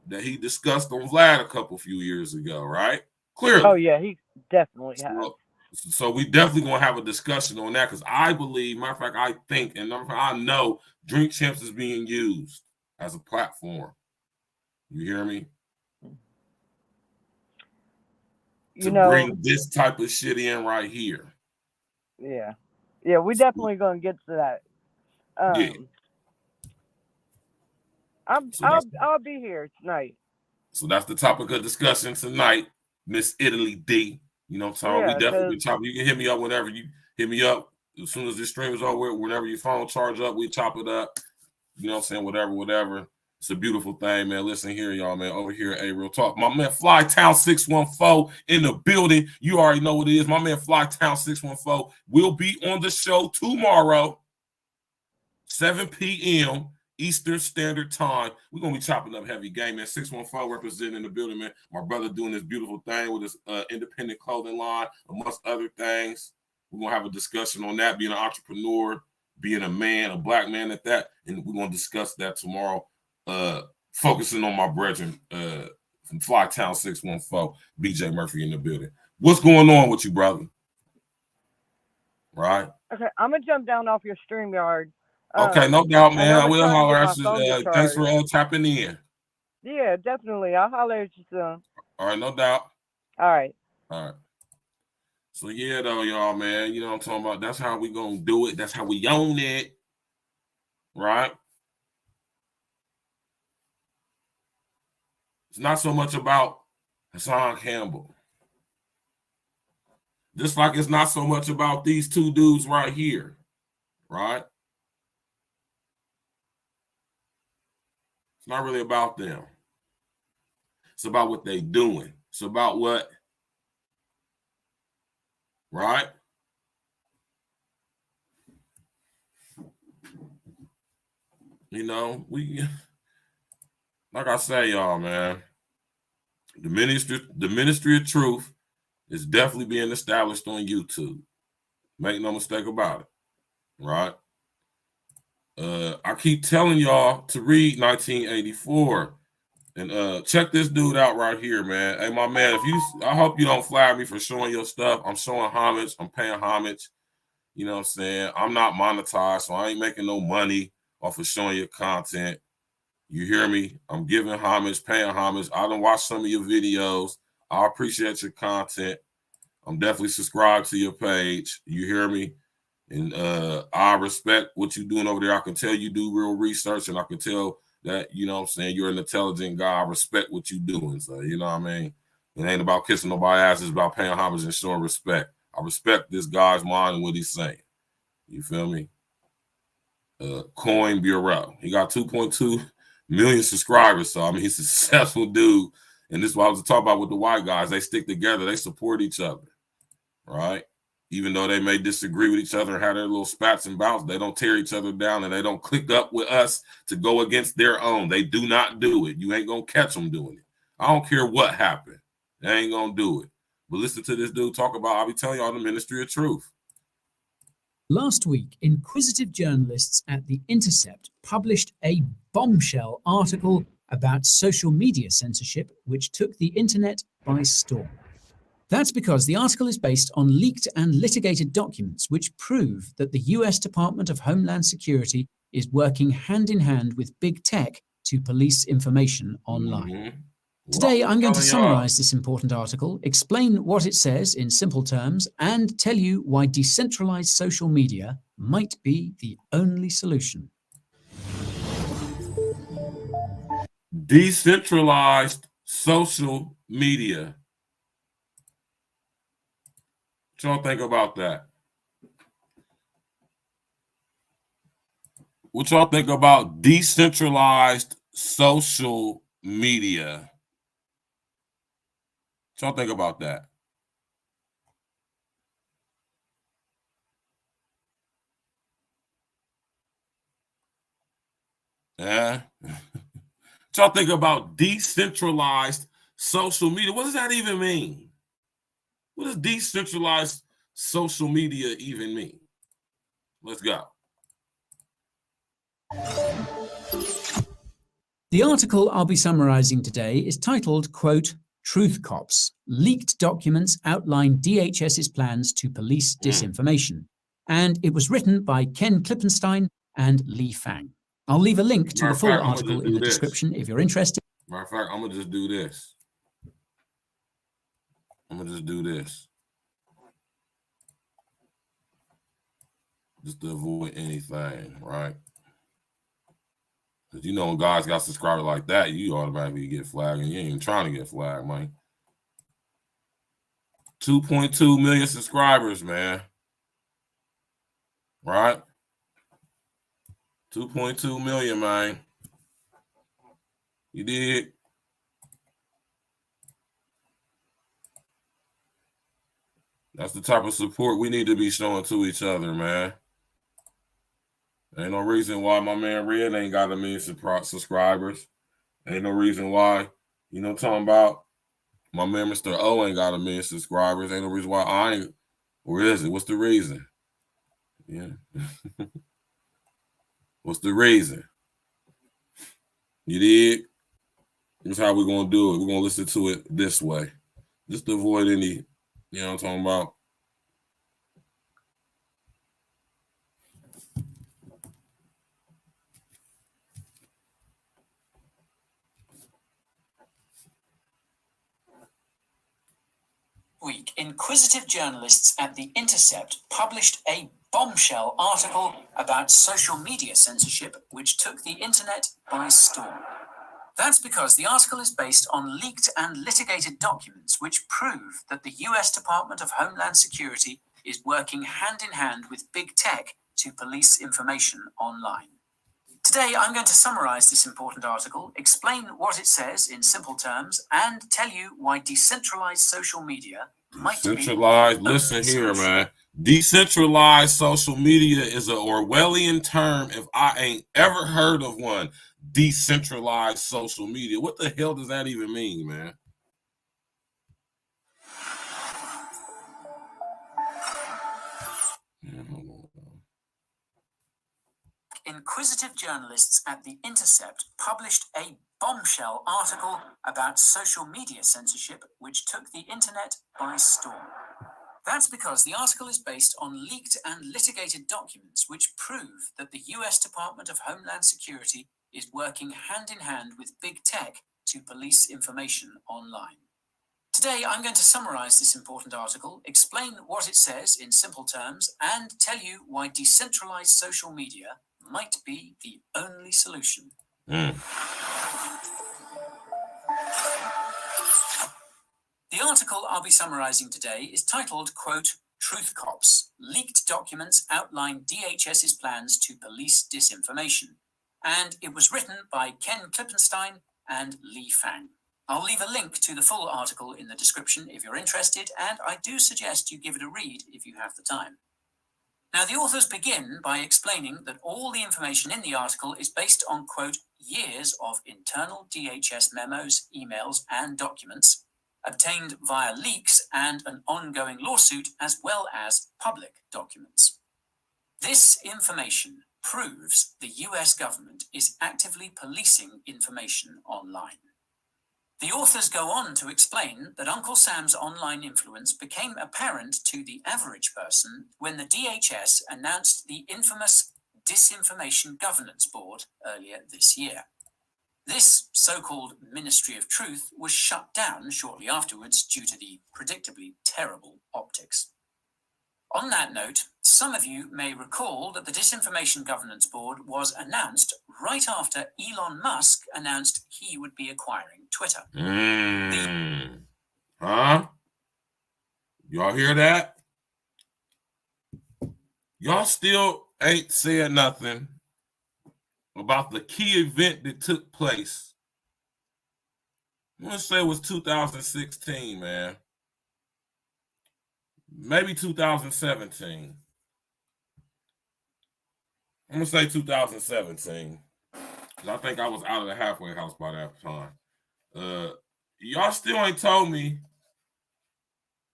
that he discussed on Vlad a few years ago, right? Clearly. Oh, yeah, he definitely has. So we definitely going to have a discussion on that, because I believe, matter of fact, I think, and I know Drink Champs is being used as a platform. You hear me? To bring this type of shit in right here. Yeah. Yeah, we definitely going to get to that. Yeah. I'll be here tonight. So that's the topic of discussion tonight, Miss Italy D. You know what I'm saying? We definitely chop. You can hit me up whenever you hit me up. As soon as this stream is over, whenever your phone charge up, we chop it up. You know what I'm saying? Whatever. It's a beautiful thing, man. Listen here, y'all, man. Over here at A Real Talk. My man Flytown 614 in the building. You already know what it is. My man Flytown 614 will be on the show tomorrow, 7 p.m. Eastern Standard Time. We're going to be chopping up heavy game, man. 614 representing in the building, man. My brother doing this beautiful thing with his independent clothing line, amongst other things. We're going to have a discussion on that, being an entrepreneur, being a man, a black man at that. And we're going to discuss that tomorrow. Focusing on my brethren from Flytown 614, BJ Murphy in the building. What's going on with you, brother? Right? Okay, I'm gonna jump down off your StreamYard. Okay, no doubt, man. I I'm will trying to holler get at my phone you. to Thanks charge. for tapping in. Yeah, definitely. I'll holler at you soon. All right, no doubt. All right. All right. So yeah, though, y'all, man. You know what I'm talking about? That's how we gonna do it. That's how we own it. Right? It's not so much about Hassan Campbell. Just like it's not so much about these two dudes right here. Right? It's not really about them. It's about what they doing. It's about what, right? You know, we, like I say, y'all, man, the ministry of truth is definitely being established on YouTube. Make no mistake about it, right? I keep telling y'all to read 1984 and check this dude out right here, man. Hey, my man, I hope you don't flag me for showing your stuff. I'm showing homage. I'm paying homage. You know what I'm saying? I'm not monetized, so I ain't making no money off of showing your content. You hear me? I'm giving homage, paying homage. I done watched some of your videos. I appreciate your content. I'm definitely subscribed to your page. You hear me? And I respect what you're doing over there. I can tell you do real research, and I can tell that, you know what I'm saying, you're an intelligent guy. I respect what you're doing. So, you know what I mean? It ain't about kissing nobody's ass. It's about paying homage and showing respect. I respect this guy's mind and what he's saying. You feel me? Coin Bureau. He got 2.2 million subscribers. So, I mean, he's a successful dude. And this is what I was talking about with the white guys. They stick together. They support each other. Right? Even though they may disagree with each other and have their little spats and bouts, they don't tear each other down and they don't click up with us to go against their own. They do not do it. You ain't going to catch them doing it. I don't care what happened. They ain't going to do it. But listen to this dude talk about, I'll be telling y'all, the ministry of truth. Last week, inquisitive journalists at The Intercept published a bombshell article about social media censorship, which took the internet by storm. That's because the article is based on leaked and litigated documents which prove that the US Department of Homeland Security is working hand in hand with big tech to police information online. Mm-hmm. Today, I'm going to summarize this important article, explain what it says in simple terms, and tell you why decentralized social media might be the only solution. Decentralized social media. What y'all think about that? What y'all think about decentralized social media? What y'all think about that? Yeah. What y'all think about decentralized social media? What does that even mean? What does decentralized social media even mean? Let's go. The article I'll be summarizing today is titled, quote, Truth Cops. Leaked documents outline DHS's plans to police disinformation. And it was written by Ken Klippenstein and Lee Fang. I'll leave a link to the full article in the description if you're interested. Matter of fact, I'm going to just do this. Just to avoid anything, right? Because you know when guys got subscribers like that, you automatically get flagged, and you ain't even trying to get flagged, man. 2.2 million subscribers, man. Right? 2.2 million, man. You did. That's the type of support we need to be showing to each other, man. Ain't no reason why my man Red ain't got 1 million subscribers. Ain't no reason why, you know what I'm talking about? My man Mr. O ain't got 1 million subscribers. Ain't no reason why I ain't. Where is it? What's the reason? Yeah. What's the reason? You did? This is how we're going to do it. We're going to listen to it this way. Just to avoid any, you know what I'm talking about? Week, inquisitive journalists at The Intercept published a bombshell article about social media censorship, which took the internet by storm. That's because the article is based on leaked and litigated documents which prove that the US Department of Homeland Security is working hand in hand with big tech to police information online. Today, I'm going to summarize this important article, explain what it says in simple terms, and tell you why decentralized social media might be decentralized. Listen here, man. Decentralized social media is an Orwellian term if I ain't ever heard of one. Decentralized social media. What the hell does that even mean, man? Inquisitive journalists at The Intercept published a bombshell article about social media censorship, which took the internet by storm. That's because the article is based on leaked and litigated documents which prove that the US Department of Homeland Security is working hand in hand with big tech to police information online. Today, I'm going to summarize this important article, explain what it says in simple terms, and tell you why decentralized social media might be the only solution. The article I'll be summarizing today is titled, quote, Truth Cops. Leaked documents outline DHS's plans to police disinformation. And it was written by Ken Klippenstein and Lee Fang. I'll leave a link to the full article in the description if you're interested, and I do suggest you give it a read if you have the time. Now, the authors begin by explaining that all the information in the article is based on, quote, years of internal DHS memos, emails, and documents obtained via leaks and an ongoing lawsuit, as well as public documents. This information proves the US government is actively policing information online. The authors go on to explain that Uncle Sam's online influence became apparent to the average person when the DHS announced the infamous Disinformation Governance Board earlier this year. This so-called Ministry of Truth was shut down shortly afterwards due to the predictably terrible optics. On that note, some of you may recall that the Disinformation Governance Board was announced right after Elon Musk announced he would be acquiring Twitter. Huh? Y'all hear that? Y'all still ain't said nothing about the key event that took place. I'm going to say it was 2016, man. Maybe 2017. I'm going to say 2017. Because I think I was out of the halfway house by that time. Y'all still ain't told me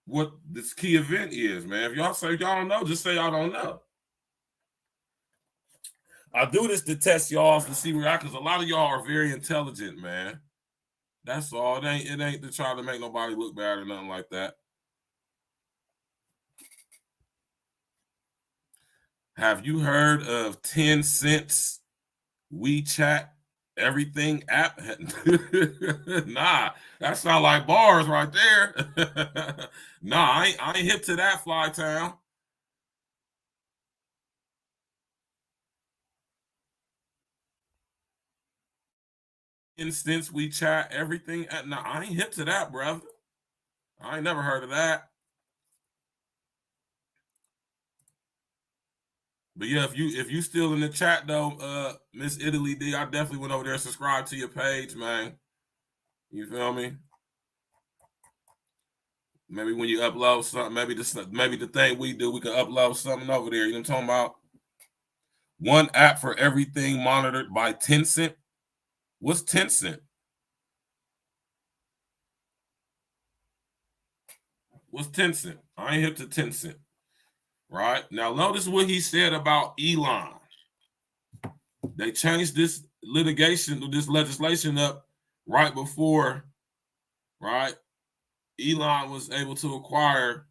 what this key event is, man. If y'all say y'all don't know, just say y'all don't know. I do this to test y'all to see where I, because a lot of y'all are very intelligent, man. That's all. It ain't to try to make nobody look bad or nothing like that. Have you heard of 10 cents WeChat everything app? Nah, that sound like bars right there. Nah, I ain't hip to that, Flytown. Instance WeChat everything. Nah, I ain't hip to that, brother. I ain't never heard of that. But yeah, if you still in the chat though, Miss Italy D, I definitely went over there and subscribed to your page, man. You feel me? Maybe when you upload something, maybe the thing we do, we can upload something over there. You know what I'm talking about? One app for everything monitored by Tencent. What's Tencent? What's Tencent? I ain't hip to Tencent. Right? Now, notice what he said about Elon. They changed this legislation up right before, right? Elon was able to acquire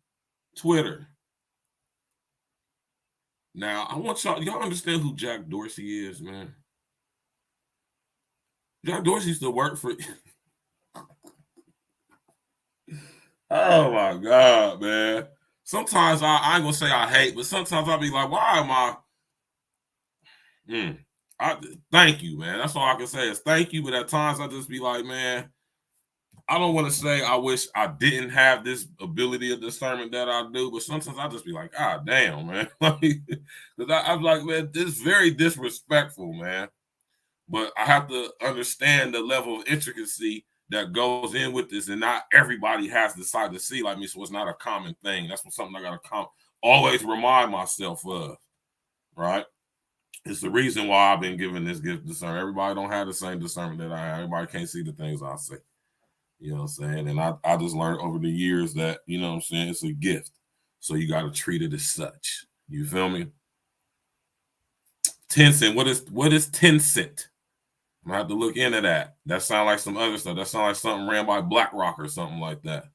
Twitter. Now, I want y'all understand who Jack Dorsey is, man. Jack Dorsey used to work for Oh my God, man. Sometimes I ain't gonna say I hate, but sometimes I'll be like, why am I thank you, man. That's all I can say is thank you. But at times I just be like, man, I don't want to say I wish I didn't have this ability of discernment that I do, but sometimes I just be like, God damn, man. Because I'm like, man, this is very disrespectful, man. But I have to understand the level of intricacy that goes in with this, and not everybody has the sight to see like me, so it's not a common thing. That's something I gotta always remind myself of, right? It's the reason why I've been given this gift of discernment. Everybody don't have the same discernment that I have. Everybody can't see the things I say. You know what I'm saying? And I just learned over the years that, you know what I'm saying, it's a gift. So you got to treat it as such. You feel me? Tencent. What is Tencent? I'm gonna have to look into that. That sounds like some other stuff. That sounds like something ran by BlackRock or something like that.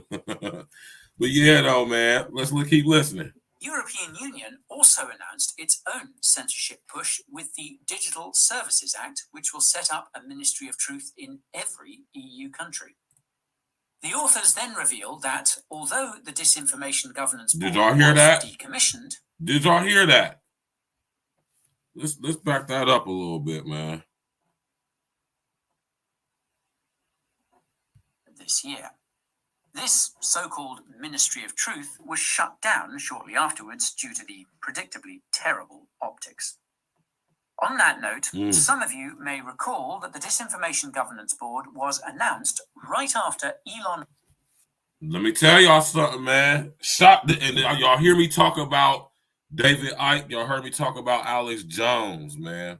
But yeah, though, man, let's keep listening. European Union also announced its own censorship push with the Digital Services Act, which will set up a Ministry of Truth in every EU country. The authors then revealed that although the Disinformation Governance Board Did y'all hear that? Decommissioned, did y'all hear that? Let's back that up a little bit, man. This year. This so-called Ministry of Truth was shut down shortly afterwards due to the predictably terrible optics. On that note, some of you may recall that the Disinformation Governance Board was announced right after Elon. Let me tell y'all something, man. And y'all hear me talk about David Icke. Y'all heard me talk about Alex Jones, man.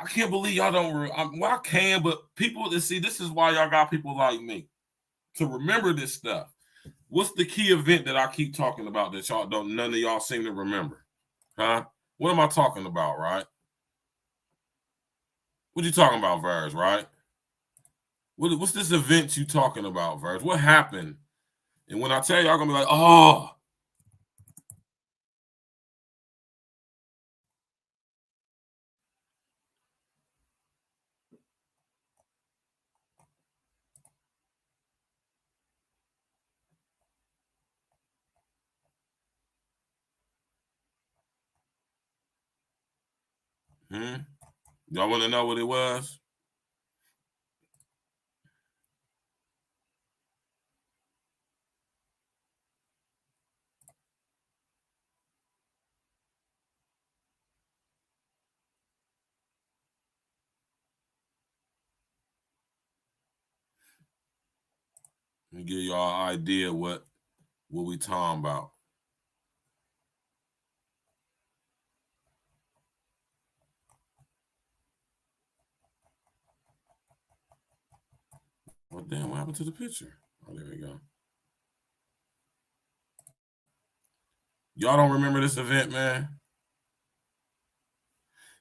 I can't believe y'all don't. Well, I can, but people that see, this is why y'all got people like me to remember this stuff. What's the key event that I keep talking about that y'all don't? None of y'all seem to remember, huh? What am I talking about, right? What you talking about, Virg, right? What's this event you talking about, Virg? What happened? And when I tell y'all, gonna be like, oh. Y'all want to know what it was? Let me give y'all an idea what we talking about. Well, damn, what happened to the picture? Oh, there we go. Y'all don't remember this event, man?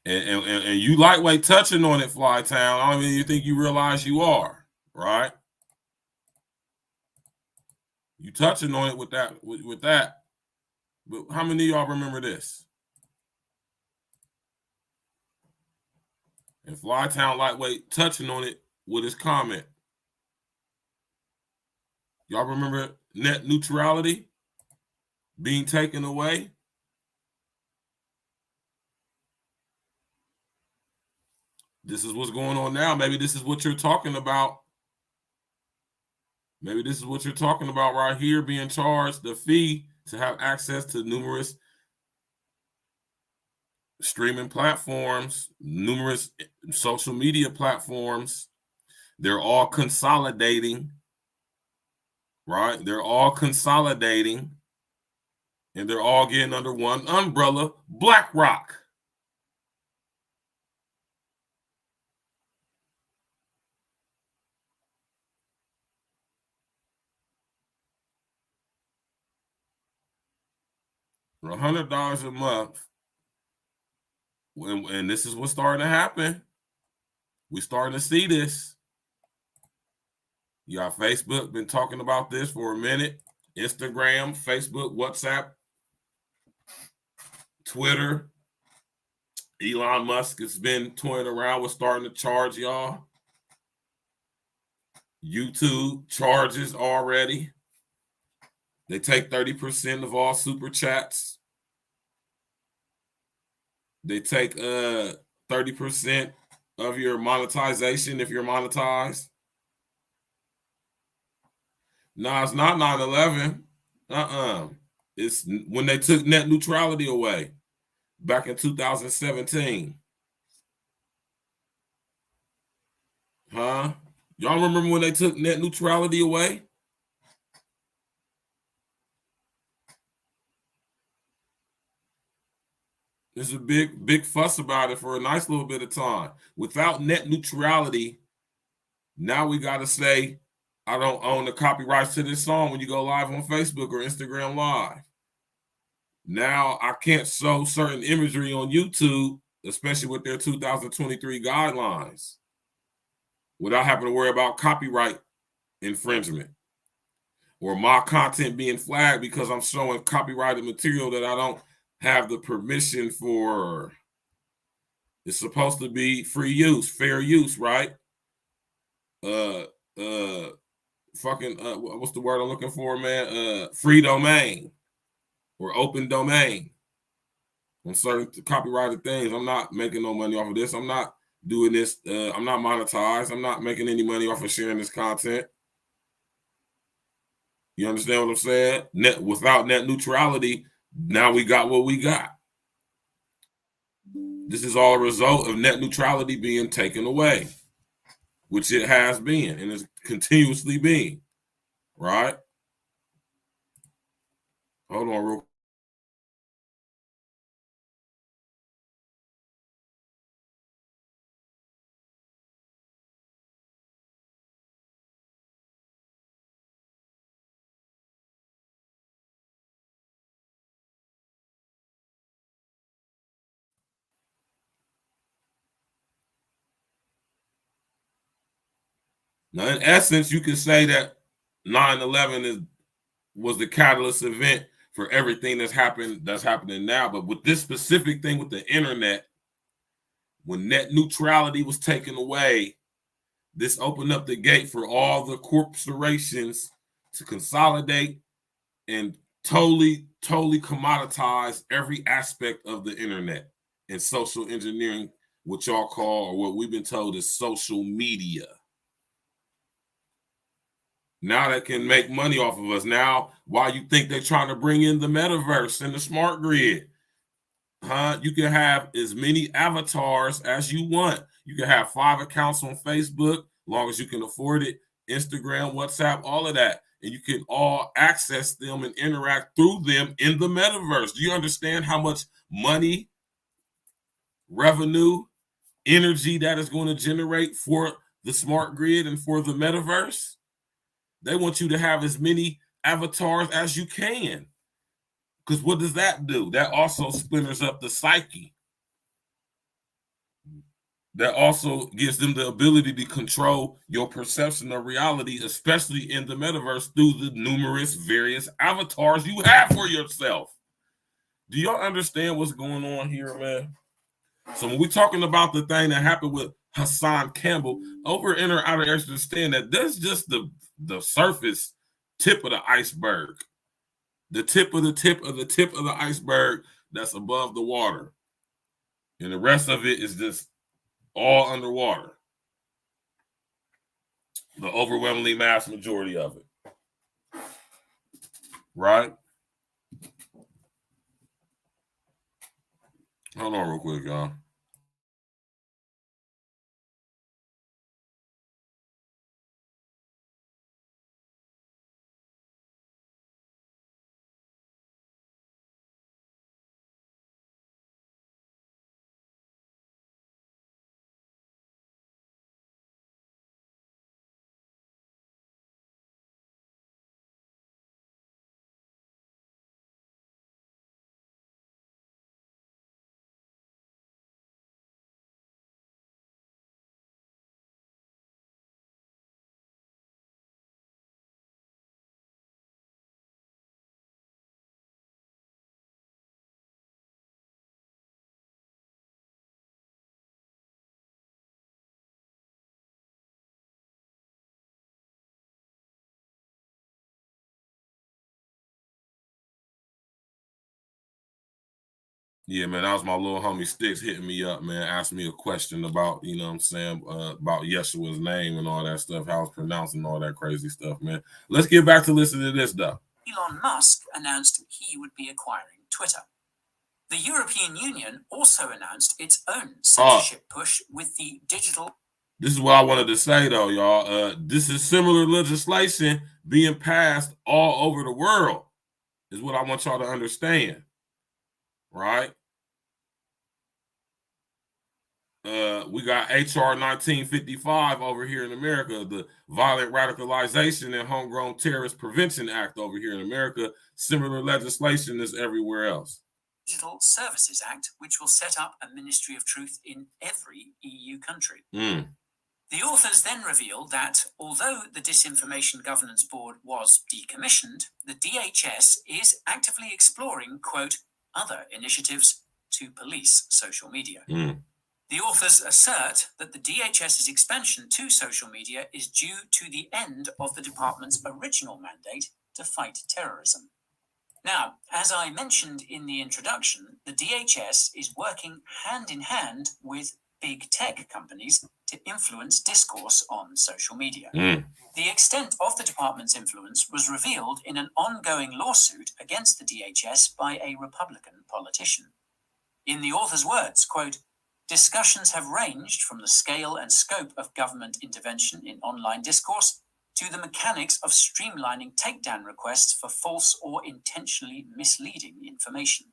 And you lightweight touching on it, Flytown. I don't even think you realize you are, right? You touching on it with that. But how many of y'all remember this? And Flytown lightweight touching on it with his comment. Y'all remember net neutrality being taken away? This is what's going on now. Maybe this is what you're talking about. Maybe this is what you're talking about right here, being charged the fee to have access to numerous streaming platforms, numerous social media platforms. They're all consolidating, right? They're all consolidating, and they're all getting under one umbrella, BlackRock. For $100 a month, and this is what's starting to happen. We're starting to see this. You got Facebook been talking about this for a minute. Instagram, Facebook, WhatsApp, Twitter. Elon Musk has been toying around with starting to charge y'all. YouTube charges already. They take 30% of all super chats. They take 30% of your monetization if you're monetized. No, it's not 9/11. It's when they took net neutrality away back in 2017. Huh? Y'all remember when they took net neutrality away? There's a big fuss about it for a nice little bit of time. Without net neutrality, now we got to say, I don't own the copyrights to this song when you go live on Facebook or Instagram Live. Now I can't show certain imagery on YouTube, especially with their 2023 guidelines, without having to worry about copyright infringement or my content being flagged because I'm showing copyrighted material that I don't have the permission for. It's supposed to be free use, fair use, right? What's the word I'm looking for, man? Free domain or open domain on certain copyrighted things. I'm not making no money off of this. I'm not doing this. I'm not monetized. I'm not making any money off of sharing this content. You understand what I'm saying? Without net neutrality, now we got what we got. This is all a result of net neutrality being taken away, which it has been and is continuously being, right? Hold on real quick. Now, in essence, you can say that 9/11 was the catalyst event for everything that's happening now. But with this specific thing with the internet, when net neutrality was taken away, this opened up the gate for all the corporations to consolidate and totally commoditize every aspect of the internet and social engineering, what y'all call, or what we've been told is social media. Now they can make money off of us. Now, why you think they're trying to bring in the metaverse and the smart grid? You can have as many avatars as you want. You can have 5 accounts on Facebook, long as you can afford it, Instagram, WhatsApp, all of that. And you can all access them and interact through them in the metaverse. Do you understand how much money, revenue, energy that is going to generate for the smart grid and for the metaverse? They want you to have as many avatars as you can. Because what does that do? That also splinters up the psyche. That also gives them the ability to control your perception of reality, especially in the metaverse, through the numerous various avatars you have for yourself. Do y'all understand what's going on here, man? So when we're talking about the thing that happened with Hassan Campbell, over inner outer understand that that's just the surface tip of the iceberg. The tip of the tip of the tip of the iceberg that's above the water. And the rest of it is just all underwater. The overwhelmingly mass majority of it. Right? Hold on real quick, y'all. Yeah, man, that was my little homie Sticks hitting me up, man, asking me a question about, you know what I'm saying, about Yeshua's name and all that stuff, how it's pronounced and all that crazy stuff, man. Let's get back to listening to this, though. Elon Musk announced he would be acquiring Twitter. The European Union also announced its own censorship push with the digital. This is what I wanted to say, though, y'all. This is similar legislation being passed all over the world, is what I want y'all to understand, right? We got HR 1955 over here in America, the Violent Radicalization and Homegrown Terrorist Prevention Act over here in America. Similar legislation is everywhere else. Digital Services Act, which will set up a Ministry of Truth in every EU country. The authors then revealed that although the Disinformation Governance Board was decommissioned, the DHS is actively exploring, quote, other initiatives to police social media. The authors assert that the DHS's expansion to social media is due to the end of the department's original mandate to fight terrorism. Now, as I mentioned in the introduction, the DHS is working hand in hand with big tech companies to influence discourse on social media. The extent of the department's influence was revealed in an ongoing lawsuit against the DHS by a Republican politician. In the author's words, quote, discussions have ranged from the scale and scope of government intervention in online discourse to the mechanics of streamlining takedown requests for false or intentionally misleading information.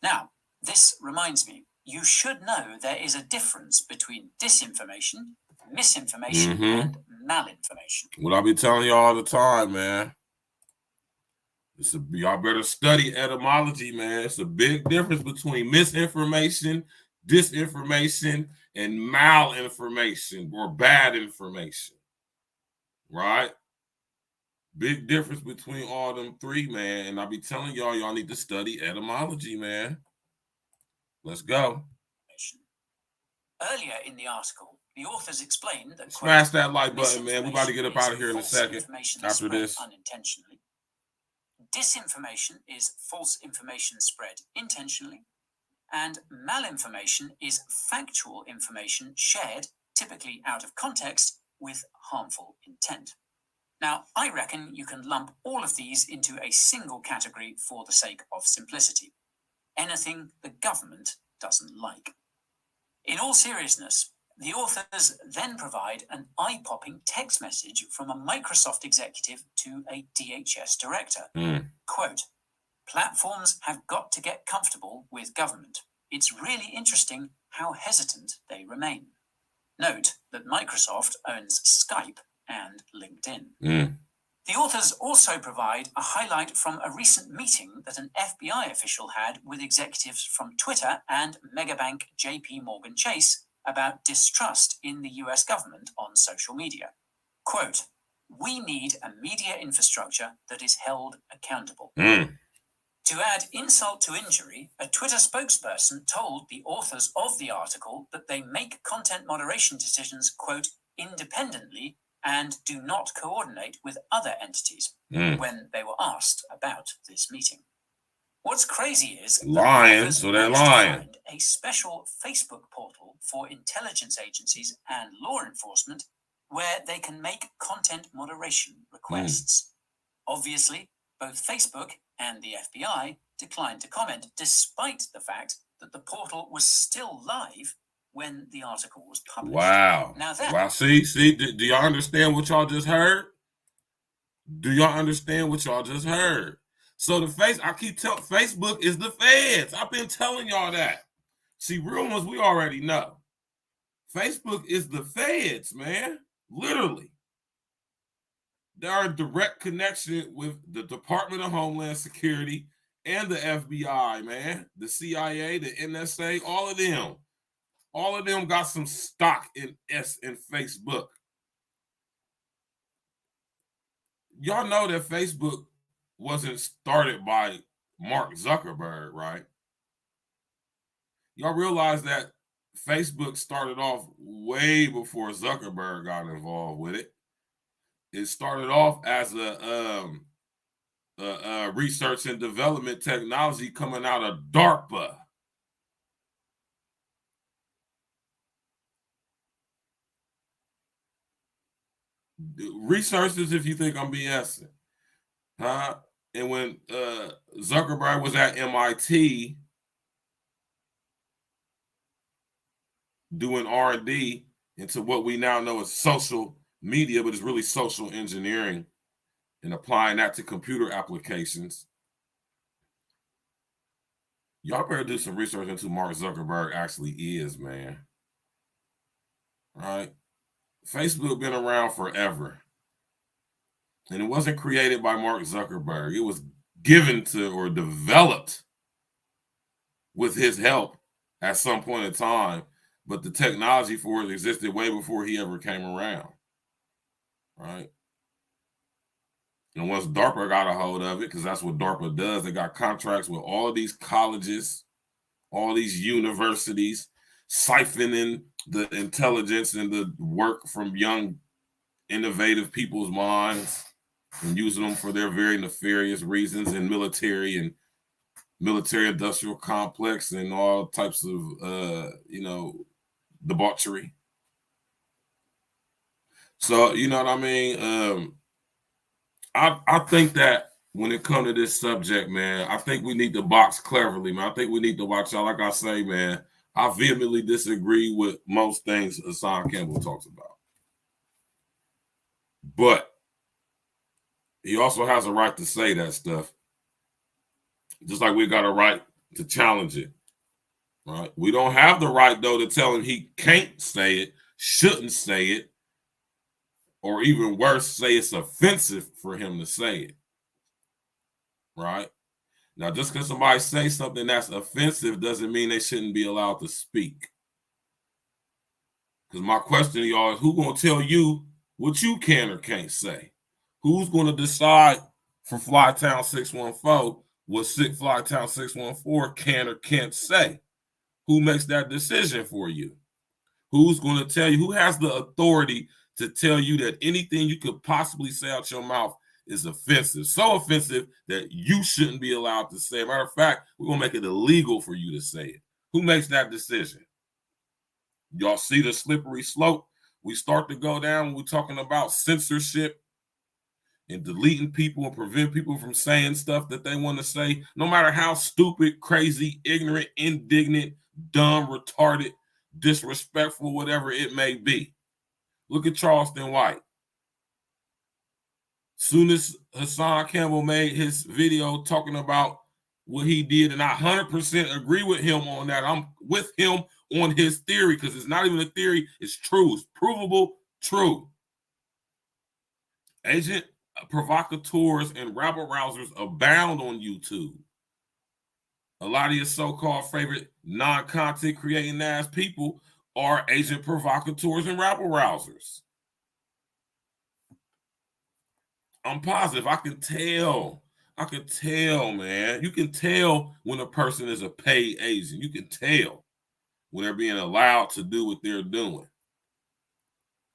Now, this reminds me, you should know there is a difference between disinformation, misinformation, and malinformation. What I be telling y'all all the time, man. Y'all better study etymology, man. It's a big difference between misinformation, disinformation, and malinformation or bad information. Right? Big difference between all them three, man. And I be telling y'all need to study etymology, man. Let's go. Earlier in the article, the authors explained that smash that like button, man. We're about to get up out of here in a second after this. Unintentionally. Disinformation is false information spread intentionally, and malinformation is factual information shared, typically out of context, with harmful intent. Now, I reckon you can lump all of these into a single category for the sake of simplicity. Anything the government doesn't like. In all seriousness, the authors then provide an eye-popping text message from a Microsoft executive to a DHS director. Quote, platforms have got to get comfortable with government. It's really interesting how hesitant they remain. Note that Microsoft owns Skype and LinkedIn. The authors also provide a highlight from a recent meeting that an FBI official had with executives from Twitter and megabank JP Morgan Chase about distrust in the US government on social media. Quote, we need a media infrastructure that is held accountable. To add insult to injury, a Twitter spokesperson told the authors of the article that they make content moderation decisions, quote, independently and do not coordinate with other entities when they were asked about this meeting. What's crazy is lying, so they're lying. A special Facebook portal for intelligence agencies and law enforcement where they can make content moderation requests. Obviously, both Facebook and the FBI declined to comment, despite the fact that the portal was still live when the article was published. Wow. Now that, wow. See, do y'all understand what y'all just heard? Do y'all understand what y'all just heard? So I keep telling Facebook is the feds. I've been telling y'all that. See, real ones we already know. Facebook is the feds, man. Literally. They are in direct connection with the Department of Homeland Security and the FBI, man. The CIA, the NSA, all of them. All of them got some stock in Facebook. Y'all know that Facebook wasn't started by Mark Zuckerberg, right? Y'all realize that Facebook started off way before Zuckerberg got involved with it. It started off as a research and development technology coming out of DARPA. Research this if you think I'm BSing. Huh? And when Zuckerberg was at MIT doing R&D into what we now know as social media, but it's really social engineering, and applying that to computer applications, y'all better do some research into who Mark Zuckerberg actually is, man. Right? Facebook been around forever. And it wasn't created by Mark Zuckerberg. It was given to or developed with his help at some point in time. But the technology for it existed way before he ever came around. Right? And once DARPA got a hold of it, because that's what DARPA does, they got contracts with all of these colleges, all these universities, siphoning the intelligence and the work from young, innovative people's minds and using them for their very nefarious reasons in military and military industrial complex and all types of, debauchery. So, you know what I mean? I think that when it comes to this subject, man, I think we need to box cleverly, man. I think we need to watch out. Like I say, man, I vehemently disagree with most things Hassan Campbell talks about. But he also has a right to say that stuff. Just like we got a right to challenge it. Right? We don't have the right, though, to tell him he can't say it, shouldn't say it, or even worse, say it's offensive for him to say it. Right? Now, just because somebody says something that's offensive doesn't mean they shouldn't be allowed to speak. Because my question to y'all is, who's going to tell you what you can or can't say? Who's going to decide for Flytown 614 what Flytown 614 can or can't say? Who makes that decision for you? Who's going to tell you? Who has the authority to tell you that anything you could possibly say out your mouth is offensive? So offensive that you shouldn't be allowed to say it. Matter of fact, we're going to make it illegal for you to say it. Who makes that decision? Y'all see the slippery slope we start to go down when we're talking about censorship and deleting people and prevent people from saying stuff that they want to say, no matter how stupid, crazy, ignorant, indignant, dumb, retarded, disrespectful, whatever it may be. Look at Charleston White. Soon as Hassan Campbell made his video talking about what he did, and I 100% agree with him on that. I'm with him on his theory, because it's not even a theory, it's true. It's provable, true. Agent provocateurs and rabble-rousers abound on YouTube. A lot of your so-called favorite non-content creating ass people are agent provocateurs and rabble-rousers. I'm positive. I can tell, man. You can tell when a person is a paid agent. You can tell when they're being allowed to do what they're doing.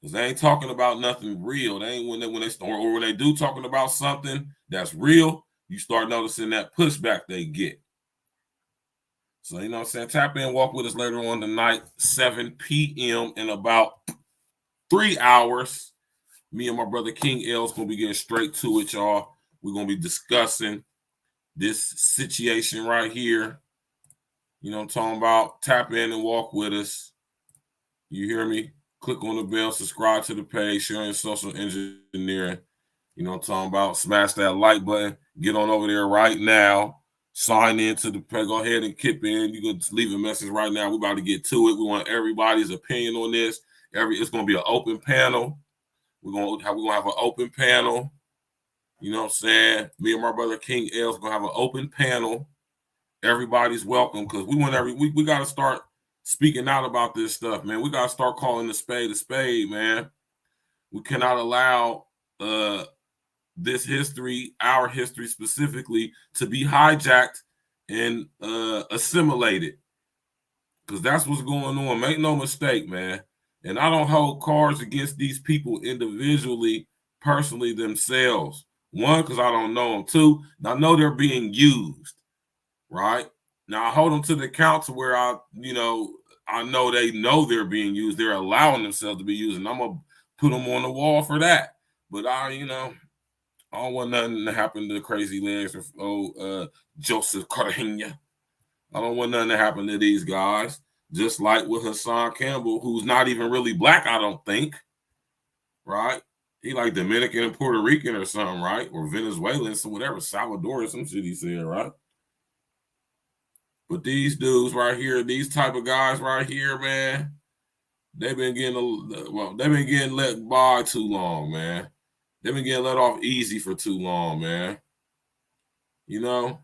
Because they ain't talking about nothing real. They ain't when they do talking about something that's real, you start noticing that pushback they get. So, you know what I'm saying? Tap in, walk with us later on tonight, 7 p.m. in about 3 hours. Me and my brother King L's going to be getting straight to it, y'all. We're going to be discussing this situation right here. You know what I'm talking about? Tap in and walk with us. You hear me? Click on the bell, subscribe to the page, sharing social engineering. You know what I'm talking about? Smash that like button. Get on over there right now. Sign in to the page. Go ahead and kip in. You can leave a message right now. We're about to get to it. We want everybody's opinion on this. It's going to be an open panel. We're going to have an open panel. You know what I'm saying? Me and my brother King L's going to have an open panel. Everybody's welcome, because we got to start speaking out about this stuff, man. We got to start calling the spade, man. We cannot allow this history, our history specifically, to be hijacked and assimilated, because that's what's going on. Make no mistake, man. And I don't hold cards against these people individually, personally themselves. One, because I don't know them. Two, I know they're being used, right? Now, I hold them to the account to where I know they know they're being used. They're allowing themselves to be used, and I'm going to put them on the wall for that. But I don't want nothing to happen to Crazy Legs or Joseph Cartagena. I don't want nothing to happen to these guys. Just like with Hassan Campbell, who's not even really black, I don't think. Right? He like Dominican and Puerto Rican or something, right? Or Venezuelan, so whatever, Salvador or some shit he said, right? But these dudes right here, these type of guys right here, man, they've been getting let by too long, man. They've been getting let off easy for too long, man. You know?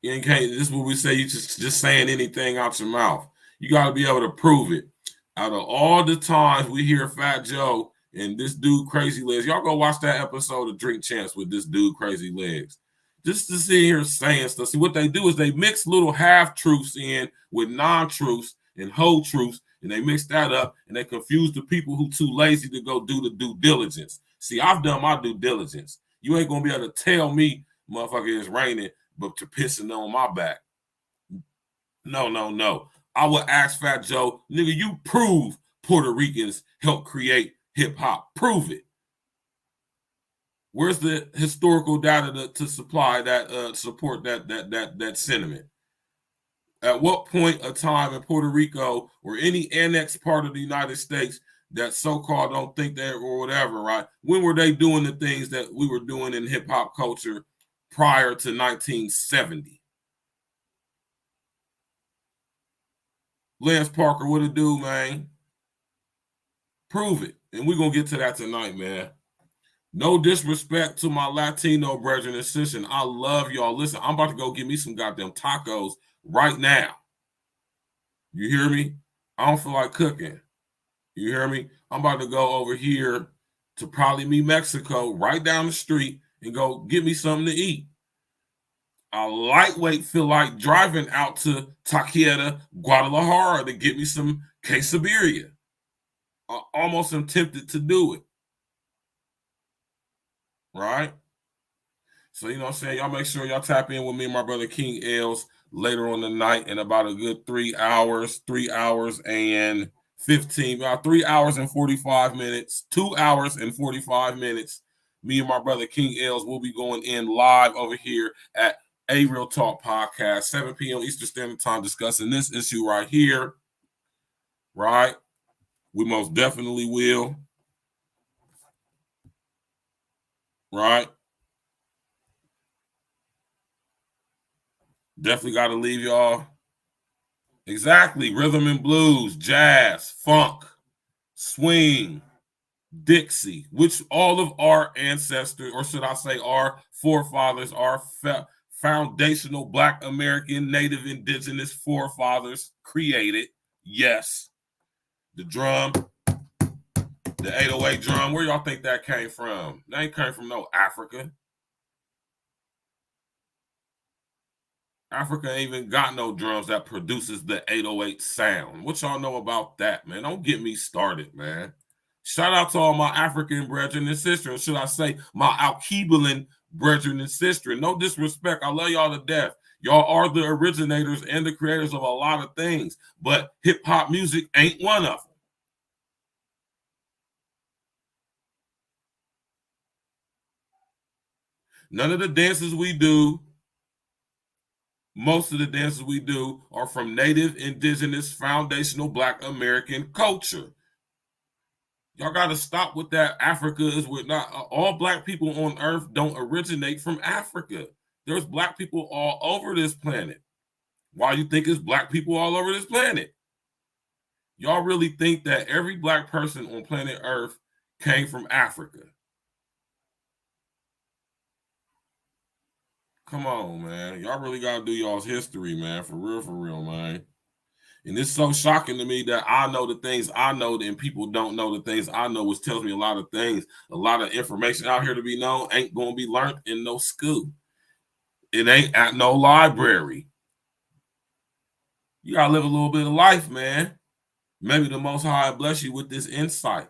You can't, this is what we say, you just saying anything out your mouth. You got to be able to prove it. Out of all the times we hear Fat Joe and this dude Crazy Legs, y'all go watch that episode of Drink Champs with this dude Crazy Legs. Just to see here saying stuff. See, what they do is they mix little half-truths in with non-truths and whole truths, and they mix that up, and they confuse the people who too lazy to go do the due diligence. See, I've done my due diligence. You ain't going to be able to tell me, motherfucker, it's raining, but you're pissing on my back. No. I would ask Fat Joe, nigga, you prove Puerto Ricans help create hip-hop. Prove it. Where's the historical data to supply that support that sentiment? At what point of time in Puerto Rico or any annexed part of the United States that so-called don't think that or whatever, right? When were they doing the things that we were doing in hip-hop culture prior to 1970? Lance Parker, what it do, man? Prove it. And we're going to get to that tonight, man. No disrespect to my Latino brethren and sisters. I love y'all. Listen, I'm about to go get me some goddamn tacos right now. You hear me? I don't feel like cooking. You hear me? I'm about to go over here to probably me Mexico, right down the street, and go get me something to eat. I lightweight feel like driving out to Taquera, Guadalajara to get me some quesadilla. I almost am tempted to do it. Right? So, you know what I'm saying? Y'all make sure y'all tap in with me and my brother King Els later on the night in about a good 3 hours and 3 hours and 45 minutes, 2 hours and 45 minutes. Me and my brother King Els will be going in live over here at A Real Talk Podcast, 7 p.m. Eastern Standard Time, discussing this issue right here. Right? We most definitely will. Right? Definitely got to leave y'all. Exactly. Rhythm and blues, jazz, funk, swing, Dixie, which all of our ancestors, or should I say our forefathers, our foundational Black American, Native Indigenous forefathers created. Yes. The drum, the 808 drum, where y'all think that came from? That ain't came from no Africa. Africa ain't even got no drums that produces the 808 sound. What y'all know about that, man? Don't get me started, man. Shout out to all my African brethren and sisters, or should I say my Alkebulan brethren and sisters. No disrespect. I love y'all to death. Y'all are the originators and the creators of a lot of things, but hip-hop music ain't one of them. None of the dances we do, most of the dances we do are from Native, Indigenous, foundational Black American culture. Y'all got to stop with that. Africa is with not all Black people on earth don't originate from Africa. There's Black people all over this planet. Why you think it's Black people all over this planet? Y'all really think that every Black person on planet Earth came from Africa? Come on, man. Y'all really got to do y'all's history, man. For real, man. And it's so shocking to me that I know the things I know and people don't know the things I know, which tells me a lot of things. A lot of information out here to be known ain't going to be learned in no school. It ain't at no library. You got to live a little bit of life, man. Maybe the Most High bless you with this insight.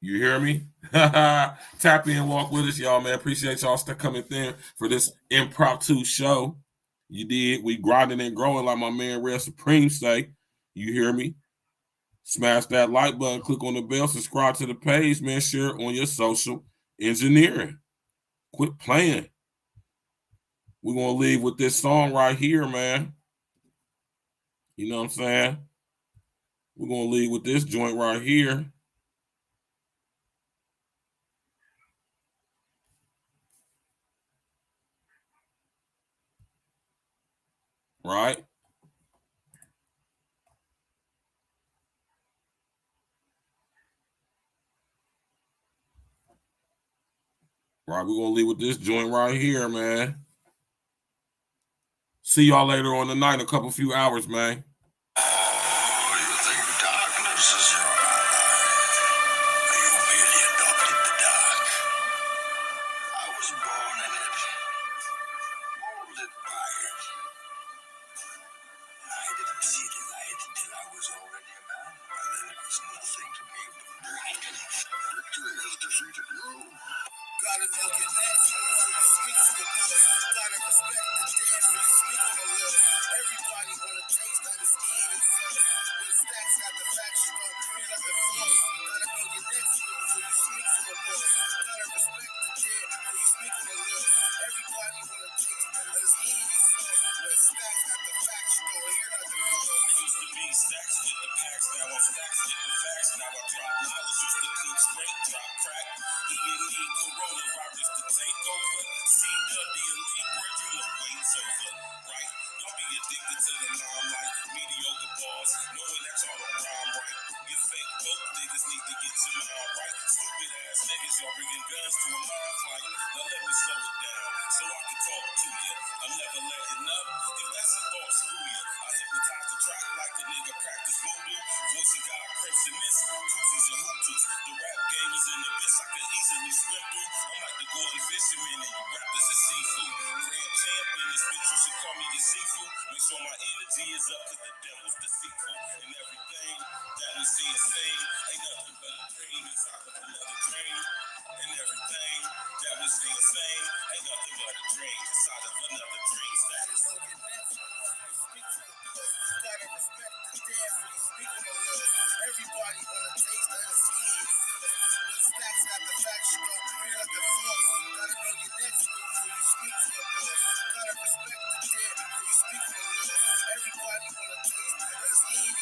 You hear me? Tap in, walk with us, y'all, man. Appreciate y'all coming in for this impromptu show. You did. We grinding and growing like my man Red Supreme say. You hear me? Smash that like button, click on the bell, subscribe to the page, man. Share it on your social engineering. Quit playing. We're going to leave with this song right here, man. You know what I'm saying? We're going to leave with this joint right here. Right? Right, we're going to leave with this joint right here, man. See y'all later on the night in a couple few hours, man. You think darkness is your ally? You merely adopted the dark. I was born in it, molded by it. I didn't see the light until I was already a man. By then it was nothing to me but black. Victory has defeated you. Gotta know your next move when you speak to the boss. Gotta respect the dead when you speak on the list. Everybody wanna taste that it's in itself. When stacks got the facts, you don't hear nothing false. Gotta know your next move when you speak to the boss. Gotta respect the dead when you speak on the list. Everybody wanna taste that it's in itself. When stacks got the facts, you don't hear nothing false. I used to be stacks with the packs, now I'm stacks with the facts. Now I drop knowledge, used to cook straight, drop crack. E&E, coronavirus to take over. CW, elite, Virgil, the wait's over, right? Don't be addicted to the limelight. Mediocre bars, knowing that y'all don't rhyme right. You fake woke niggas need to get your mind right. Stupid ass niggas, y'all bringing guns to a mind fight. Now let me slow it down so I can talk to you. I'm never letting up. If that's a thought, screw you. I hypnotize the track like a nigga practice voodoo. Voice of God, Crimson Mist, Hooties and Hootus. The rap game is in the abyss, I can easily swim through. I'm like the golden fisherman and you rappers are seafood. Grand champ in this bitch, you should call me your seafood. Make sure my energy is up cause the devil's deceitful. And everything that we see and say ain't nothing but a dream inside of another dream. And everything that we see and say ain't nothing but a dream inside of another dream. Status. Gotta respect the dead when you speak on the list. Everybody wanna taste that it's in. When stacks got the facts, you don't hear nothing false. Gotta know your next move when you speak to the boss. Gotta respect the dead when you speak on the list. Everybody wanna taste that it's in.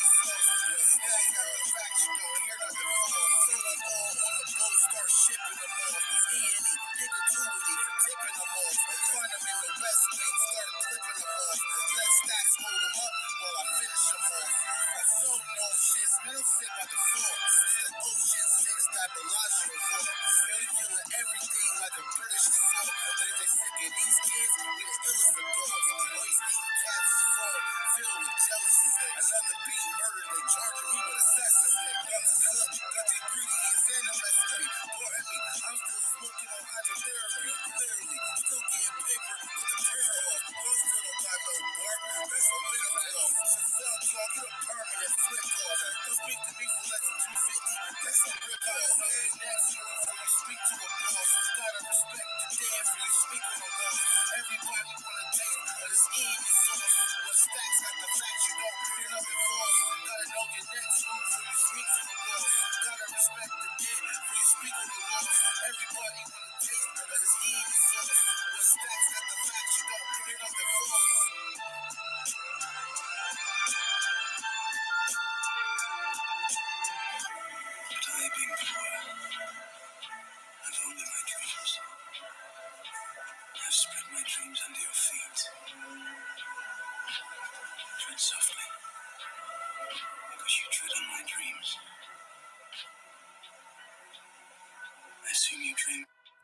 When stacks got the facts, you don't hear nothing false. Throw them all on a boat, start shipping them off. E&E, negativity, tipping them off. And find them in the West Wing, start clipping them off. Let stacks hold them up while I finish them off. I sold no shit, man, I'm sick by the fall. The Ocean 6 type of Bellagio vault. They feeling everything like a British assault. But if they sick of these kids, we the illest of dogs. Always eating cats is fall, filled with jealousy. Another being murdered, they charging me with assassin. Got the ingredients and the recipe. Pardon me, I'm still smoking on hydrotherapy. Literally, still getting paper with the printer off. Y'all still don't got no bark. That's a way of law. So sell talk, get a permanent flip off. Don't speak to me for less than 250. That's a rip off. Next move when you speak to a boss. Gotta respect the dead when you speak on the law. Everybody wanna taste, but it's in your sauce. When stacks got the facts, you don't hear nothing false. Gotta know your next move when you speak to the boss. Gotta respect the dead when you speak on the law. Everybody wanna taste, but it's in your sauce. When stacks got the facts, you don't hear nothing false. I being poor, and only my dreams. I've spread my dreams under your feet. Tread softly, because you tread on my dreams. I assume you dream.